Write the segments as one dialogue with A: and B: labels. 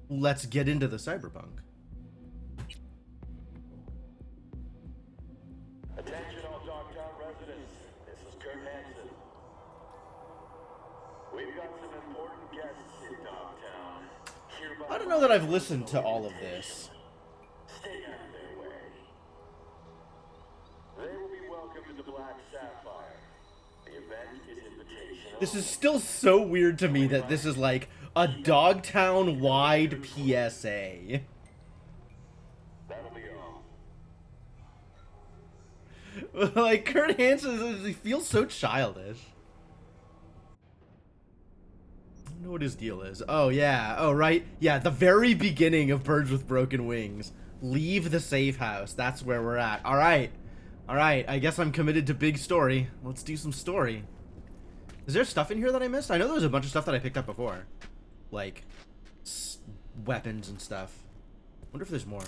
A: let's get into the cyberpunk.
B: Attention all Dogtown residents. This is Kurt Hansen. We've got some important guests in Dogtown. Hereby
A: I don't know that I've listened to all of this.
B: stay out of their way. They will be welcomed to the Black Sapphire. The event is invitational.
A: This is still so weird to me that this is like a Dogtown-wide PSA.
B: That'll be all.
A: Like, Kurt Hansen, he feels so childish. I don't know what his deal is. Oh, yeah. Oh, right. Yeah, the very beginning of Birds with Broken Wings. Leave the safe house. That's where we're at. All right. All right. I guess I'm committed to big story. Let's do some story. Is there stuff in here that I missed? I know there was a bunch of stuff that I picked up before. Like, weapons and stuff. Wonder if there's more.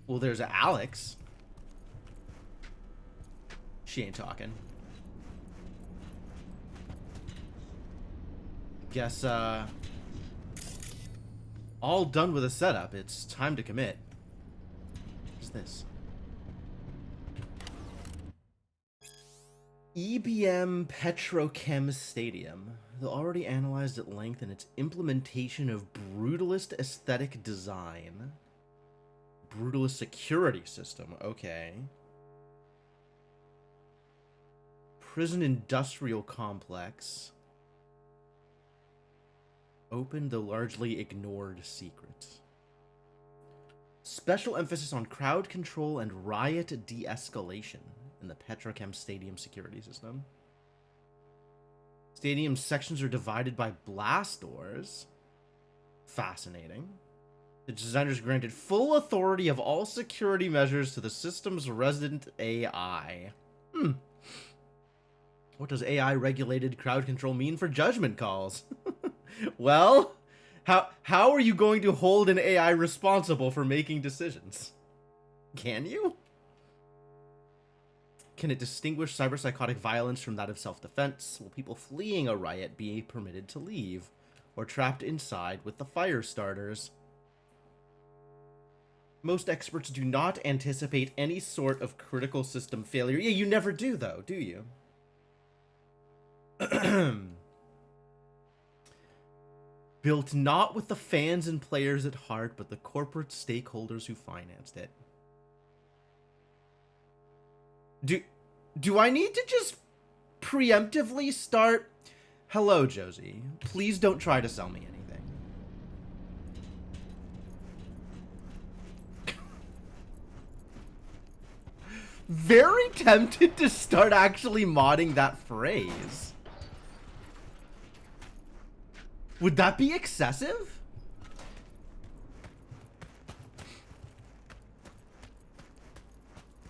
A: Well, there's Alex. She ain't talking. Guess, all done with the setup. It's time to commit. What's this? EBM Petrochem Stadium. They already analyzed at length in its implementation of brutalist aesthetic design. Brutalist security system. Okay. Prison industrial complex. Open the largely ignored secret. Special emphasis on crowd control and riot de-escalation in the Petrochem Stadium security system. Stadium sections are divided by blast doors. Fascinating. The designers granted full authority of all security measures to the system's resident AI. What does AI regulated crowd control mean for judgment calls? Well, how are you going to hold an AI responsible for making decisions? Can you? Can it distinguish cyberpsychotic violence from that of self-defense? Will people fleeing a riot be permitted to leave? Or trapped inside with the fire starters? Most experts do not anticipate any sort of critical system failure. Yeah, you never do, though, do you? Built not with the fans and players at heart, but the corporate stakeholders who financed it. Do I need to just preemptively start? Hello, Josie. Please don't try to sell me anything. Very tempted to start actually modding that phrase. Would that be excessive?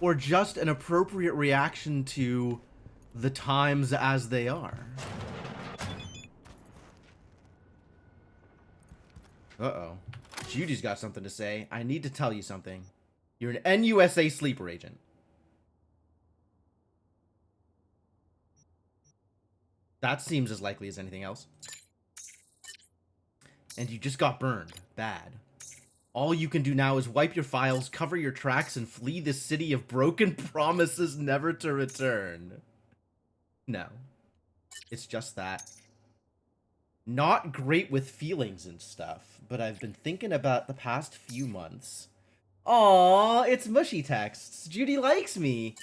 A: Or just an appropriate reaction to the times as they are? Uh-oh. Judy's got something to say. I need to tell you something. You're an NUSA sleeper agent. That seems as likely as anything else. And you just got burned. Bad. All you can do now is wipe your files, cover your tracks, and flee the city of broken promises never to return. No. It's just that. Not great with feelings and stuff, but I've been thinking about the past few months. Aww, it's mushy texts. Judy likes me.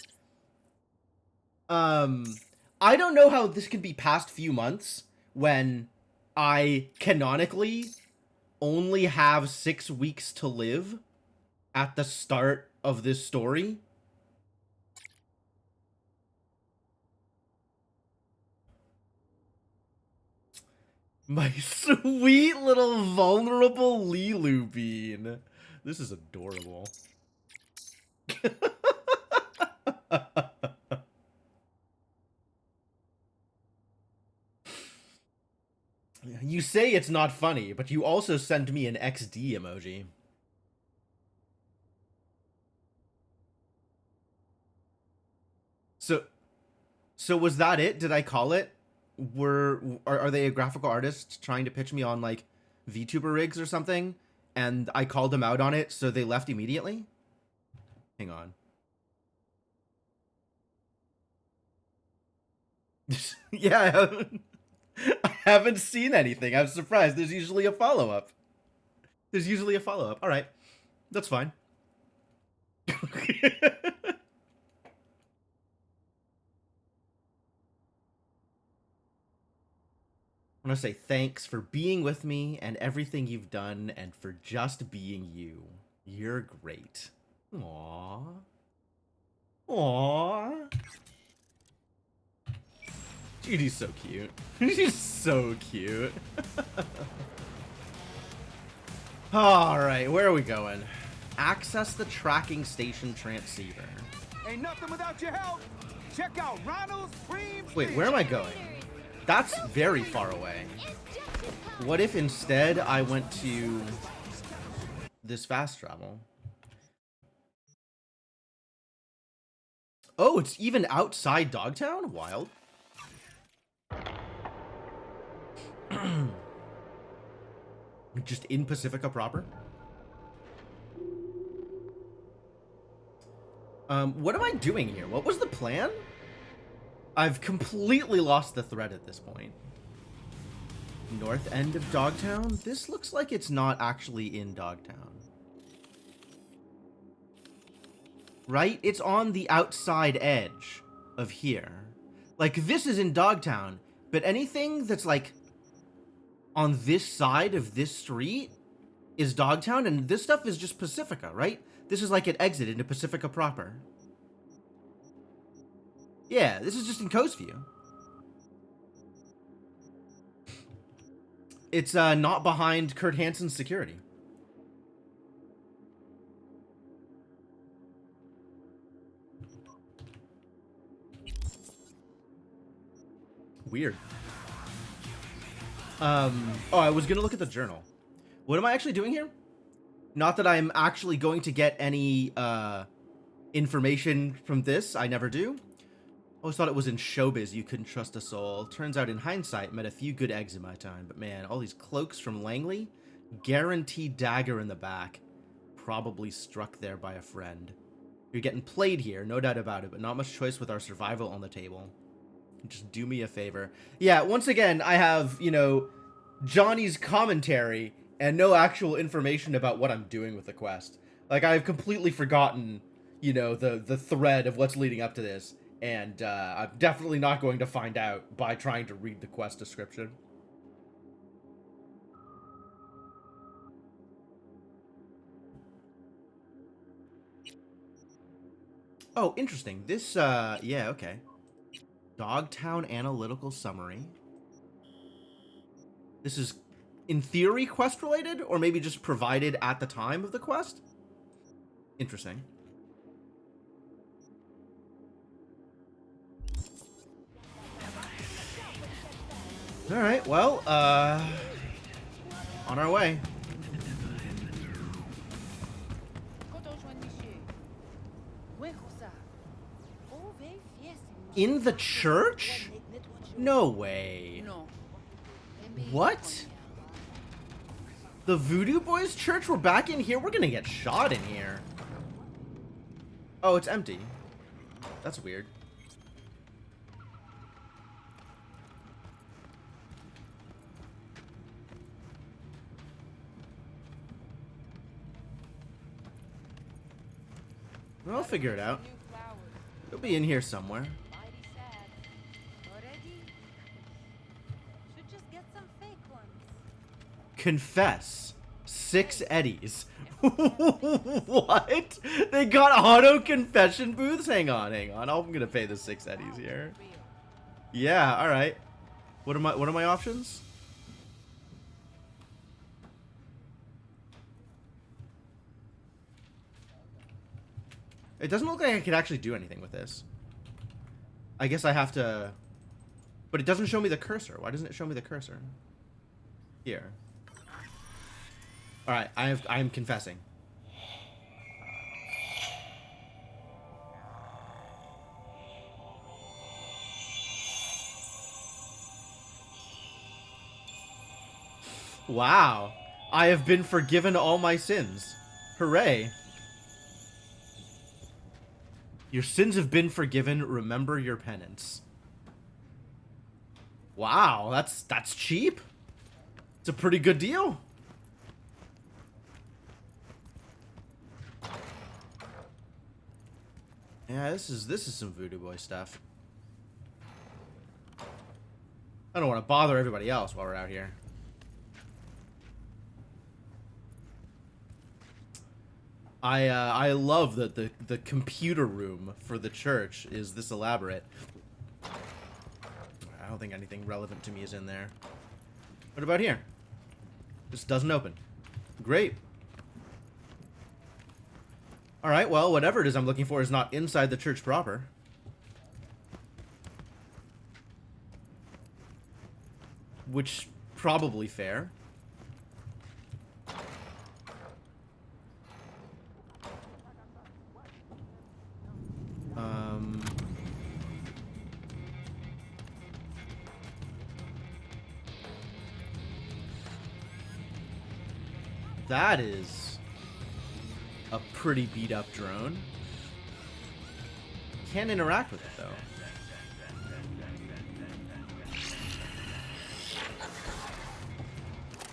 A: I don't know how this can be past few months when I canonically only have 6 weeks to live at the start of this story. My sweet little vulnerable Lilu bean. This is adorable. You say it's not funny, but you also send me an XD emoji. So was that it? Did I call it? are they a graphical artist trying to pitch me on like VTuber rigs or something? And I called them out on it, so they left immediately? Hang on. Yeah, I haven't seen anything. I'm surprised. There's usually a follow-up. There's usually a follow-up. All right. That's fine. I want to say thanks for being with me and everything you've done and for just being you. You're great. Aww. Aww. Judy's so cute. She's so cute. Alright, where are we going? Access the tracking station transceiver.
C: Ain't nothing without your help. Check out Ronald's Cream.
A: Wait, where am I going? That's very far away. What if instead I went to this fast travel? Oh, it's even outside Dogtown? Wild. Just in Pacifica proper? What am I doing here? What was the plan? I've completely lost the thread at this point. North end of Dogtown? This looks like it's not actually in Dogtown. Right? It's on the outside edge of here. Like, this is in Dogtown, but anything that's, like, on this side of this street is Dogtown, and this stuff is just Pacifica, right? This is like an exit into Pacifica proper. Yeah, this is just in Coastview. It's not behind Kurt Hansen's security. Weird. Oh, I was gonna look at the journal. What am I actually doing here? Not that I'm actually going to get any information from this. I never do. Always thought it was in showbiz you couldn't trust a soul. Turns out in hindsight, met a few good eggs in my time. But man, all these cloaks from Langley, guaranteed dagger in the back. Probably struck there by a friend. You're getting played here, no doubt about it, but not much choice with our survival on the table. Just do me a favor. Yeah, once again, I have, you know, Johnny's commentary and no actual information about what I'm doing with the quest. Like, I've completely forgotten, you know, the thread of what's leading up to this. And I'm definitely not going to find out by trying to read the quest description. Oh, interesting. This, yeah, okay. Dogtown Analytical Summary. This is, in theory, quest-related? Or maybe just provided at the time of the quest? Interesting. Alright, well, on our way. In the church? No way. What? The Voodoo Boys church? We're back in here? We're gonna get shot in here. Oh, it's empty. That's weird. I'll figure it out. It'll be in here somewhere. Confess. 6 eddies. What? They got auto confession booths? Hang on. I'm gonna pay the 6 eddies here. Yeah, alright. What are my options? It doesn't look like I could actually do anything with this. I guess I have to... But it doesn't show me the cursor. Why doesn't it show me the cursor? Here. Alright, I am confessing. Wow. I have been forgiven all my sins. Hooray. Your sins have been forgiven. Remember your penance. Wow, that's cheap. It's a pretty good deal. Yeah, this is some Voodoo Boy stuff. I don't want to bother everybody else while we're out here. I love that the computer room for the church is this elaborate. I don't think anything relevant to me is in there. What about here? This doesn't open. Great. Alright, well, whatever it is I'm looking for is not inside the church proper. Which, probably fair. That is a pretty beat up drone. Can't interact with it though.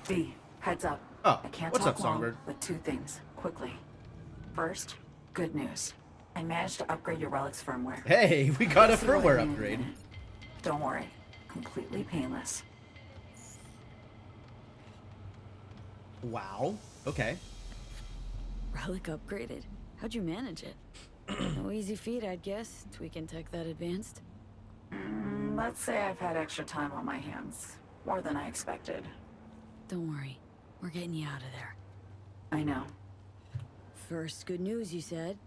D: V, heads up.
A: Oh,
D: I can't
A: what's
D: talk
A: up,
D: long,
A: Songbird?
D: but two things, quickly. First, good news. I managed to upgrade your relic's firmware.
A: Hey, we got a
D: You'll see what I
A: firmware
D: mean in a
A: upgrade.
D: minute. Don't worry, completely painless.
A: Wow. Okay.
E: Relic upgraded. How'd you manage it? No easy feat, I'd guess, tweaking tech that advanced.
D: Let's say I've had extra time on my hands. More than I expected.
E: Don't worry. We're getting you out of there.
D: I know.
E: First, good news, you said.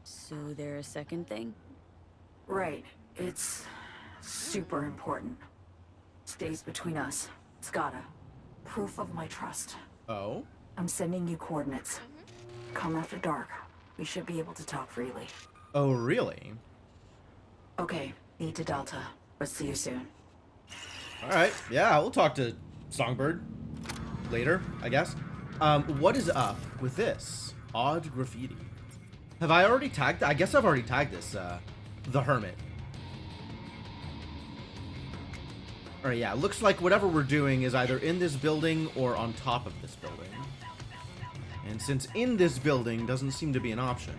E: So there a second thing?
D: Right. It's super important. Stays between us. It's gotta. Proof of my trust.
A: Oh?
D: I'm sending you coordinates. Come after dark. We should be able to talk freely.
A: Oh, really?
D: Okay, need to Delta, but see you soon.
A: Alright, yeah, we'll talk to Songbird later, I guess. What is up with this? Odd graffiti. Have I already tagged? I guess I've already tagged this, the Hermit. Alright, yeah, looks like whatever we're doing is either in this building or on top of this building. And since in this building doesn't seem to be an option...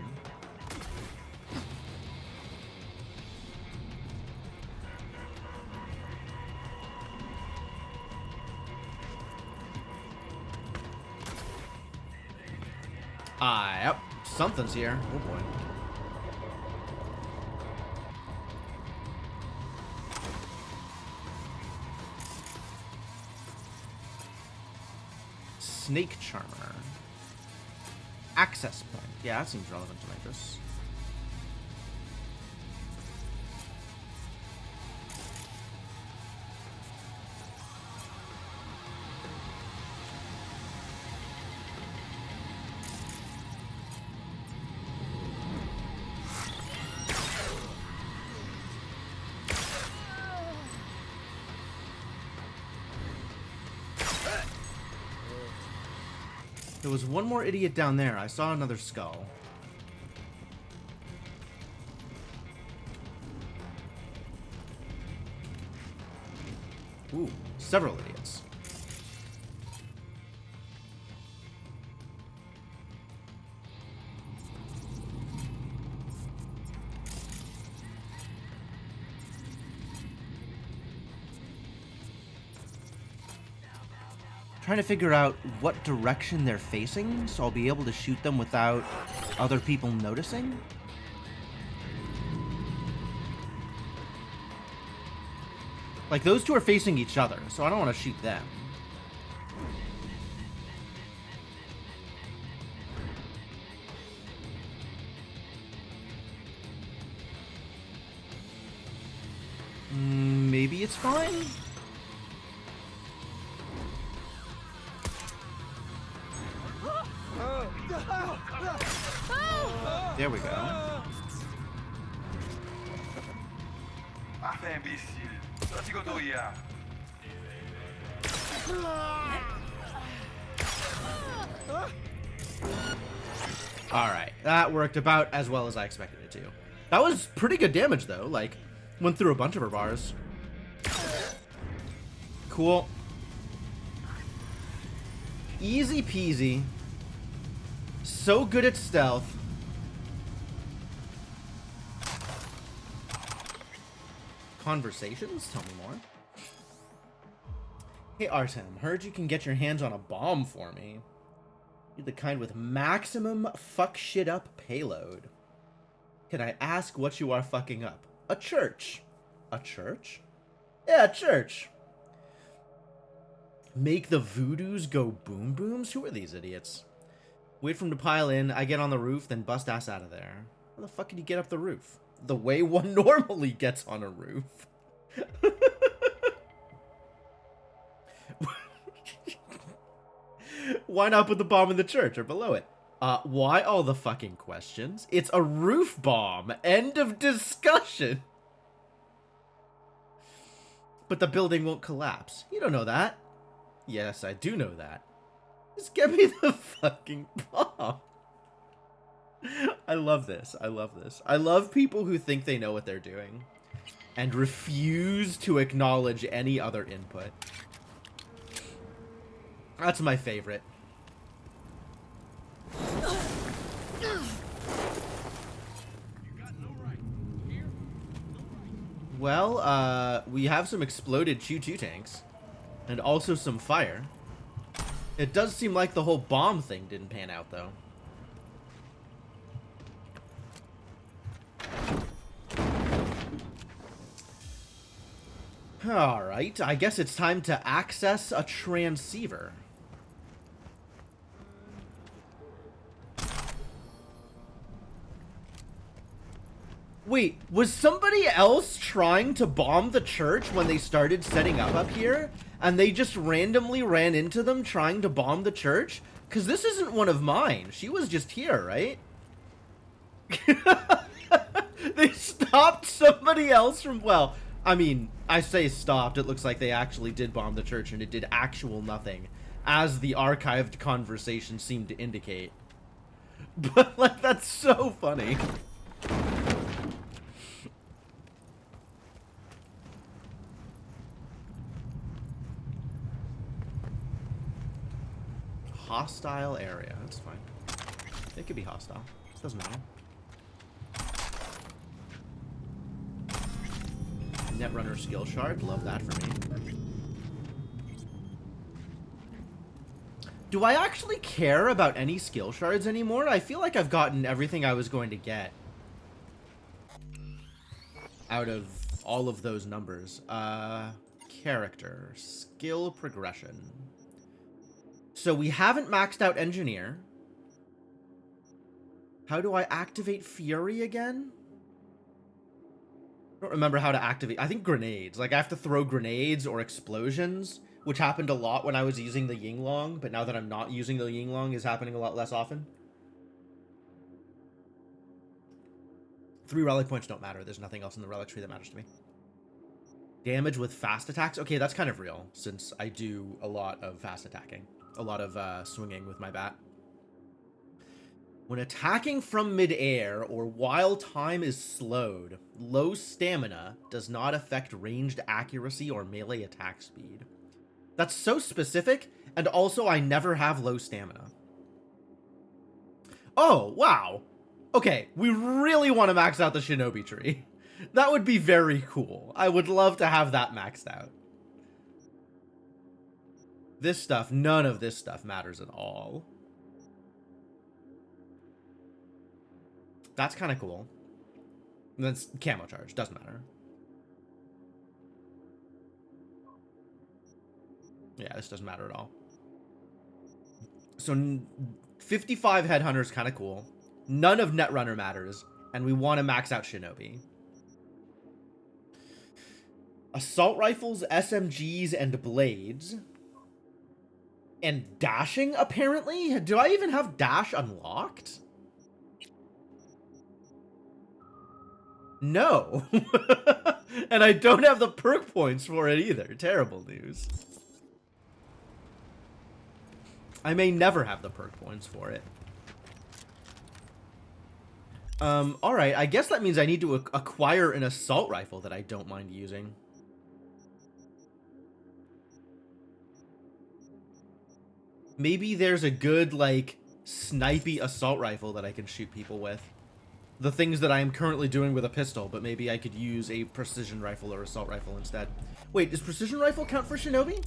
A: Yep. Something's here. Oh boy. Snake Charmer. Access point. Yeah, that seems relevant to my interests. There was one more idiot down there. I saw another skull. Ooh, several idiots. Trying to figure out what direction they're facing, so I'll be able to shoot them without other people noticing. Like, those two are facing each other, so I don't want to shoot them. Maybe it's fine? There we go.
F: Enfin, imbécile. Sorti Godoya.
A: Alright, that worked about as well as I expected it to. That was pretty good damage, though. Like, went through a bunch of her bars. Cool. Easy peasy. So good at stealth. Conversations? Tell me more. Hey Artem, heard you can get your hands on a bomb for me. You're the kind with maximum fuck shit up payload. Can I ask what you are fucking up? A church. A church? Yeah, a church. Make the voodoos go boom booms? Who are these idiots? Wait for them to pile in, I get on the roof, then bust ass out of there. How the fuck can you get up the roof? The way one normally gets on a roof. Why not put the bomb in the church or below it? Why all the fucking questions? It's a roof bomb. End of discussion. But the building won't collapse. You don't know that. Yes, I do know that. Just get me the fucking bomb. I love this. I love this. I love people who think they know what they're doing and refuse to acknowledge any other input. That's my favorite. Well, we have some exploded choo-choo tanks and also some fire. It does seem like the whole bomb thing didn't pan out, though. Alright, I guess it's time to access a transceiver. Wait, was somebody else trying to bomb the church when they started setting up here? And they just randomly ran into them trying to bomb the church? Because this isn't one of mine. She was just here, right? They stopped somebody else from... Well, I mean, I say stopped. It looks like they actually did bomb the church and it did actual nothing, as the archived conversation seemed to indicate. But, like, that's so funny. Hostile area. That's fine. It could be hostile. It doesn't matter. Netrunner skill shard. Love that for me. Do I actually care about any skill shards anymore? I feel like I've gotten everything I was going to get out of all of those numbers. Character. Skill progression. So we haven't maxed out Engineer. How do I activate Fury again? I don't remember how to activate. I think grenades. Like, I have to throw grenades or explosions, which happened a lot when I was using the Yinglong, but now that I'm not using the Yinglong, is happening a lot less often. 3 relic points don't matter. There's nothing else in the relic tree that matters to me. Damage with fast attacks? Okay, that's kind of real, since I do a lot of fast attacking. A lot of swinging with my bat. When attacking from mid-air or while time is slowed, low stamina does not affect ranged accuracy or melee attack speed. That's so specific, and also I never have low stamina. Oh, wow. Okay, we really want to max out the Shinobi tree. That would be very cool. I would love to have that maxed out. This stuff, none of this stuff matters at all. That's kind of cool. And then camo charge, doesn't matter. Yeah, this doesn't matter at all. So 55 Headhunter is kind of cool. None of Netrunner matters, and we want to max out Shinobi. Assault rifles, SMGs, and blades. And dashing, apparently? Do I even have dash unlocked? No. And I don't have the perk points for it either. Terrible news. I may never have the perk points for it. Alright, I guess that means I need to acquire an assault rifle that I don't mind using. Maybe there's a good, like, snipey assault rifle that I can shoot people with. The things that I am currently doing with a pistol, but maybe I could use a precision rifle or assault rifle instead. Wait, does precision rifle count for shinobi?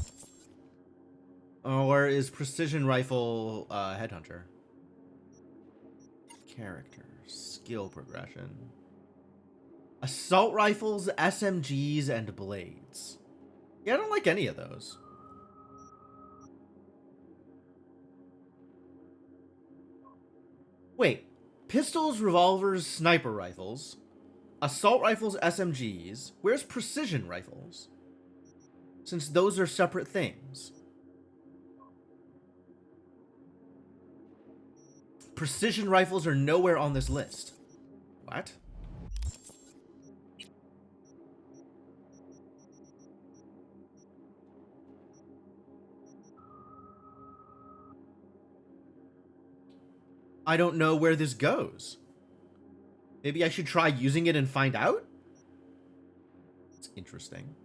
A: Or is precision rifle, headhunter? Character. Skill progression. Assault rifles, SMGs, and blades. Yeah, I don't like any of those. Wait. Pistols, revolvers, sniper rifles. Assault rifles, SMGs. Where's precision rifles? Since those are separate things. Precision rifles are nowhere on this list. What? I don't know where this goes. Maybe I should try using it and find out? It's interesting.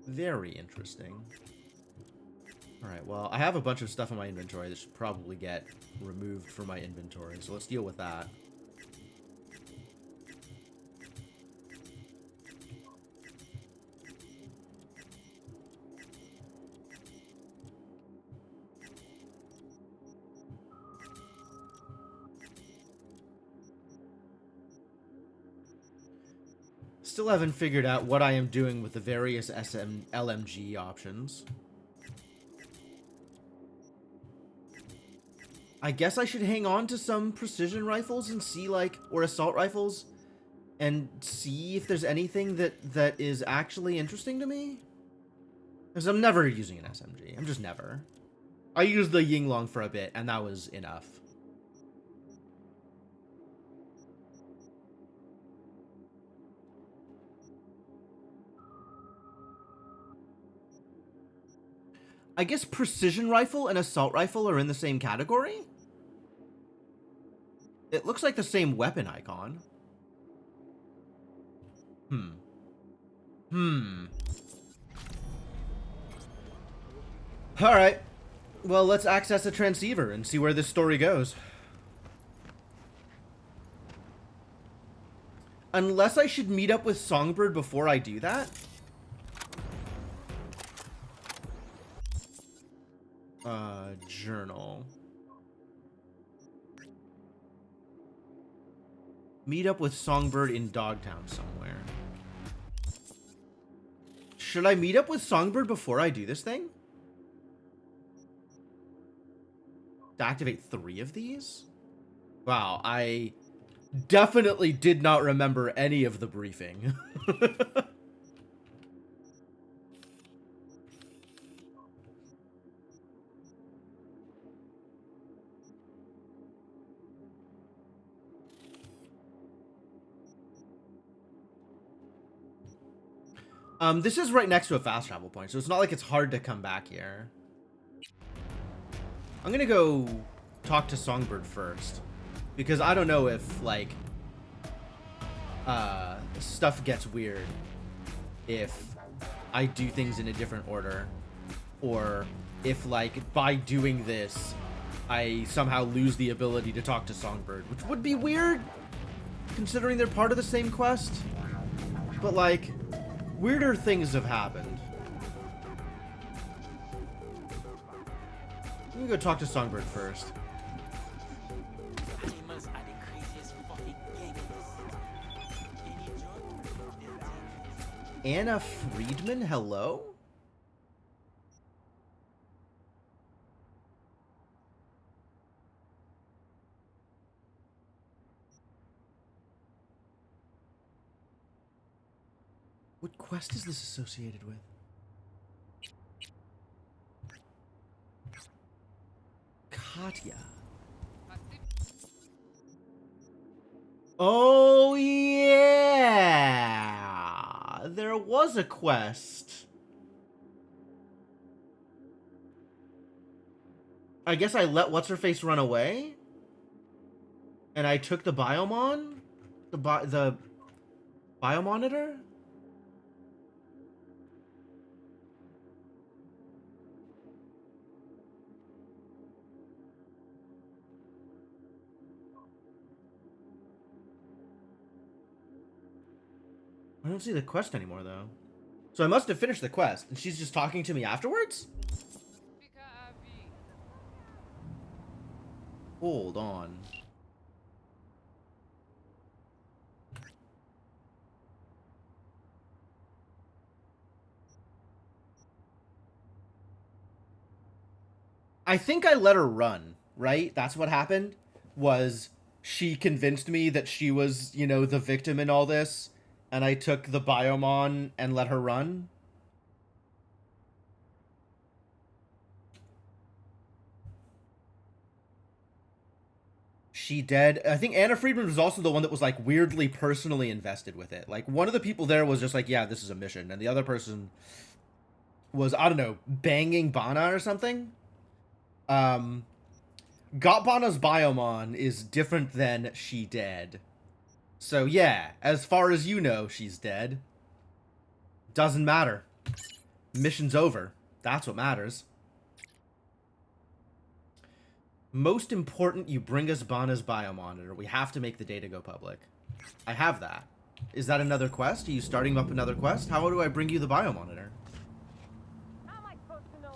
A: Very interesting. Alright, well, I have a bunch of stuff in my inventory that should probably get removed from my inventory, so let's deal with that. Still haven't figured out what I am doing with the various LMG options. I guess I should hang on to some precision rifles and see, like, or assault rifles, and see if there's anything that is actually interesting to me. Because I'm never using an SMG. I'm just never. I used the Yinglong for a bit, and that was enough. I guess precision rifle and assault rifle are in the same category? It looks like the same weapon icon. Alright. Well, let's access a transceiver and see where this story goes. Unless I should meet up with Songbird before I do that? Journal. Meet up with Songbird in Dogtown somewhere. Should I meet up with Songbird before I do this thing? To activate 3 of these? Wow, I definitely did not remember any of the briefing. This is right next to a fast travel point, so it's not like it's hard to come back here. I'm gonna go talk to Songbird first, because I don't know if, like, stuff gets weird if I do things in a different order, or if, like, by doing this, I somehow lose the ability to talk to Songbird, which would be weird, considering they're part of the same quest. But, like, weirder things have happened. Let me go talk to Songbird first. Anna Friedman, hello? What quest is this associated with? Katya. Oh, yeah! There was a quest. I guess I let what's-her-face run away? And I took the biomon? The biomonitor? I don't see the quest anymore, though. So I must have finished the quest, and she's just talking to me afterwards? Hold on. I think I let her run, right? That's what happened, was she convinced me that she was, you know, the victim in all this, and I took the biomon and let her run. She dead. I think Anna Friedman was also the one that was, like, weirdly personally invested with it. Like, one of the people there was just like, yeah, this is a mission, and the other person was, I don't know, banging Bana or something. Got Bana's biomon is different than she dead. So yeah, as far as you know, she's dead. Doesn't matter. Mission's over. That's what matters. Most important, you bring us Bana's biomonitor. We have to make the data go public. I have that. Is that another quest? Are you starting up another quest? How do I bring you the biomonitor?
F: How am I supposed to know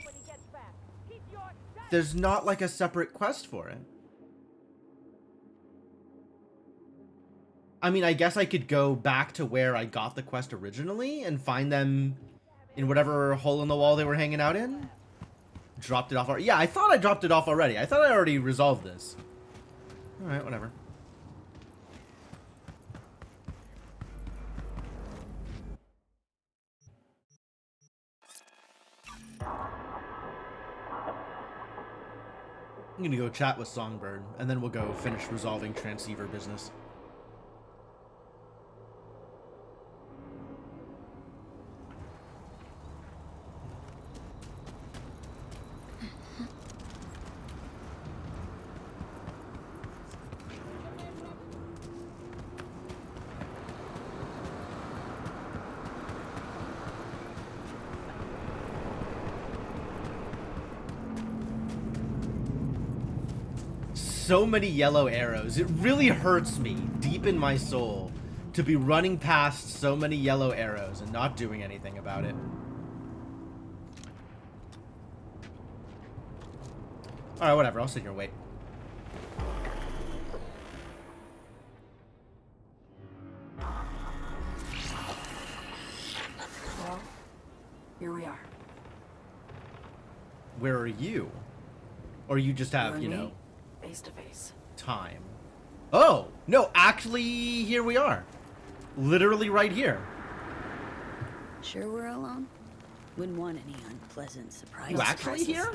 F: when he gets back? Keep your
A: There's not like a separate quest for it. I mean, I guess I could go back to where I got the quest originally and find them in whatever hole in the wall they were hanging out in. Dropped it off already. Yeah, I thought I dropped it off already. I thought I already resolved this. Alright, whatever. I'm gonna go chat with Songbird, and then we'll go finish resolving transceiver business. So many yellow arrows. It really hurts me deep in my soul to be running past so many yellow arrows and not doing anything about it. Alright, whatever. I'll sit here and wait.
D: Well, here we are.
A: Where are you? Or you just have, you know,
D: Face to face.
A: time. Oh, no, actually, here we are. Literally right here.
E: Sure we're alone? Wouldn't want any unpleasant surprises.
A: You actually here?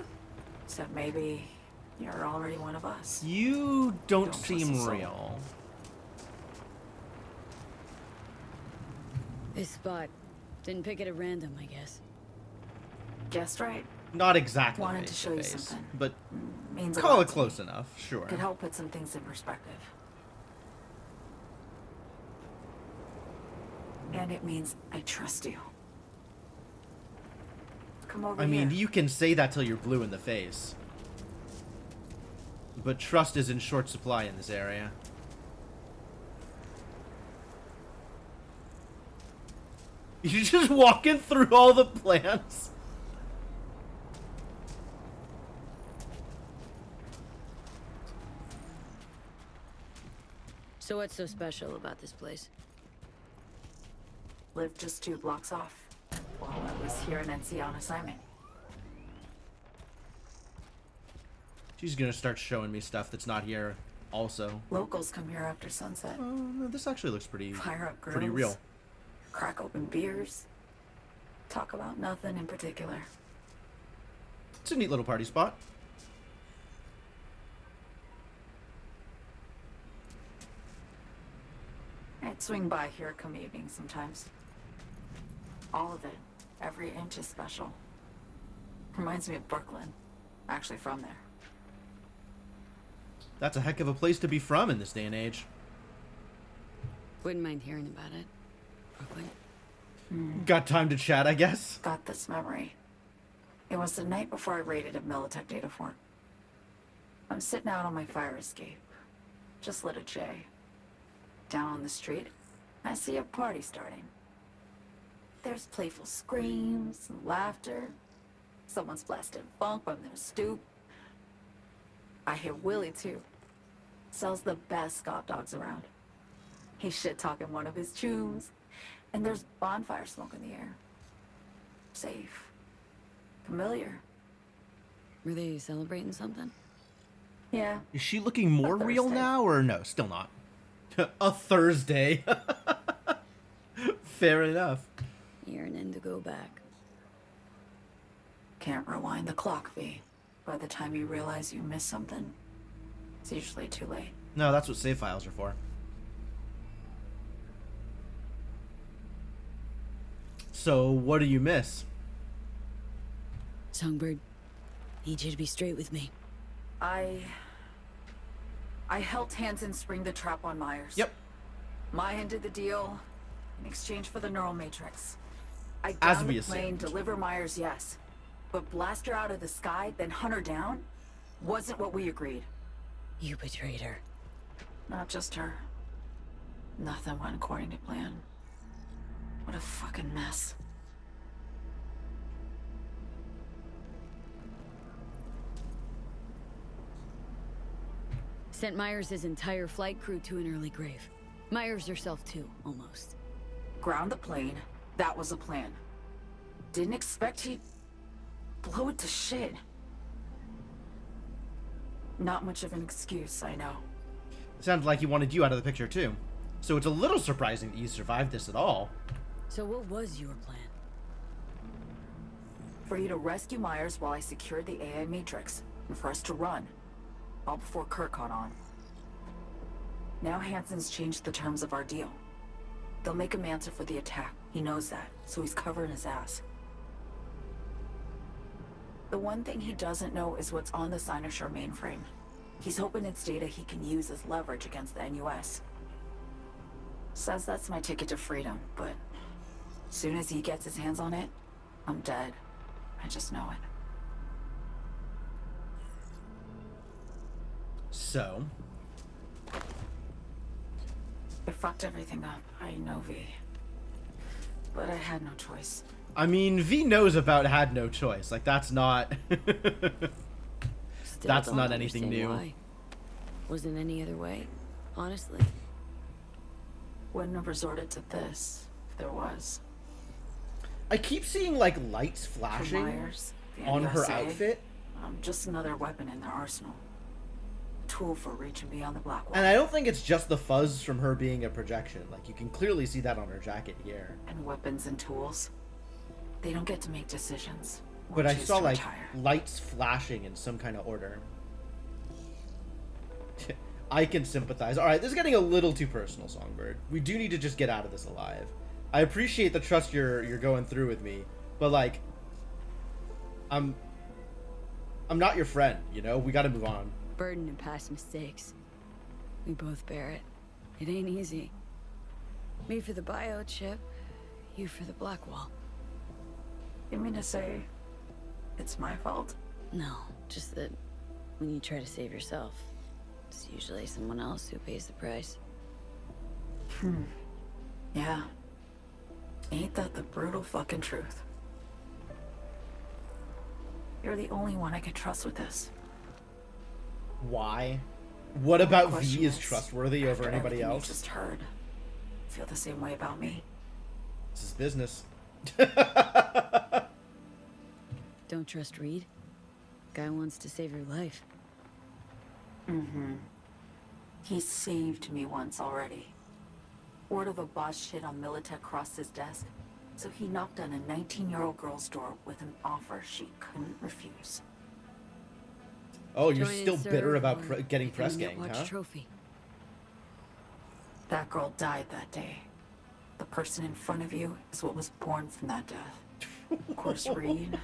D: Except maybe you're already one of us.
A: You don't
D: Don't trust
A: seem
D: a soul.
A: real.
E: This spot. Didn't pick it at random, I guess.
D: Guessed right.
A: Not exactly
D: Wanted to
A: face
D: show you
A: face,
D: something.
A: but
D: Means a
A: call
D: lot
A: it
D: to
A: close
D: me.
A: enough, sure.
D: Could help put some things in perspective. And it means I trust you. Come over
A: I mean,
D: here.
A: you can say that till you're blue in the face. But trust is in short supply in this area. You're just walking through all the plants.
E: So what's so special about this place?
D: Lived just 2 blocks off while I was here in NC on assignment.
A: She's gonna start showing me stuff that's not here also.
D: Locals come here after sunset.
A: No, this actually looks pretty
D: Fire up grills.
A: pretty real.
D: Crack open beers. Talk about nothing in particular.
A: It's a neat little party spot.
D: I'd swing by here come evening sometimes. All of it. Every inch is special. Reminds me of Brooklyn. Actually from there.
A: That's a heck of a place to be from in this day and age.
E: Wouldn't mind hearing about it. Brooklyn.
A: Got time to chat, I guess.
D: Got this memory. It was the night before I raided a Militech data farm. I'm sitting out on my fire escape. Just lit a J. Down on the street, I see a party starting. There's playful screams and laughter. Someone's blasting funk from their stoop. I hear Willie, too. Sells the best Scott dogs around. He's shit-talking one of his chooms. And there's bonfire smoke in the air. Safe. Familiar.
E: Were they celebrating something?
D: Yeah.
A: Is she looking more
D: A
A: real
D: Thursday.
A: now, or no? Still not. A Thursday. Fair enough.
E: Yearning to go back.
D: Can't rewind the clock, V. By the time you realize you missed something, it's usually too late.
A: No, that's what save files are for. So, what do you miss?
E: Songbird, need you to be straight with me.
D: I helped Hansen spring the trap on Myers.
A: Yep.
D: Mayan did the deal in exchange for the neural matrix. I
A: As
D: downed
A: we
D: the plane,
A: assumed.
D: deliver Myers, yes. But blast her out of the sky, then hunt her down, wasn't what we agreed.
E: You betrayed her.
D: Not just her. Nothing went according to plan. What a fucking mess.
E: Sent Myers' entire flight crew to an early grave. Myers herself too, almost.
D: Ground the plane, that was the plan. Didn't expect he'd blow it to shit. Not much of an excuse, I know.
A: Sounded like he wanted you out of the picture, too. So it's a little surprising that you survived this at all.
E: So what was your plan?
D: For you to rescue Myers while I secured the AI Matrix, and for us to run. All before Kurt caught on. Now Hansen's changed the terms of our deal. They'll make him answer for the attack. He knows that, so he's covering his ass. The one thing he doesn't know is what's on the Cynosure mainframe. He's hoping it's data he can use as leverage against the NUS. Says that's my ticket to freedom, but as soon as he gets his hands on it, I'm dead. I just know it.
A: So,
D: I fucked everything up, I know, V. But I had no choice.
A: I mean, V knows about had no choice. Like, that's not...
E: Still
A: That's
E: don't
A: not anything
E: understand
A: new.
E: why. Wasn't any other way, honestly.
D: Wouldn't have resorted to this, if there was.
A: I keep seeing, like, lights
D: For
A: flashing
D: Myers, the
A: on her
D: NUSA,
A: outfit.
D: I'm just another weapon in their arsenal. Tool for reaching beyond the black wall.
A: And I don't think it's just the fuzz from her being a projection. Like, you can clearly see that on her jacket here.
D: And weapons and tools. They don't get to make decisions. or
A: But I
D: choose
A: saw,
D: to
A: like,
D: retire.
A: lights flashing in some kind of order. I can sympathize. Alright, this is getting a little too personal, Songbird. We do need to just get out of this alive. I appreciate the trust you're going through with me, but, like, I'm not your friend, you know? We gotta move on.
E: Burden and past mistakes. We both bear it. It ain't easy. Me for the biochip, you for the black wall.
D: You mean to say it's my fault?
E: No, just that when you try to save yourself, it's usually someone else who pays the price.
D: Yeah. Ain't that the brutal fucking truth? You're the only one I can trust with this.
A: Why? What about
D: Question
A: V is trustworthy over
D: after
A: anybody
D: everything you
A: else?
D: just heard. Feel the same way about me?
A: This is business.
E: Don't trust Reed? Guy wants to save your life.
D: He saved me once already. Word of a boss shit on Militech crossed his desk, so he knocked on a 19-year-old girl's door with an offer she couldn't refuse.
A: Oh, you're
E: Join and
A: still bitter
E: serve
A: about
E: or
A: getting
E: become
A: press
E: a
A: gang,
E: Watch
A: huh?
E: trophy.
D: That girl died that day. The person in front of you is what was born from that death. Of course, Reed,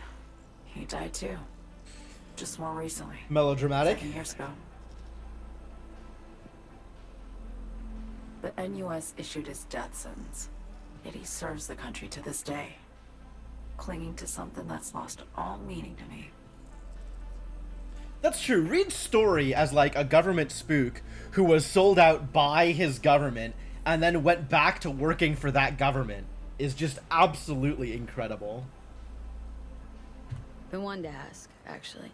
D: He died too. Just more recently.
A: Melodramatic.
D: 7 years ago. The NUS issued his death sentence, yet he serves the country to this day, clinging to something that's lost all meaning to me.
A: That's true. Reed's story as like a government spook who was sold out by his government and then went back to working for that government is just absolutely incredible.
E: Been wanting to ask, actually.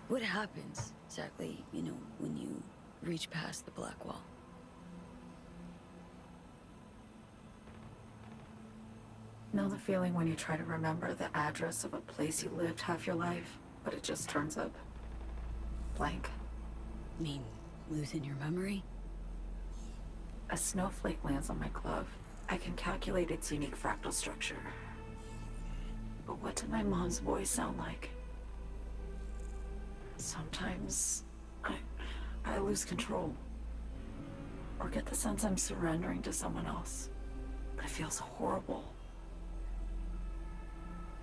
E: What happens exactly, you know, when you reach past the black wall?
D: Know the feeling when you try to remember the address of a place you lived half your life, but it just turns up blank?
E: Mean losing your memory?
D: A snowflake lands on my glove. I can calculate its unique fractal structure. But what did my mom's voice sound like? Sometimes I lose control. Or get the sense I'm surrendering to someone else. But it feels horrible.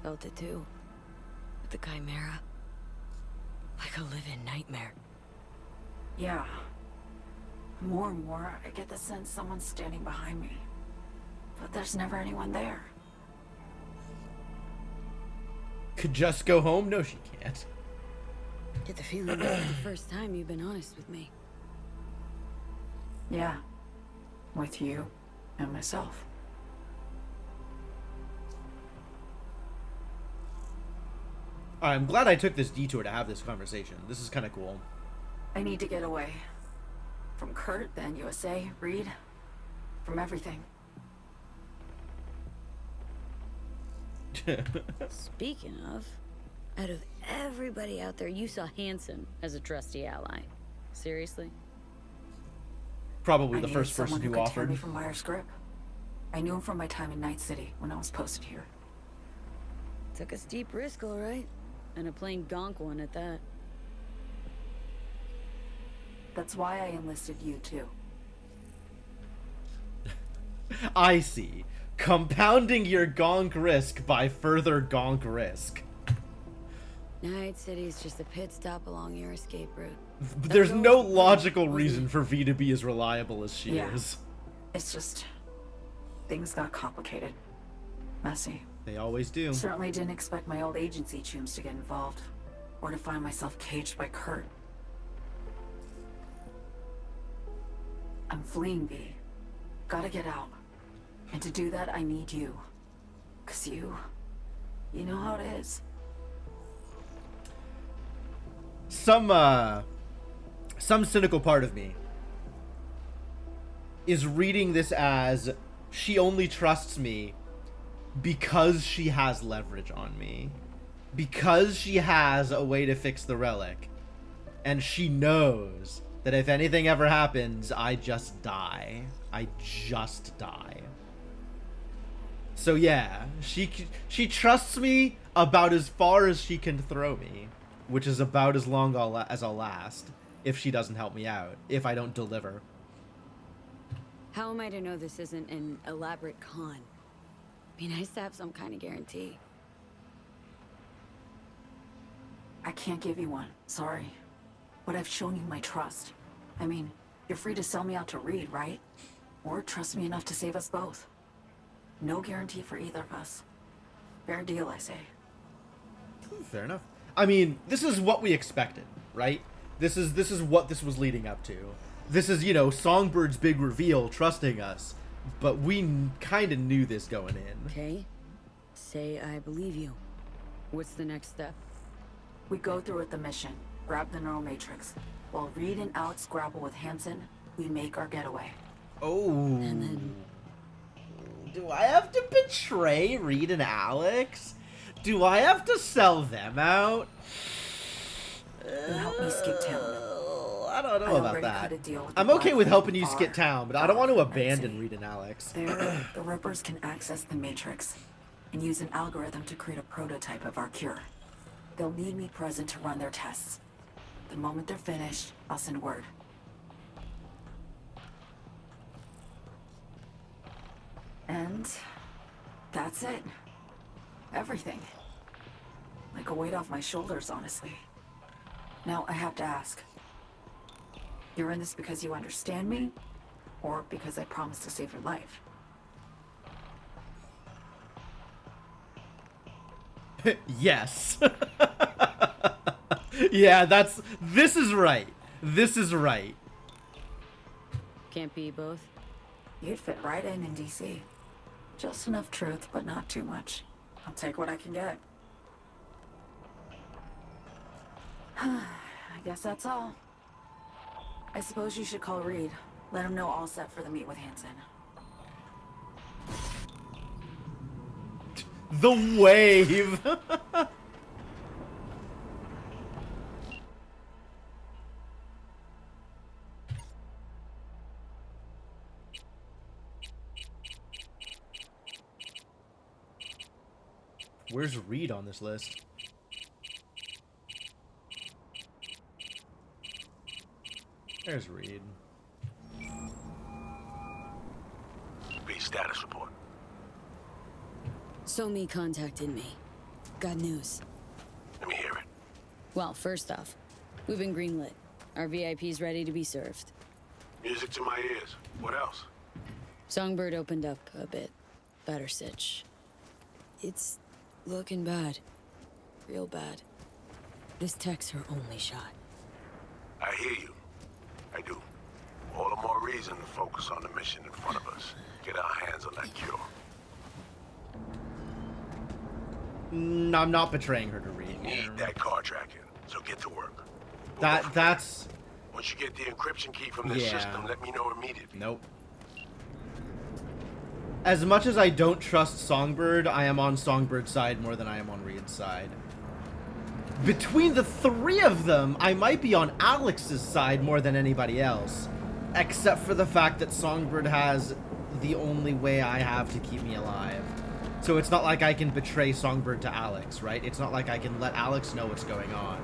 E: Felt it too. With the Chimera. Like a living nightmare.
D: Yeah. More and more, I get the sense someone's standing behind me. But there's never anyone there.
A: Could just go home? No, she can't.
E: Get the feeling this is the first time you've been honest with me.
D: Yeah. With you and myself.
A: I'm glad I took this detour to have this conversation. This is kind of cool.
D: I need to get away. From Kurt, then USA, Reed. From everything.
E: Speaking of, out of everybody out there, you saw Hansen as a trusty ally. Seriously?
A: Probably
D: I
A: the
D: needed
A: first
D: someone
A: person
D: who
A: who
D: could tear
A: offered.
D: me from Myers' grip. I knew him from my time in Night City when I was posted here.
E: Took a steep risk, all right. And a plain gonk one at that.
D: That's why I enlisted you too.
A: I see. Compounding your gonk risk by further gonk risk.
E: Night City's just a pit stop along your escape route.
A: There's no logical reason for V to be as reliable as she
D: Yeah.
A: is.
D: It's just... things got complicated. Messy.
A: They always do.
D: Certainly didn't expect my old agency chooms to get involved. Or to find myself caged by Kurt. I'm fleeing, V. Gotta get out. And to do that, I need you. 'Cause you know how it is.
A: Some cynical part of me is reading this as she only trusts me because she has leverage on me. Because she has a way to fix the relic. And she knows that if anything ever happens, I just die. I just die. So yeah, she trusts me about as far as she can throw me, which is about as long as I'll last if she doesn't help me out, if I don't deliver.
E: How am I to know this isn't an elaborate con? Be nice to have some kind of guarantee.
D: I can't give you one, sorry. But I've shown you my trust. I mean, you're free to sell me out to Reed, right? Or trust me enough to save us both. No guarantee for either of us. Fair deal, I say.
A: Fair enough. I mean, this is what we expected, right? This is what this was leading up to. This is, you know, Songbird's big reveal, trusting us. But we kind of knew this going in.
E: Okay. Say I believe you. What's the next step?
D: We go through with the mission, grab the neural matrix. While Reed and Alex grapple with Hansen, we make our getaway.
A: Oh.
E: And then...
A: Do I have to betray Reed and Alex? Do I have to sell them out?
D: You help me skip town.
A: I don't know
D: I
A: about
D: already
A: that.
D: cut a deal with
A: I'm
D: the
A: okay
D: Black
A: with
D: Lake
A: helping you
D: Bar,
A: skip town, but I don't want to
D: Goth, Night
A: abandon
D: City.
A: Reed and Alex.
D: There, the Rippers can access the Matrix and use an algorithm to create a prototype of our cure. They'll need me present to run their tests. The moment they're finished, I'll send word. And that's it. Everything. Like a weight off my shoulders, honestly. Now, I have to ask. You're in this because you understand me? Or because I promised to save your life?
A: Yes. Yeah, this is right. This is right.
E: Can't be both.
D: You'd fit right in DC. Just enough truth, but not too much. I'll take what I can get. I guess that's all. I suppose you should call Reed. Let him know all set for the meet with Hansen.
A: The wave. Where's Reed on this list? There's Reed.
G: Reed status report.
E: Somi contacted me. Got news.
G: Let me hear it.
E: Well, first off, we've been greenlit. Our VIP's ready to be served.
G: Music to my ears. What else?
E: Songbird opened up a bit. Better sitch. It's looking bad. Real bad. This tech's her only shot.
G: I hear you. I do. All the more reason to focus on the mission in front of us. Get our hands on that cure.
A: I'm not betraying her to Reed.
G: Need that car tracking, so get to work.
A: That's...
G: Once you get the encryption key from this system, let me know immediately.
A: Nope. As much as I don't trust Songbird, I am on Songbird's side more than I am on Reed's side. Between the three of them, I might be on Alex's side more than anybody else. Except for the fact that Songbird has the only way I have to keep me alive. So it's not like I can betray Songbird to Alex, right? It's not like I can let Alex know what's going on.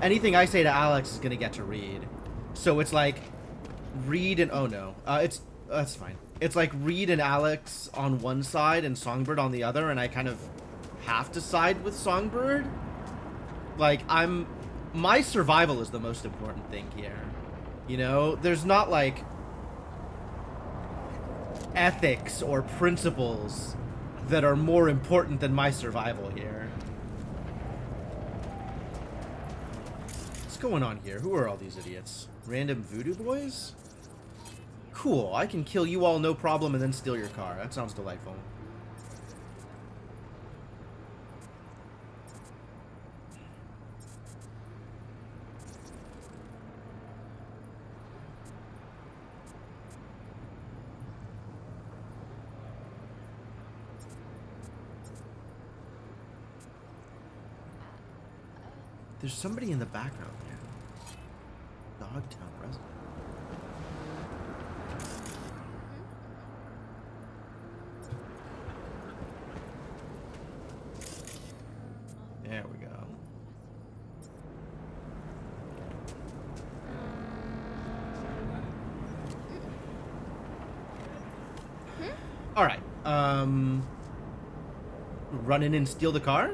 A: Anything I say to Alex is gonna get to Reed. So it's like Reed and... oh no. That's fine. It's like Reed and Alex on one side and Songbird on the other, and I kind of have to side with Songbird. Like, my survival is the most important thing here. You know? There's not, like, ethics or principles that are more important than my survival here. What's going on here? Who are all these idiots? Random voodoo boys? Cool, I can kill you all no problem and then steal your car. That sounds delightful. There's somebody in the background there. Dogtown resident. There we go. All right. Run in and steal the car?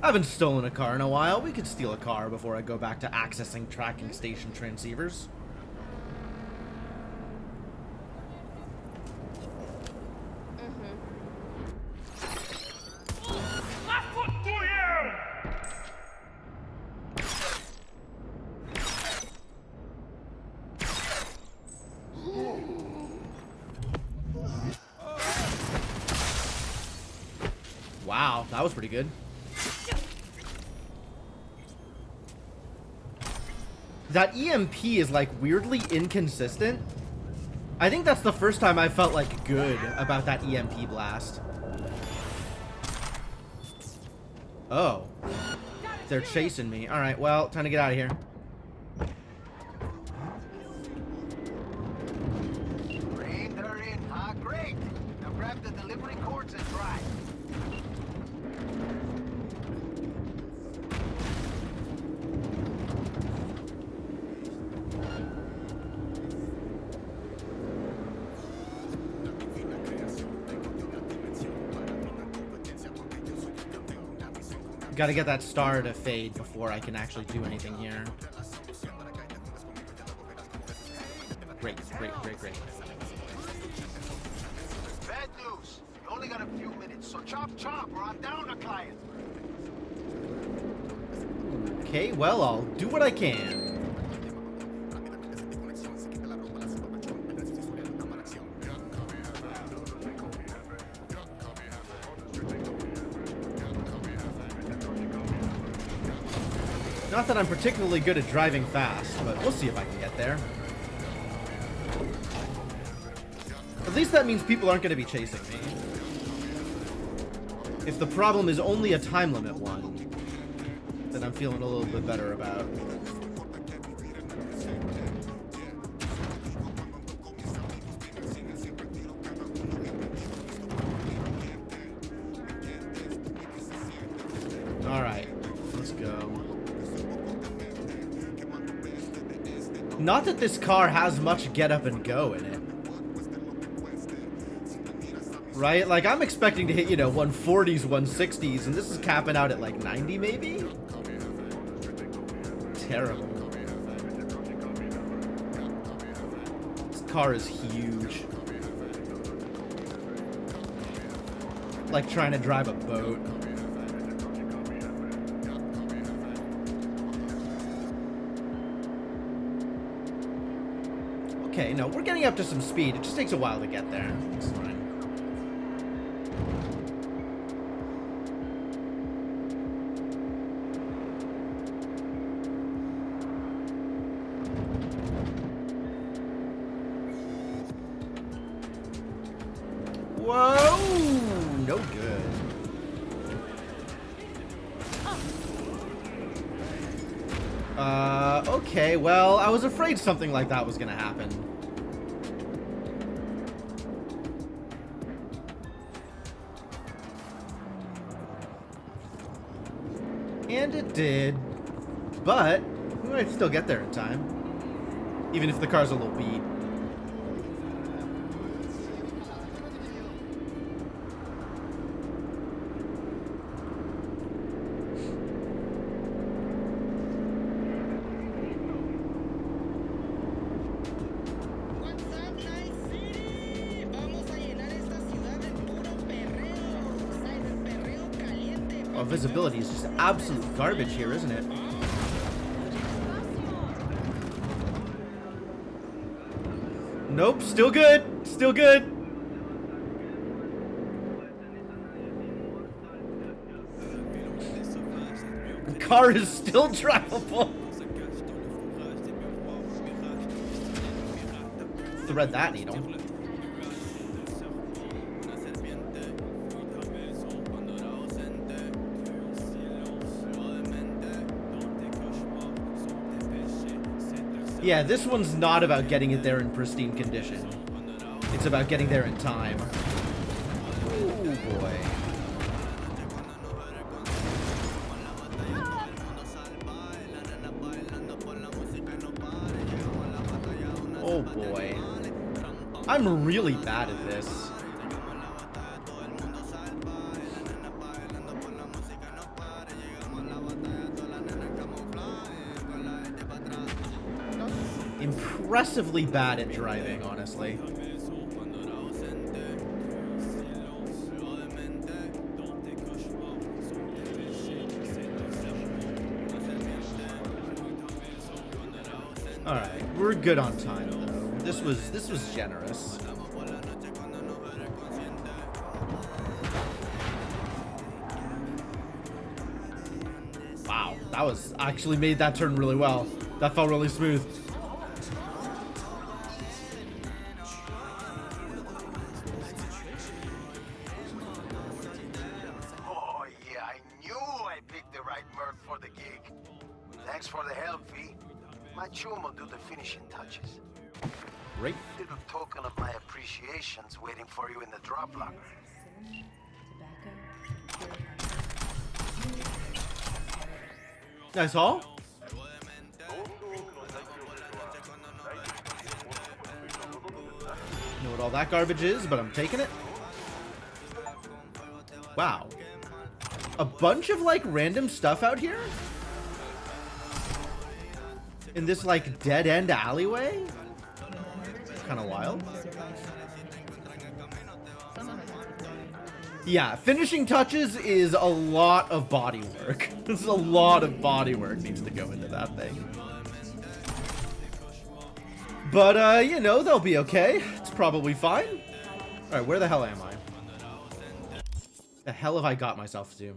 A: I haven't stolen a car in a while. We could steal a car before I go back to accessing tracking station transceivers. Wow, that was pretty good. That EMP is like weirdly inconsistent. I think that's the first time I felt like good about that EMP blast. Oh. They're chasing me. Alright, well, time to get out of here.
C: Great, they're in, huh? Great. Now grab the delivery cords and drive.
A: Gotta get that star to fade before I can actually do anything here. Great, great, great, great.
C: Bad news. You only got a few minutes, so chop chop or I'm down a client.
A: Okay, well, I'll do what I can. Not that I'm particularly good at driving fast, but we'll see if I can get there. At least that means people aren't going to be chasing me. If the problem is only a time limit one, then I'm feeling a little bit better about. Alright, let's go. Not that this car has much get up and go in it. Right? Like, I'm expecting to hit, you know, 140s, 160s, and this is capping out at like 90 maybe? Terrible. This car is huge. Like trying to drive a boat. Okay, no, we're getting up to some speed. It just takes a while to get there. It's fine. Whoa! No good. Okay, well, I was afraid something like that was gonna happen. And it did. But we might still get there in time. Even if the car's a little beat. Oh, visibility is just absolute garbage here, isn't it? Nope, still good. Still good. The car is still drivable. Thread that needle. Yeah, this one's not about getting it there in pristine condition. It's about getting there in time. Oh boy. Oh boy. I'm really bad at this. Impressively bad at driving, honestly. Alright, we're good on time though. This was generous. Wow, that was actually made that turn really well. That felt really smooth.
C: Oh yeah, I knew I picked the right Merc for the gig. Thanks for the help, V. My chum will do the finishing touches.
A: Great.
C: Little token of my appreciation's waiting for you in the drop locker.
A: Nice haul. Know what all that garbage is, but I'm taking it. Wow. a bunch of, like, random stuff out here? In this, like, dead-end alleyway? Kind of wild. Yeah, finishing touches is a lot of body work. This is a lot of body work needs to go into that thing. But, you know, they'll be okay. It's probably fine. Alright, where the hell am I? The hell have I got myself to?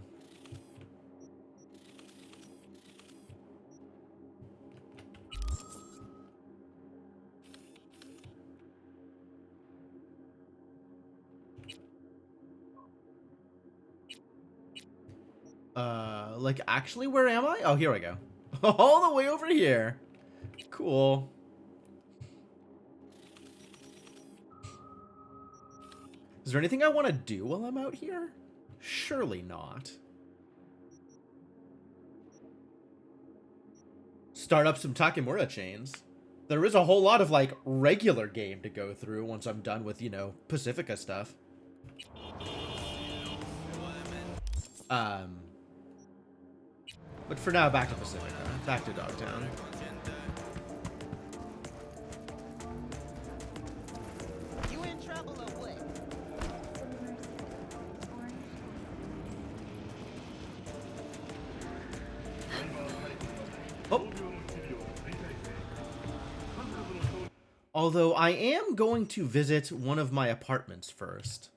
A: Like, actually, where am I? Oh, here I go. All the way over here. Cool. Is there anything I want to do while I'm out here? Surely not. Start up some Takemura chains. There is a whole lot of, like, regular game to go through once I'm done with, you know, Pacifica stuff. But for now, back to Pacifica. Back to Dogtown.
H: You in trouble or what?
A: Oh. Although I am going to visit one of my apartments first.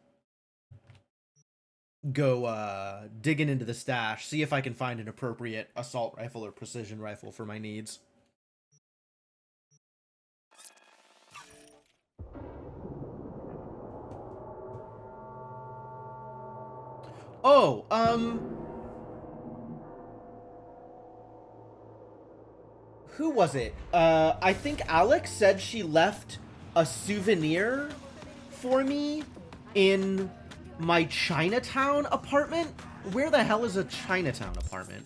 A: Go digging into the stash, see if I can find an appropriate assault rifle or precision rifle for my needs. Oh, who was it? I think Alex said she left a souvenir for me in my Chinatown apartment? Where the hell is a Chinatown apartment?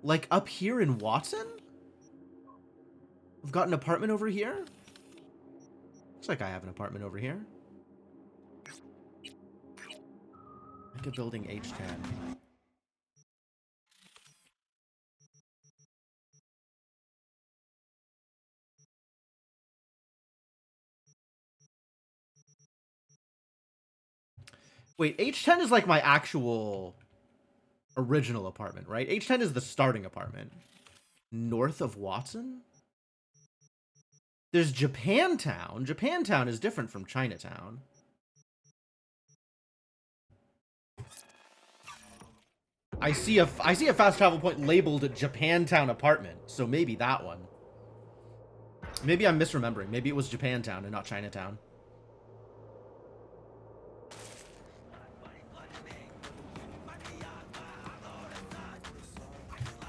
A: Like up here in Watson? I've got an apartment over here? Looks like I have an apartment over here. Like a building H10. Wait, H10 is like my actual original apartment, right? H10 is the starting apartment. North of Watson? There's Japantown. Japantown is different from Chinatown. I see a fast travel point labeled Japantown apartment, so maybe that one. Maybe I'm misremembering. Maybe it was Japantown and not Chinatown.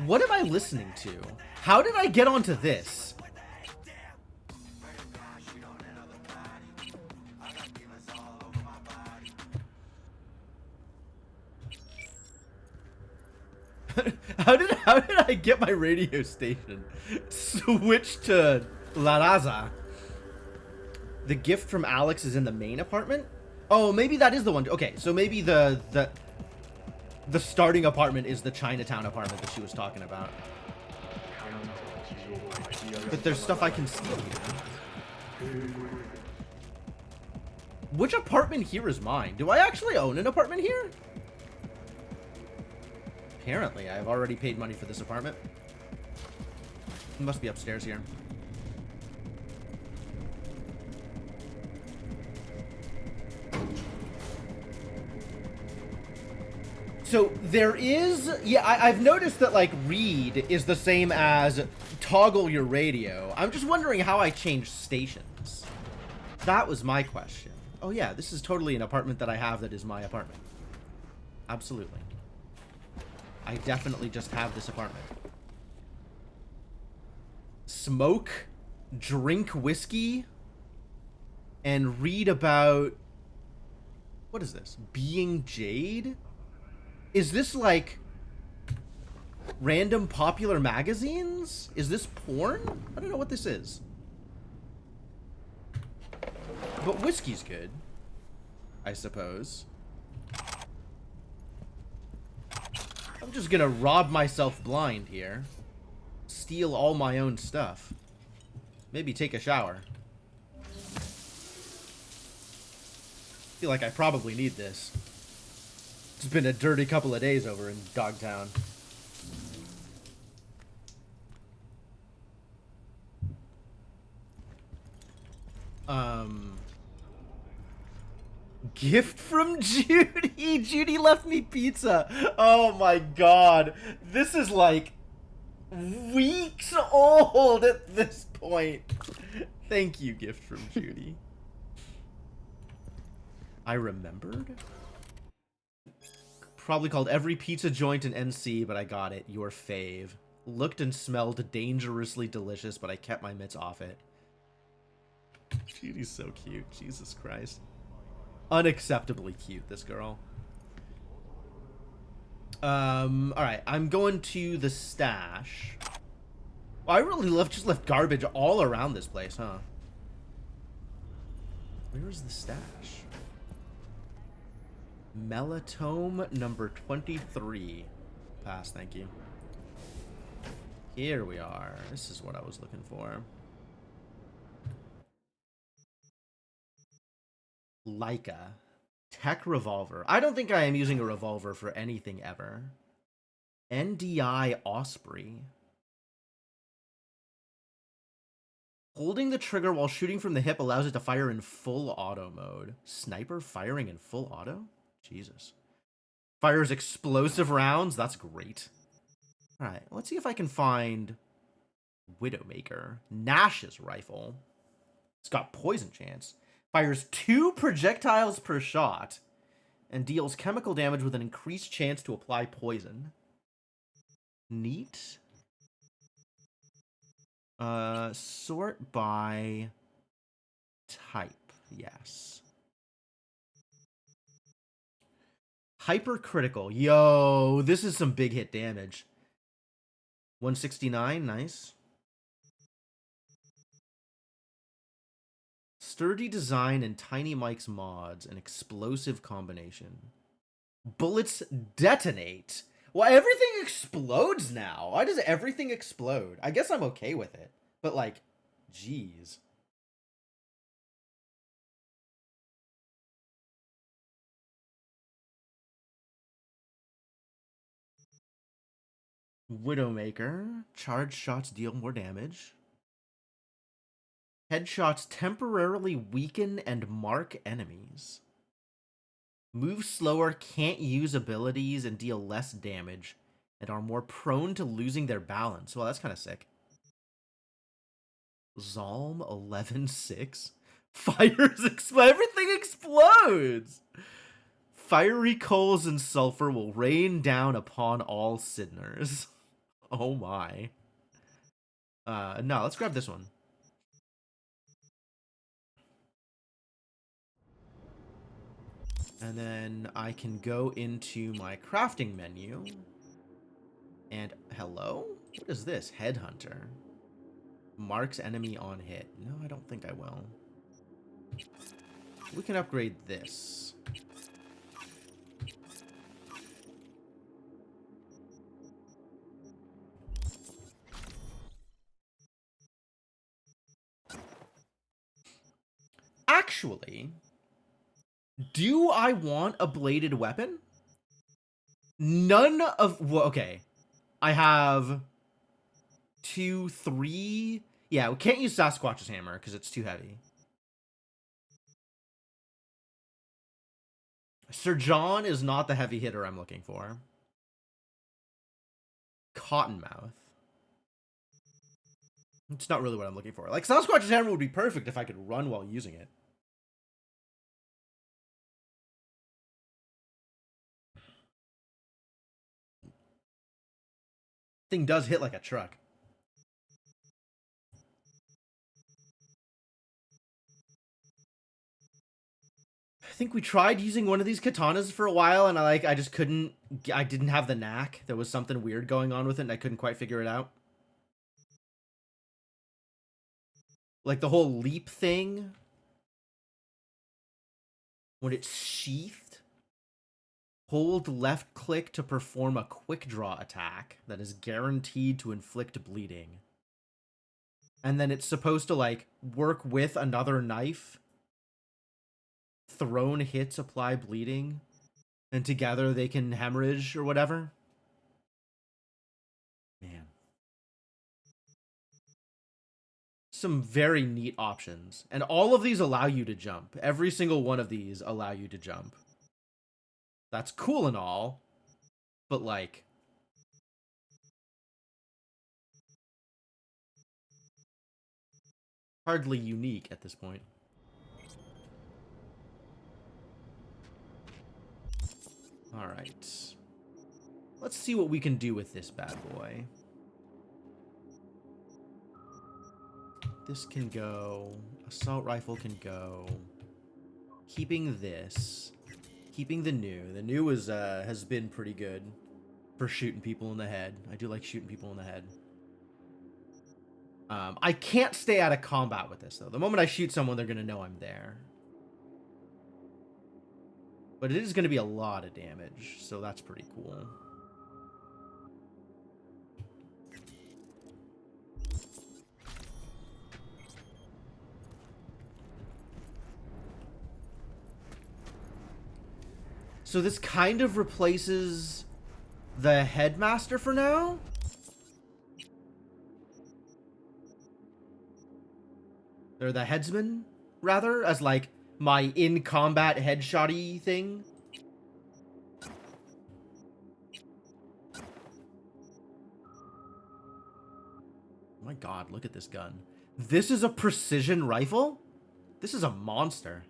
A: What am I listening to? How did I get onto this? How did I get my radio station switched to La Raza? The gift from Alex is in the main apartment? Oh, maybe that is the one. Okay, so maybe the starting apartment is the Chinatown apartment that she was talking about. But there's stuff I can steal here. Which apartment here is mine? Do I actually own an apartment here? Apparently, I've already paid money for this apartment. It must be upstairs here. So there is, yeah, I've noticed that like read is the same as toggle your radio. I'm just wondering how I changed stations. That was my question. Oh yeah, this is totally an apartment that I have that is my apartment. Absolutely. I definitely just have this apartment. Smoke, drink whiskey, and read about, what is this? Being Jade? Is this like random popular magazines? Is this porn? I don't know what this is. But whiskey's good. I suppose. I'm just gonna rob myself blind here. Steal all my own stuff. Maybe take a shower. Feel like I probably need this. It's been a dirty couple of days over in Dogtown. Gift from Judy. Judy left me pizza. Oh my god. This is like weeks old at this point. Thank you, gift from Judy. I remembered? Probably called every pizza joint in NC, but I got it. Your fave. Looked and smelled dangerously delicious, but I kept my mitts off it. Judy's so cute. Jesus Christ. Unacceptably cute, this girl. Alright. I'm going to the stash. Well, I really just left garbage all around this place, huh? Where is the stash? Melitome number 23. Pass, thank you. Here we are. This is what I was looking for. Leica. Tech revolver. I don't think I am using a revolver for anything ever. NDI Osprey. Holding the trigger while shooting from the hip allows it to fire in full auto mode. Sniper firing in full auto? Jesus. Fires explosive rounds? That's great. Alright, let's see if I can find Widowmaker. Nash's rifle. It's got poison chance. Fires 2 projectiles per shot. And deals chemical damage with an increased chance to apply poison. Neat. Sort by type. Yes. Hypercritical. Yo, this is some big hit damage. 169, nice. Sturdy design and Tiny Mike's mods. An explosive combination. Bullets detonate. Well, everything explodes now. Why does everything explode? I guess I'm okay with it. But, like, jeez. Widowmaker. Charged shots deal more damage. Headshots temporarily weaken and mark enemies. Move slower, can't use abilities, and deal less damage, and are more prone to losing their balance. Well, that's kind of sick. Zalm 11-6. Fires everything explodes! Fiery coals and sulfur will rain down upon all sinners. Oh my. No, let's grab this one. And then I can go into my crafting menu. And hello? What is this? Headhunter. Marks enemy on hit. No, I don't think I will. We can upgrade this. Actually, do I want a bladed weapon? None of... Well, okay. I have 2, 3... Yeah, we can't use Sasquatch's hammer because it's too heavy. Sir John is not the heavy hitter I'm looking for. Cottonmouth. It's not really what I'm looking for. Like, Sasquatch's hammer would be perfect if I could run while using it. Thing does hit like a truck. I think we tried using one of these katanas for a while, and I just couldn't. I didn't have the knack. There was something weird going on with it, and I couldn't quite figure it out. Like the whole leap thing. When it's sheathed, hold left click to perform a quick draw attack that is guaranteed to inflict bleeding. And then it's supposed to, like, work with another knife. Thrown hits apply bleeding. And together they can hemorrhage or whatever. Man. Some very neat options. And all of these allow you to jump. Every single one of these allow you to jump. That's cool and all. But, like... hardly unique at this point. Alright. Let's see what we can do with this bad boy. This can go. Assault rifle can go. Keeping this. Keeping the new. The new is, has been pretty good for shooting people in the head. I do like shooting people in the head. I can't stay out of combat with this, though. The moment I shoot someone, they're going to know I'm there. But it is going to be a lot of damage, so that's pretty cool. So this kind of replaces the headmaster for now? Or the headsman, rather, as like my in-combat headshot-y thing. Oh my god, look at this gun. This is a precision rifle? This is a monster.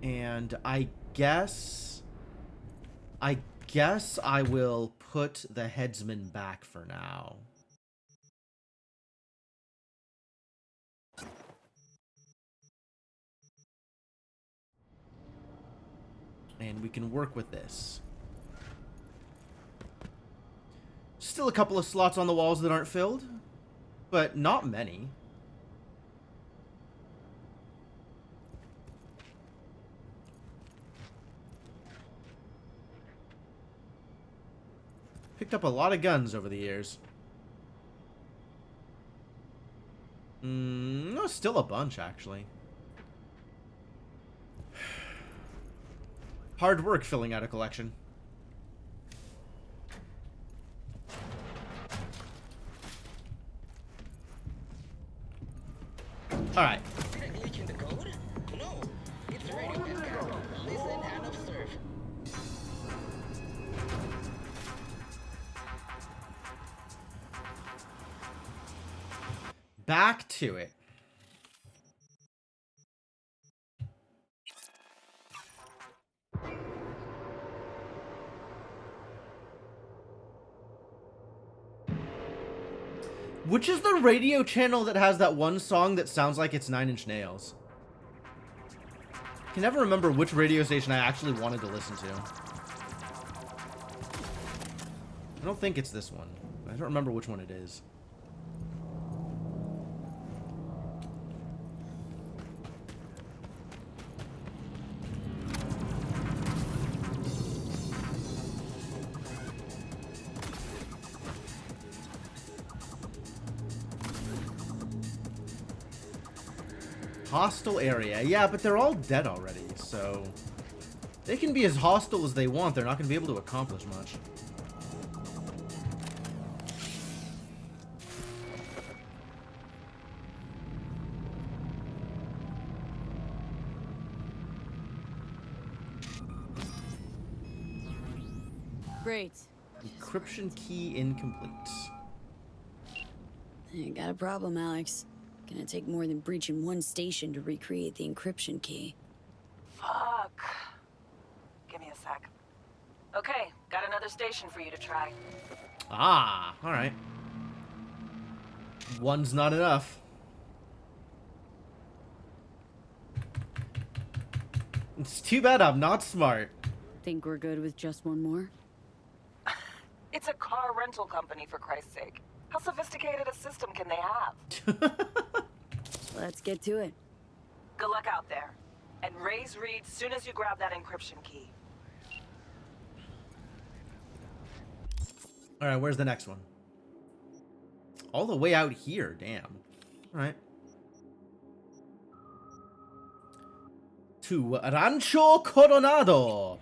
A: And I guess I will put the headsman back for now. And we can work with this. Still a couple of slots on the walls that aren't filled, but not many. Picked up a lot of guns over the years. No, still a bunch, actually. Hard work filling out a collection. Alright.
H: Glitch in the code? No, it's a radio webcam. Listen and observe.
A: Back to it. Which is the radio channel that has that one song that sounds like it's Nine Inch Nails? I can never remember which radio station I actually wanted to listen to. I don't think it's this one. I don't remember which one it is. Hostile area. Yeah, but they're all dead already, so... they can be as hostile as they want. They're not going to be able to accomplish much.
E: Great.
A: Encryption key incomplete.
E: You got a problem, Alex. Gonna take more than breaching one station to recreate the encryption key.
D: Fuck. Give me a sec. Okay, got another station for you to try.
A: Ah, alright. One's not enough. It's too bad I'm not smart.
E: Think we're good with just one more?
D: It's a car rental company, for Christ's sake. How sophisticated a system can they have?
E: Let's get to it.
I: Good luck out there. And raise Reed soon as you grab that encryption key.
A: All right, where's the next one? All the way out here, damn. All right. To Rancho Coronado.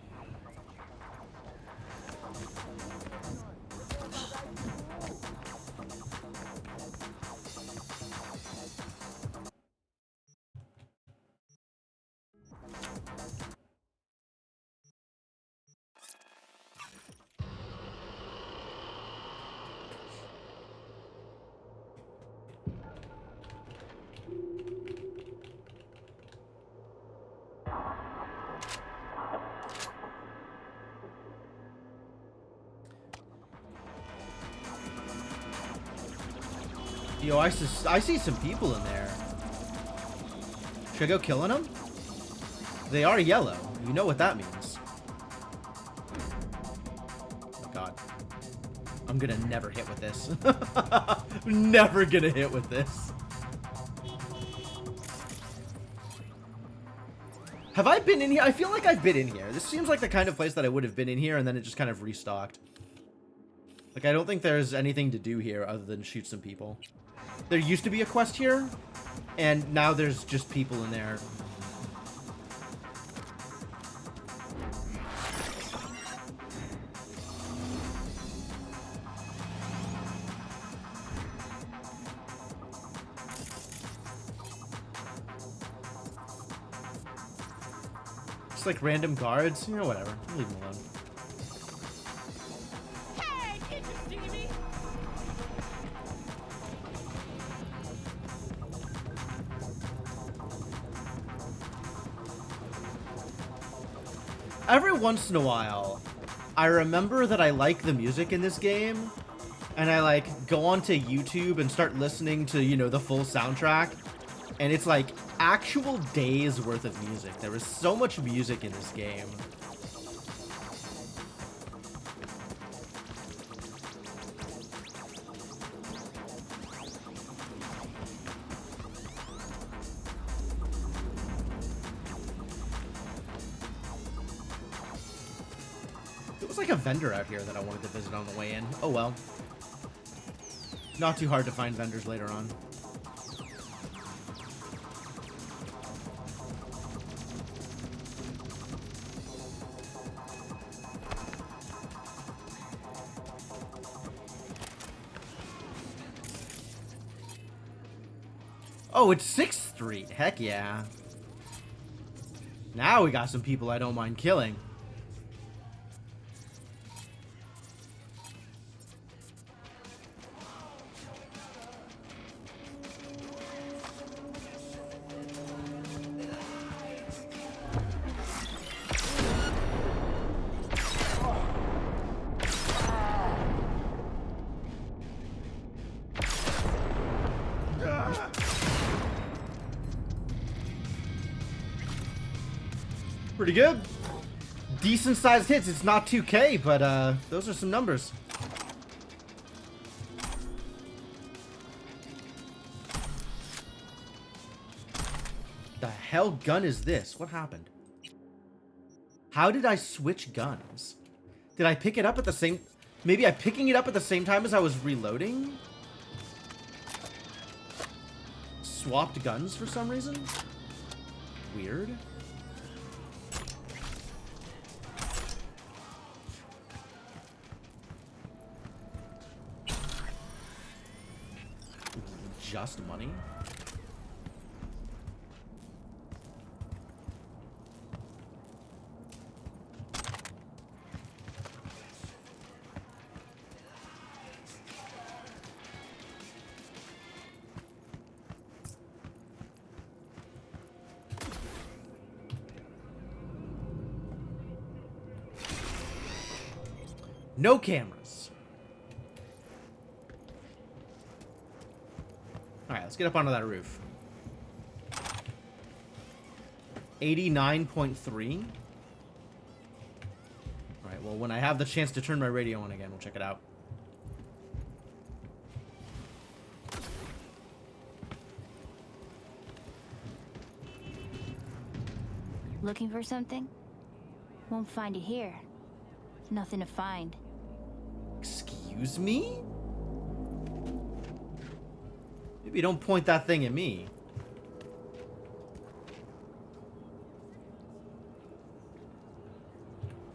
A: Yo, I see some people in there. Should I go killing them? They are yellow. You know what that means. Oh my god. I'm gonna never hit with this. Never gonna hit with this. Have I been in here? I feel like I've been in here. This seems like the kind of place that I would have been in here and then it just kind of restocked. Like, I don't think there's anything to do here other than shoot some people. There used to be a quest here, and now there's just people in there. Just like random guards, you know, whatever. Leave them alone.
F: Hey, did you see me?
A: Every once in a while, I remember that I like the music in this game, and I like go onto YouTube and start listening to, you know, the full soundtrack, and it's like actual days worth of music. There is so much music in this game. There was like a vendor out here that I wanted to visit on the way in. Oh well. Not too hard to find vendors later on. Oh, it's 6th Street. Heck yeah. Now we got some people I don't mind killing. Pretty good. Decent sized hits. It's not 2K, but those are some numbers. The hell gun is this? What happened? How did I switch guns? Did I pick it up at the same... Maybe I'm picking it up at the same time as I was reloading? Swapped guns for some reason? Weird. Just money? No cameras. Alright, let's get up onto that roof. 89.3. Alright, well, when I have the chance to turn my radio on again, we'll check it out.
J: Looking for something? Won't find it here. Nothing to find.
A: Excuse me? Maybe don't point that thing at me.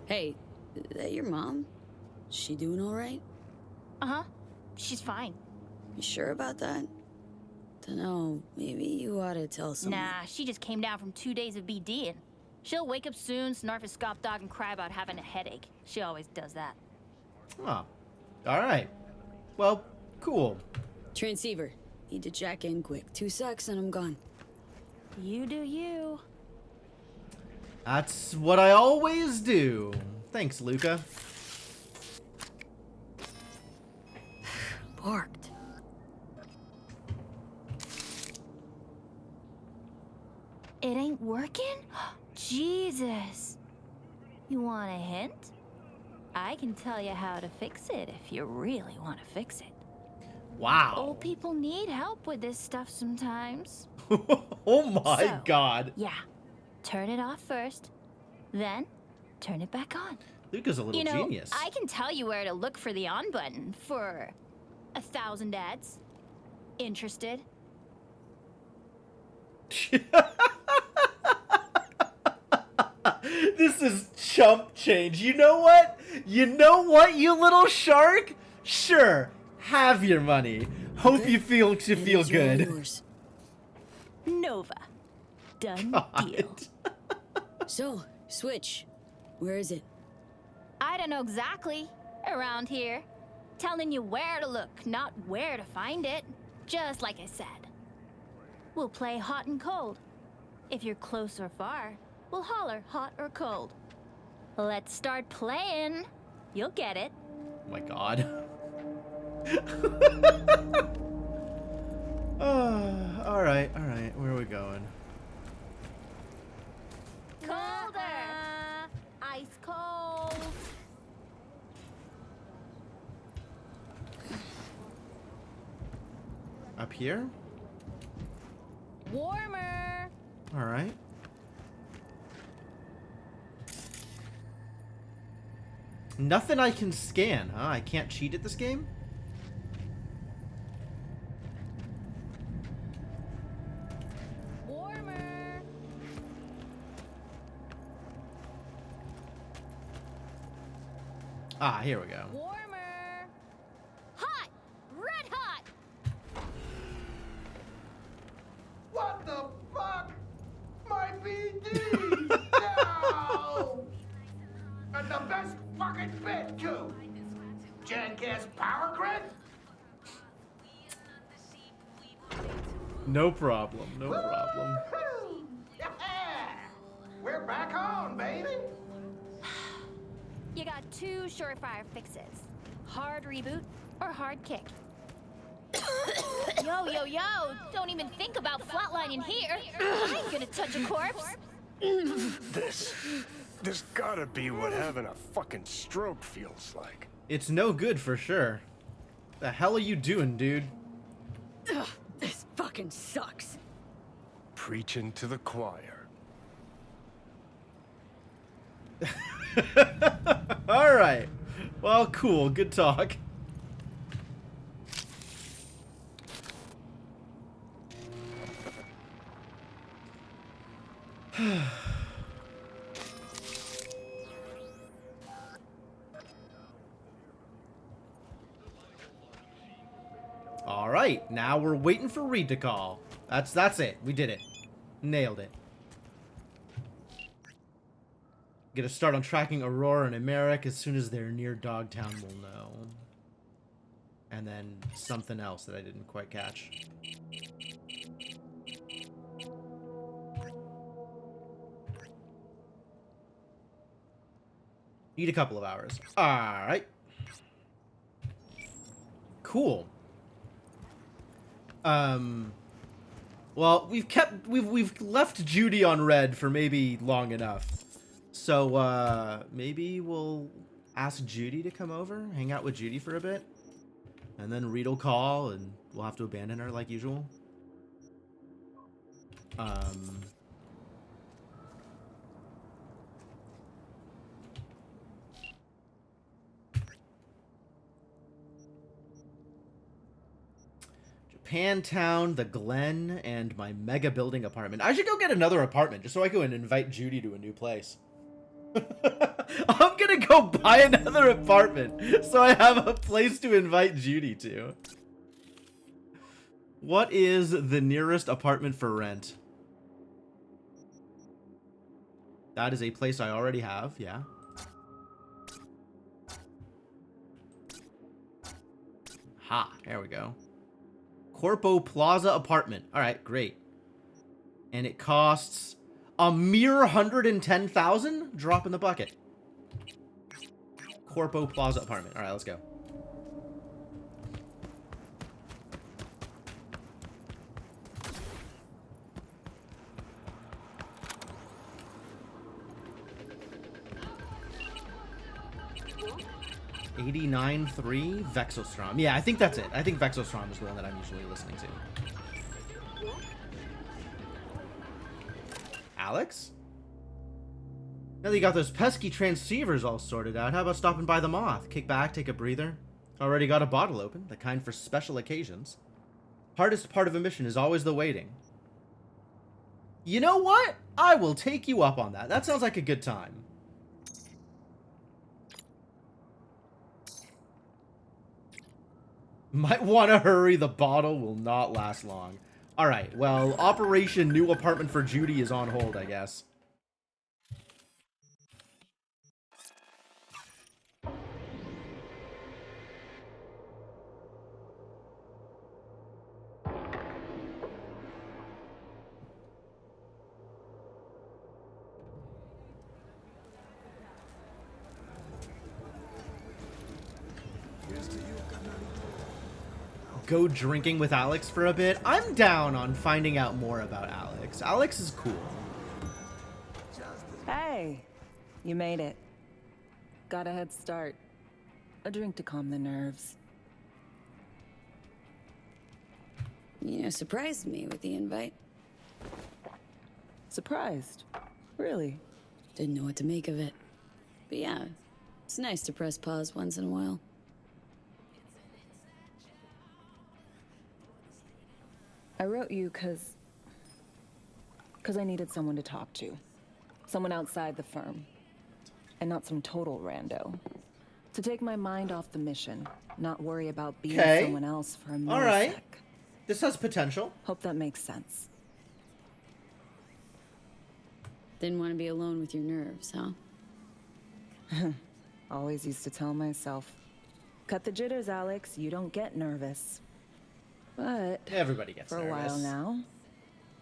E: Hey, is that your mom? She doing all right?
J: Uh-huh. She's fine.
E: You sure about that? Dunno, maybe you ought to tell someone.
J: Nah, she just came down from 2 days of BDing. She'll wake up soon, snarf a scop dog, and cry about having a headache. She always does that.
A: Oh. Alright. Well, cool.
E: Transceiver. Need to jack in quick. 2 secs and I'm gone.
J: You do you.
A: That's what I always do. Thanks, Luca.
E: Parked.
J: It ain't working? Jesus. You want a hint? I can tell you how to fix it if you really want to fix it.
A: Wow.
J: Old people need help with this stuff sometimes.
A: Oh my
J: So,
A: god.
J: Yeah. Turn it off first, then turn it back on.
A: Luca's a little
J: You know,
A: genius.
J: I can tell you where to look for the on button for 1,000 ads. Interested?
A: This is chump change. You know what? You know what, you little shark? Sure, have your money. Hope
E: Okay.
A: you feel
E: It is all
A: good.
E: yours.
J: Nova. Done deal.
E: So, switch. Where is it?
J: I don't know exactly. Around here. Telling you where to look, not where to find it. Just like I said. We'll play hot and cold. If you're close or far, we'll holler hot or cold. Let's start playing. You'll get it.
A: Oh my god. Alright, alright. Where are we going?
J: Colder. Ice cold.
A: Up here?
J: Warmer.
A: Alright. Nothing I can scan, huh? I can't cheat at this game?
J: Warmer.
A: Ah, here we go.
J: Warmer. Hot. Red hot.
C: What the fuck? My BD! No! And the best fucking bit, too! Jackass power grid?
A: No problem, no problem.
C: Woo-hoo! Yeah! We're back on, baby!
J: You got 2 surefire fixes. Hard reboot or hard kick. Yo, yo, yo! Don't even think about flatlining here. I ain't gonna touch a corpse.
K: This gotta be what having a fucking stroke feels like.
A: It's no good for sure. The hell are you doing, dude?
E: Ugh, this fucking sucks.
K: Preaching to the choir.
A: Alright. Well, cool. Good talk. Alright, now we're waiting for Reed to call. That's it. We did it. Nailed it. Get a start on tracking Aurora and Americ. As soon as they're near Dogtown, we'll know. And then something else that I didn't quite catch. Need a couple of hours. Alright. Cool. Well, we've left Judy on red for maybe long enough. So, maybe we'll ask Judy to come over, hang out with Judy for a bit. And then Reed will call, and we'll have to abandon her like usual. Pantown, the Glen, and my mega building apartment. I should go get another apartment just so I can invite Judy to a new place. I'm gonna go buy another apartment so I have a place to invite Judy to. What is the nearest apartment for rent? That is a place I already have, yeah. Ha, there we go. Corpo Plaza apartment. All right, great. And it costs a mere 110,000. Drop in the bucket. Corpo Plaza apartment. All right, let's go. $89.3 Vexostrom. Yeah, I think that's it. I think Vexostrom is the one that I'm usually listening to. Alex? Now that you got those pesky transceivers all sorted out, how about stopping by the Moth? Kick back, take a breather. Already got a bottle open, the kind for special occasions. Hardest part of a mission is always the waiting. You know what? I will take you up on that. That sounds like a good time. Might want to hurry, the bottle will not last long. Alright, well, Operation New Apartment for Judy is on hold, I guess. Go drinking with Alex for a bit. I'm down on finding out more about Alex. Alex is cool.
I: Hey, you made it. Got a head start. A drink to calm the nerves.
E: You surprised me with the invite.
I: Surprised? Really?
E: Didn't know what to make of it. But yeah, it's nice to press pause once in a while.
I: I wrote you because I needed someone to talk to. Someone outside the firm. And not some total rando. To take my mind off the mission. Not worry about being someone else for a millisecond.
A: Alright. This has potential.
I: Hope that makes sense.
E: Didn't want to be alone with your nerves, huh?
I: Always used to tell myself, cut the jitters, Alex, you don't get nervous. But
A: everybody gets
I: for
A: nervous.
I: a while now,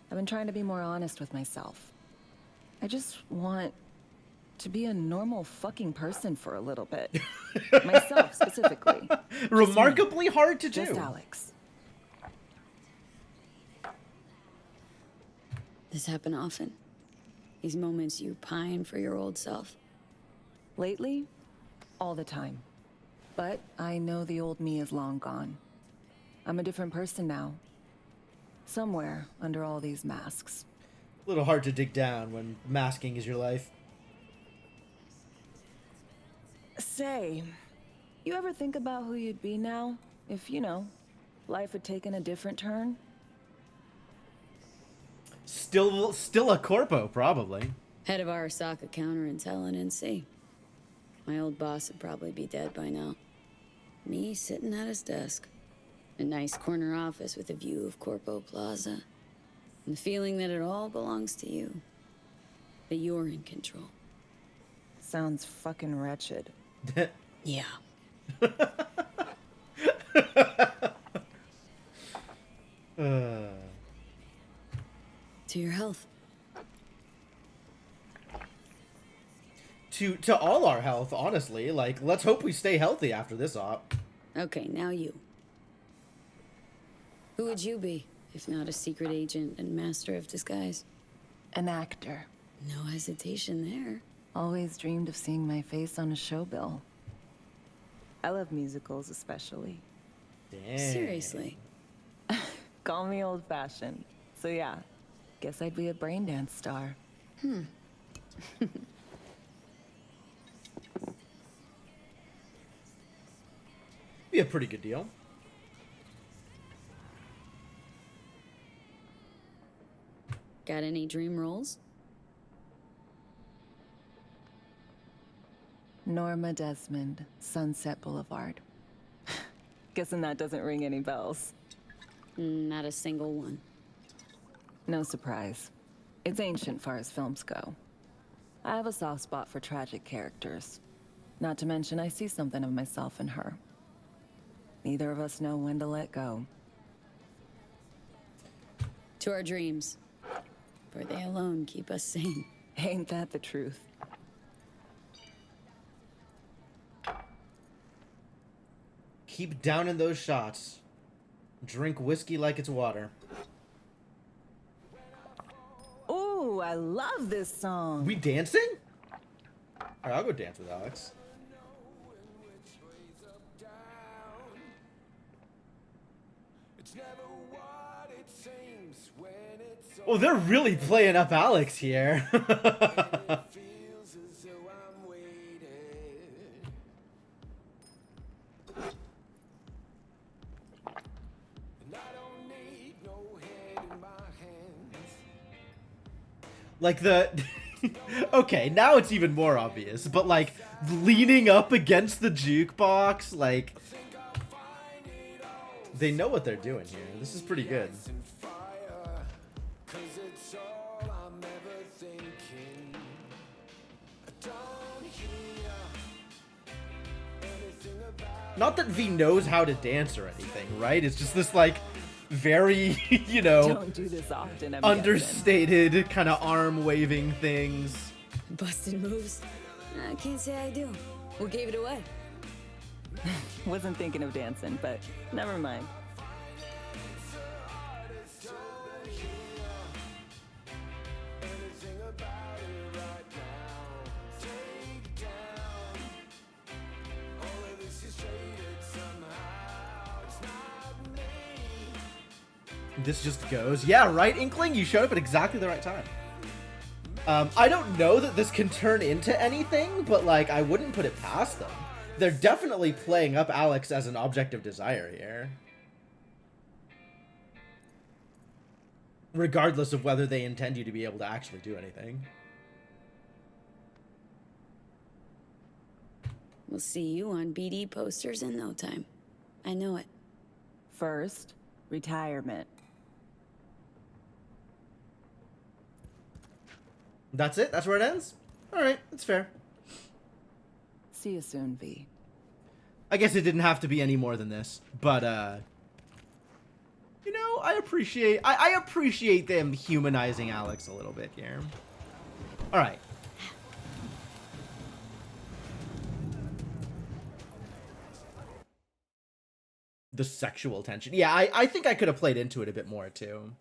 I: I've been trying to be more honest with myself. I just want to be a normal fucking person for a little bit. Myself, specifically.
A: Remarkably hard to do.
I: Just Alex.
E: This happen often? These moments you pine for your old self?
I: Lately, all the time. But I know the old me is long gone. I'm a different person now. Somewhere under all these masks.
A: A little hard to dig down when masking is your life.
I: Say, you ever think about who you'd be now if, life had taken a different turn?
A: Still a corpo, probably.
E: Head of Arasaka counterintel and NC. My old boss would probably be dead by now. Me sitting at his desk. A nice corner office with a view of Corpo Plaza. And the feeling that it all belongs to you. That you're in control.
I: Sounds fucking wretched.
E: Yeah. To your health.
A: To all our health, honestly. Like, let's hope we stay healthy after this op.
E: Okay, now you. Who would you be, if not a secret agent and master of disguise?
I: An actor.
E: No hesitation there.
I: Always dreamed of seeing my face on a show bill. I love musicals especially.
A: Damn.
E: Seriously.
I: Call me old-fashioned. So yeah, guess I'd be a braindance star.
A: Be a pretty good deal.
E: Got any dream roles?
I: Norma Desmond, Sunset Boulevard. Guessing that doesn't ring any bells.
E: Not a single one.
I: No surprise. It's ancient far as films go. I have a soft spot for tragic characters. Not to mention, I see something of myself in her. Neither of us know when to let go.
E: To our dreams. For they alone keep us sane.
I: Ain't that the truth?
A: Keep downing those shots. Drink whiskey like it's water.
I: Ooh, I love this song.
A: We dancing? Alright, I'll go dance with Alex. Oh, they're really playing up Alex here. Like the... Okay, now it's even more obvious, but like, leaning up against the jukebox, like... They know what they're doing here. This is pretty good. Not that V knows how to dance or anything, right? It's just this, like, very, you know...
I: Don't do this often, I'm
A: understated, kind of arm-waving things.
E: Busted moves? I can't say I do. What gave it away?
I: Wasn't thinking of dancing, but never mind.
A: This just goes. Yeah, right, Inkling? You showed up at exactly the right time. I don't know that this can turn into anything, but, like, I wouldn't put it past them. They're definitely playing up Alex as an object of desire here. Regardless of whether they intend you to be able to actually do anything.
E: We'll see you on BD posters in no time. I know it.
I: First, retirement.
A: That's it? That's where it ends? Alright, that's fair.
I: See you soon, V.
A: I guess it didn't have to be any more than this, but, you know, I appreciate them humanizing Alex a little bit here. Alright. The sexual tension. Yeah, I think I could have played into it a bit more, too.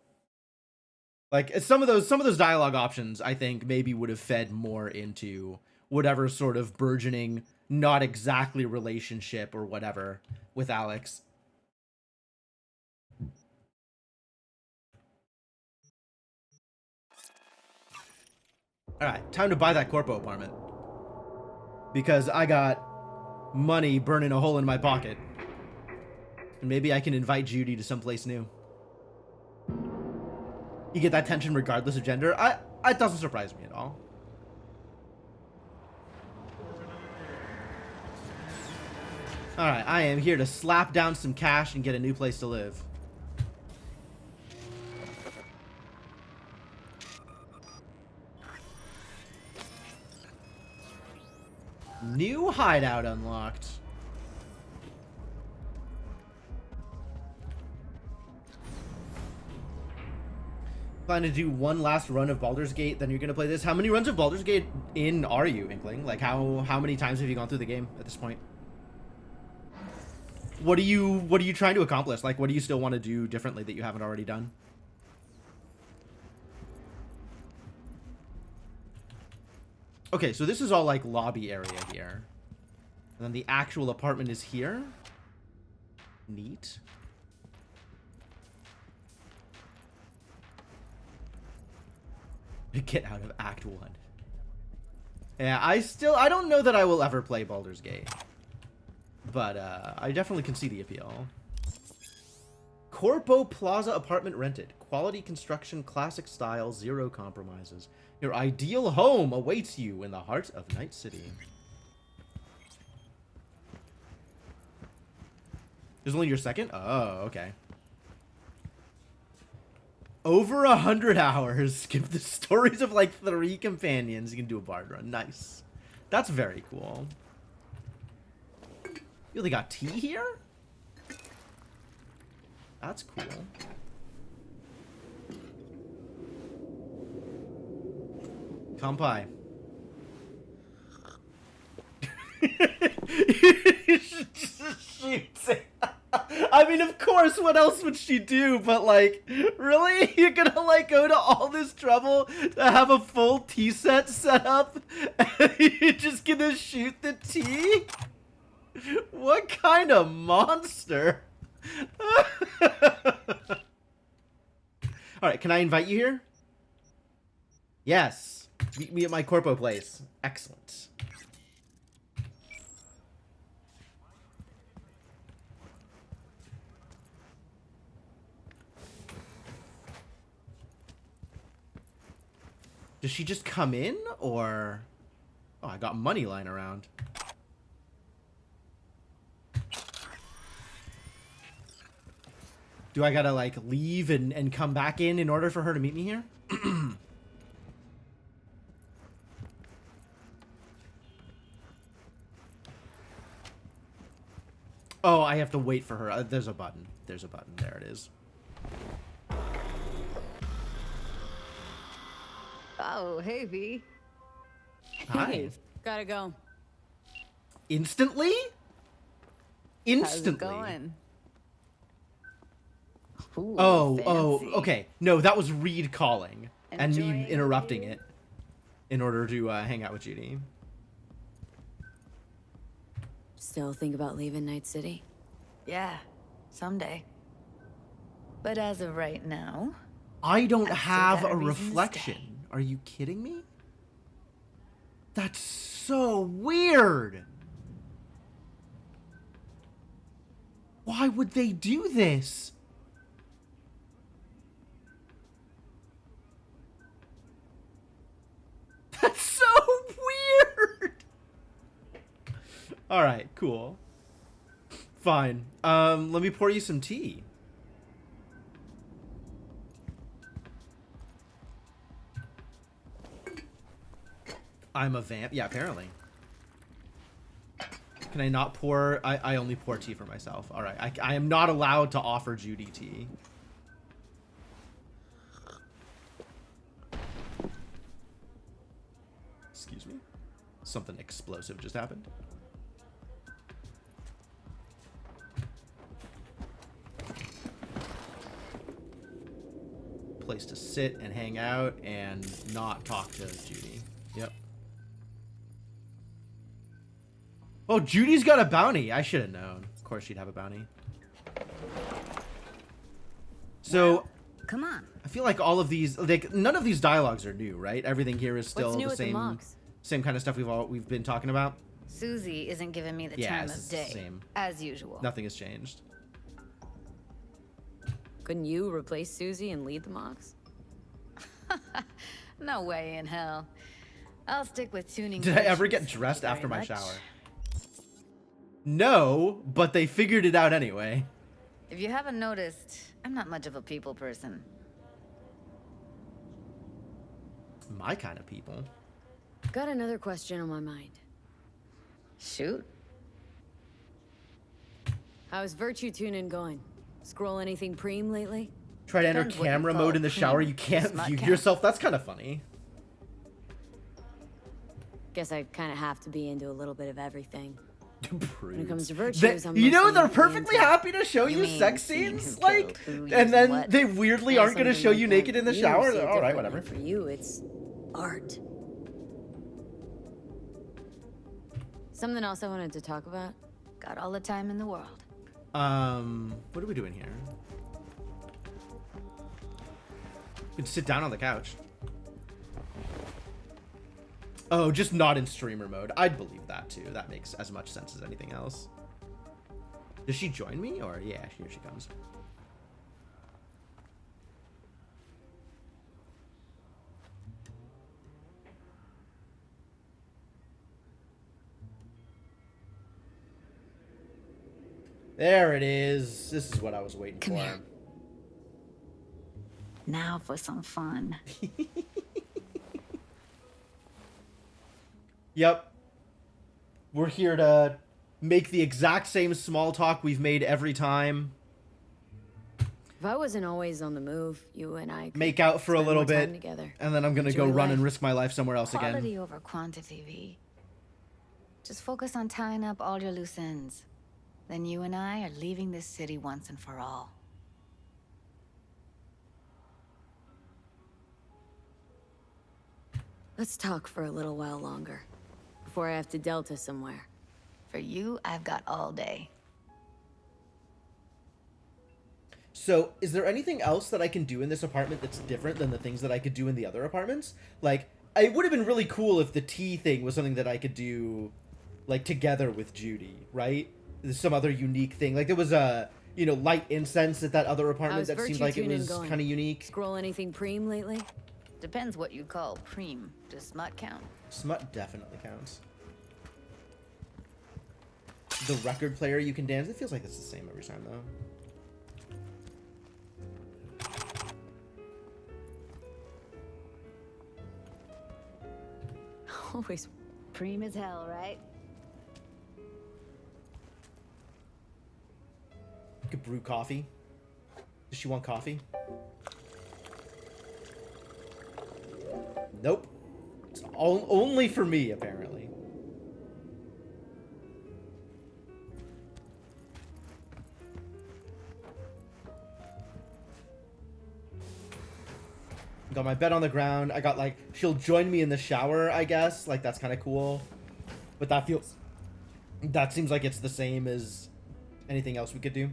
A: Like, some of those dialogue options, I think, maybe would have fed more into whatever sort of burgeoning, not exactly relationship or whatever with Alex. Alright, time to buy that corpo apartment. Because I got money burning a hole in my pocket. And maybe I can invite Judy to someplace new. You get that tension regardless of gender. It doesn't surprise me at all. Alright, I am here to slap down some cash and get a new place to live. New hideout unlocked. Plan to do one last run of Baldur's Gate, then you're gonna play this. How many runs of Baldur's Gate in are you, Inkling? Like, how many times have you gone through the game at this point? What are you trying to accomplish? Like, what do you still want to do differently that you haven't already done? Okay, so this is all like lobby area here. And then the actual apartment is here. Neat. Get out of Act 1. Yeah, I don't know that I will ever play Baldur's Gate. But, I definitely can see the appeal. Corpo Plaza apartment rented. Quality construction, classic style, zero compromises. Your ideal home awaits you in the heart of Night City. This is only your second? Oh, okay. Over 100 hours. Skip the stories of like 3 companions. You can do a bard run. Nice. That's very cool. You only got tea here? That's cool. Kampai. I mean, of course, what else would she do? But, like, really? You're gonna, like, go to all this trouble to have a full tea set up? And you're just gonna shoot the tea? What kind of monster? Alright, can I invite you here? Yes. Meet me at my corpo place. Excellent. Does she just come in, or... Oh, I got money lying around. Do I gotta, like, leave and come back in order for her to meet me here? Oh, I have to wait for her. There's a button. There's a button. There it is.
E: Oh, hey, V.
A: Hi.
E: Hey, gotta go.
A: Instantly? Instantly.
E: How's it going? Ooh,
A: oh,
E: fancy.
A: okay. No, that was Reed calling and me
E: Enjoying
A: interrupting it in order to hang out with Judy.
E: Still think about leaving Night City?
L: Yeah, someday. But as of right now,
A: I don't
L: I've still
A: have
L: got
A: a
L: a reason to
A: reflection.
L: stay.
A: Are you kidding me? That's so weird. Why would they do this? That's so weird. All right, cool. Fine. Let me pour you some tea. I'm a vamp. Yeah, apparently. Can I not pour? I only pour tea for myself. All right. I am not allowed to offer Judy tea. Excuse me. Something explosive just happened. Place to sit and hang out and not talk to Judy. Yep. Oh, Judy's got a bounty. I should have known. Of course she'd have a bounty. So,
L: come on.
A: I feel like all of these, like, none of these dialogues are new, right? Everything here is still
E: What's new
A: the
E: with
A: same, same kind of stuff we've been talking about.
L: Susie isn't giving me the
A: Yeah,
L: time
A: it's
L: of
A: the
L: day,
A: same.
L: as usual.
A: Nothing has changed.
E: Couldn't you replace Susie and lead the mocks?
L: No way in hell. I'll stick with tuning.
A: Did I ever get
L: missions.
A: dressed
L: Thank you
A: after my
L: very much.
A: shower? No, but they figured it out anyway.
L: If you haven't noticed, I'm not much of a people person.
A: My kind of people.
E: Got another question on my mind.
L: Shoot.
E: How's Virtue Tuning going? Scroll anything preem lately?
A: Try to enter
L: Depends what you
A: camera
L: call
A: mode in the shower.
L: preem.
A: You can't
L: Smut
A: view
L: count.
A: yourself. That's kind of funny.
E: Guess I kind of have to be into a little bit of everything. When it comes to
A: They-
E: virtues, I'm
A: you know,
E: mostly
A: they're
E: into
A: perfectly
E: the-
A: happy to show
L: You
A: you
L: mean
A: sex
L: seeing
A: scenes,
L: who
A: like,
L: killed who,
A: and
L: using
A: then
L: what?
A: they weirdly
E: Now
A: aren't going to
E: something
A: show
E: like
A: you
E: that,
A: naked in the
E: you
A: shower.
E: see it
A: All right,
E: differently.
A: whatever.
E: For you, it's art. Something else I wanted to talk about.
L: Got all the time in the world.
A: What are we doing here? We can sit down on the couch. Oh, just not in streamer mode. I'd believe that too. That makes as much sense as anything else. Does she join me? Or, yeah, here she comes. There it is. This is what I was waiting
D: Come
A: for.
D: here. Now for some fun.
A: Yep. We're here to make the exact same small talk we've made every time.
E: If I wasn't always on the move, you and I could
A: Make out for a
E: spend
A: little
E: more time
A: bit,
E: together.
A: and then I'm gonna go
E: Enjoy
A: run
E: life.
A: and risk my life somewhere else
L: Quality
A: again.
L: over quantity, V. Just focus on tying up all your loose ends. Then you and I are leaving this city once and for all.
E: Let's talk for a little while longer, before I have to Delta somewhere.
L: For you, I've got all day.
A: So, is there anything else that I can do in this apartment that's different than the things that I could do in the other apartments? Like, it would have been really cool if the tea thing was something that I could do, like, together with Judy, right? There's some other unique thing. Like, there was a, you know, light incense at that other apartment that seemed like it was kind of unique.
E: Scroll anything preem lately?
L: Depends what you call preem. Does smut count?
A: Smut definitely counts. The record player you can dance. It feels like it's the same every time, though.
E: Always preem as hell, right?
A: You could brew coffee. Does she want coffee? Nope. It's only for me, apparently. Got my bed on the ground. I got, like, she'll join me in the shower, I guess. Like, that's kind of cool. But that seems like it's the same as anything else we could do.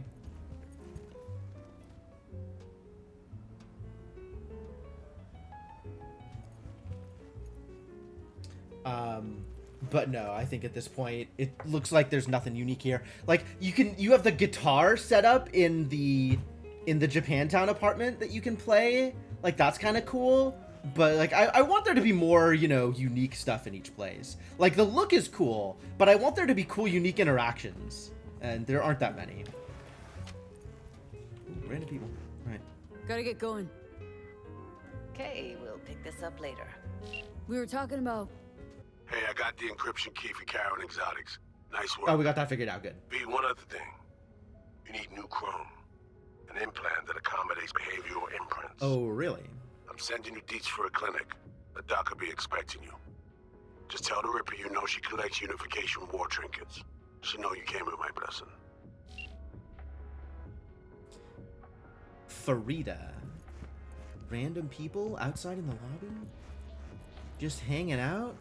A: But no, I think at this point, it looks like there's nothing unique here. Like, you have the guitar set up in the Japantown apartment that you can play. Like, that's kind of cool. But, like, I want there to be more, you know, unique stuff in each place. Like, the look is cool, but I want there to be cool, unique interactions. And there aren't that many. Ooh, random people. All right.
E: Gotta get going.
L: Okay, we'll pick this up later.
E: We were talking about...
G: Hey, I got the encryption key for Karen Exotics. Nice work.
A: Oh, we got that figured out. Good.
G: B, one other thing. You need new chrome. An implant that accommodates behavioral imprints.
A: Oh, really?
G: I'm sending you deets for a clinic. The doc will be expecting you. Just tell the Ripper you know she collects unification war trinkets. She know you came with my blessing.
A: Farida. Random people outside in the lobby? Just hanging out?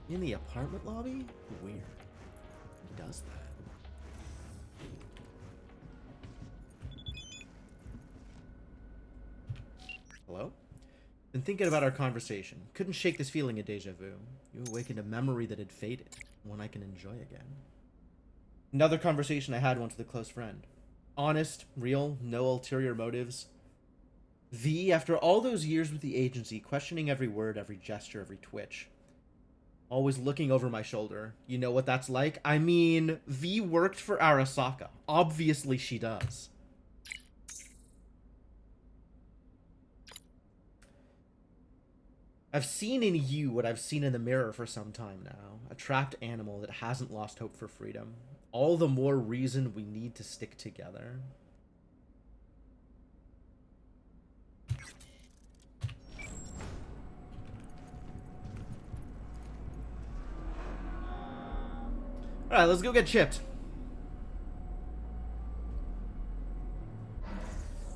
A: In the apartment lobby? Weird. Who does that? Hello? Been thinking about our conversation. Couldn't shake this feeling of deja vu. You awakened a memory that had faded. One I can enjoy again. Another conversation I had once with a close friend. Honest, real, no ulterior motives. V, after all those years with the agency, questioning every word, every gesture, every twitch. Always looking over my shoulder. You know what that's like? I mean, V worked for Arasaka. Obviously she does. I've seen in you what I've seen in the mirror for some time now. A trapped animal that hasn't lost hope for freedom. All the more reason we need to stick together. Alright, let's go get chipped.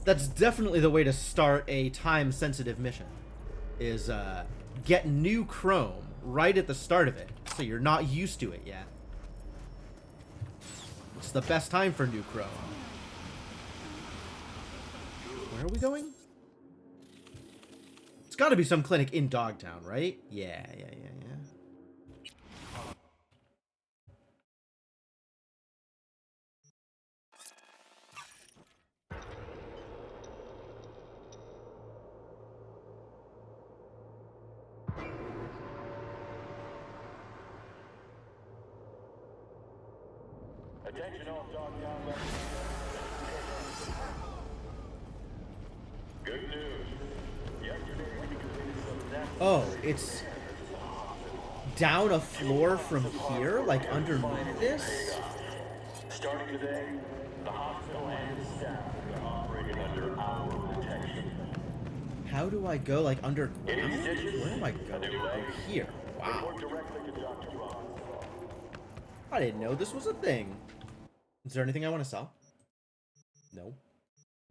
A: That's definitely the way to start a time-sensitive mission. Is, get new chrome right at the start of it, so you're not used to it yet. It's the best time for new chrome. Where are we going? It's gotta be some clinic in Dogtown, right? Yeah.
B: Attention all dogtown residents. Good news. Yesterday we completed some necessary
A: Oh, it's down a floor from here, like underneath this?
B: Starting today, the hospital and its staff will be operating under our protection.
A: How do I go, like, underground?
B: Any stitches?
A: Where am I going? Oh, here. Wow.
B: Report directly to Dr. Ross.
A: I didn't know this was a thing. Is there anything I want to sell? No.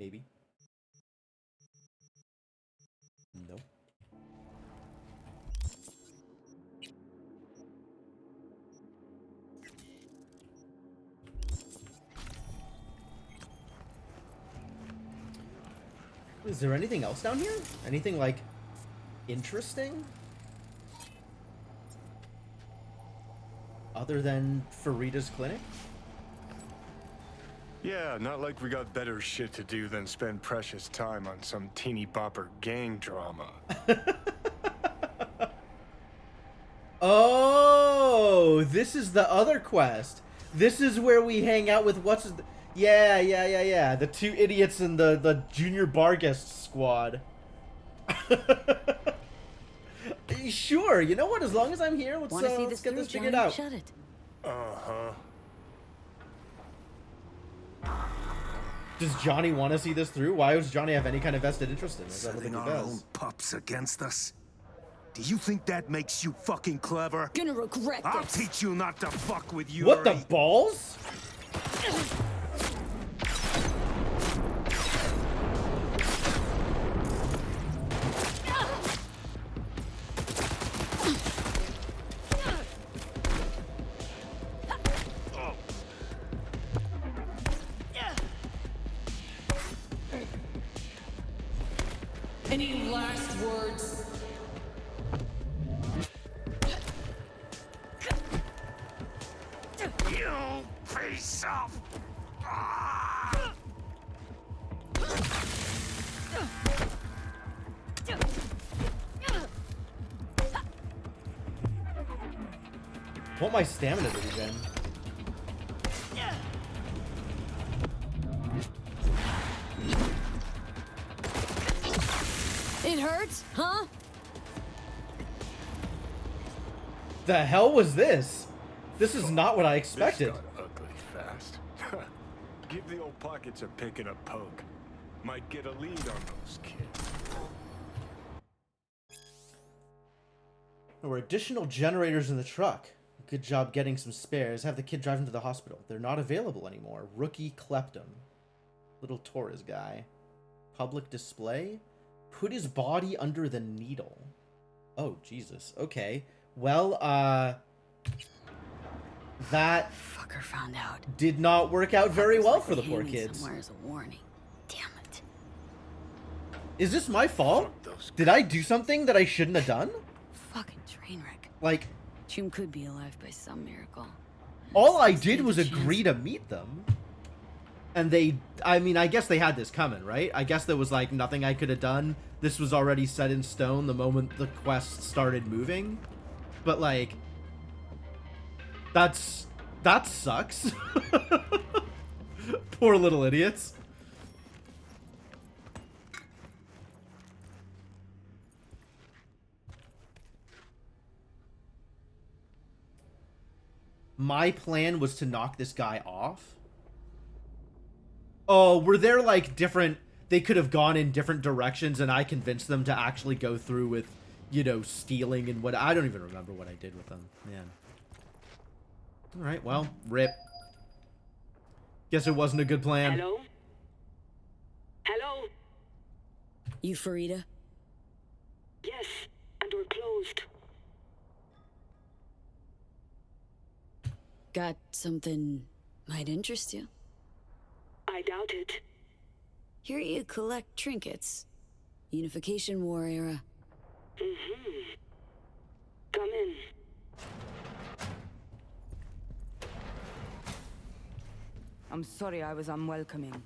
A: Maybe. No. Is there anything else down here? Anything, like, interesting? Other than Farida's clinic?
K: Yeah, not like we got better shit to do than spend precious time on some teeny bopper gang drama.
A: Oh, this is the other quest. This is where we hang out with what's... Yeah. The two idiots in the junior bar guest squad. Sure, you know what? As long as I'm here, let's get this figured out.
E: Shut it.
K: Uh-huh.
A: Does Johnny want to see this through? Why does Johnny have any kind of vested interest in this? I don't
M: Setting
A: think he
M: our
A: does.
M: own pups against us? Do you think that makes you fucking clever?
E: Gonna regret
M: I'll
E: this.
M: teach you not to fuck with you.
A: What the balls?
N: Any last words?
M: You piece of...
A: Want my stamina to regen.
E: It hurts, huh?
A: The hell was this? This is not what I expected.
K: This got ugly fast. Give the old pockets a pick and a poke. Might get a lead on those kids.
A: There were additional generators in the truck. Good job getting some spares. Have the kid drive him to the hospital. They're not available anymore. Rookie Kleptum. Little Torres guy. Public display? Put his body under the needle. Oh, Jesus. Okay. Well, that
E: fucker found out.
A: Did not work out very well
E: Like
A: for the
E: they
A: poor
E: hid me
A: kids.
E: somewhere as a warning. Damn it.
A: Is this my fault? Did I do something that I shouldn't have done?
E: Fucking train wreck.
A: Like,
E: Jim could be alive by some miracle.
A: all I did was agree to meet them. And I mean, I guess they had this coming, right? I guess there was, like, nothing I could have done. This was already set in stone the moment the quest started moving. But, like, that sucks. Poor little idiots. My plan was to knock this guy off. Oh, were there, like, different... They could have gone in different directions, and I convinced them to actually go through with, you know, stealing and what... I don't even remember what I did with them. Man. Alright, well, rip. Guess it wasn't a good plan.
N: Hello? Hello?
E: You Farida?
N: Yes, and we're closed.
E: Got something might interest you.
N: I doubt it.
E: Here you collect trinkets. Unification War era.
N: Mm-hmm. Come in.
O: I'm sorry I was unwelcoming.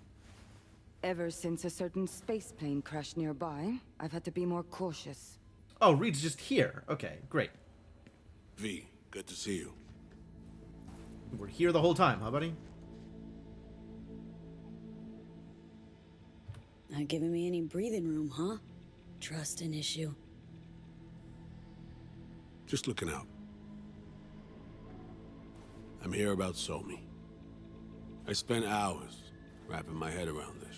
O: Ever since a certain space plane crashed nearby, I've had to be more cautious.
A: Oh, Reed's just here. Okay, great.
G: V, good to see you.
A: We're here the whole time, huh, buddy?
E: Not giving me any breathing room, huh? Trust an issue.
G: Just looking out. I'm here about Somi. I spent hours wrapping my head around this,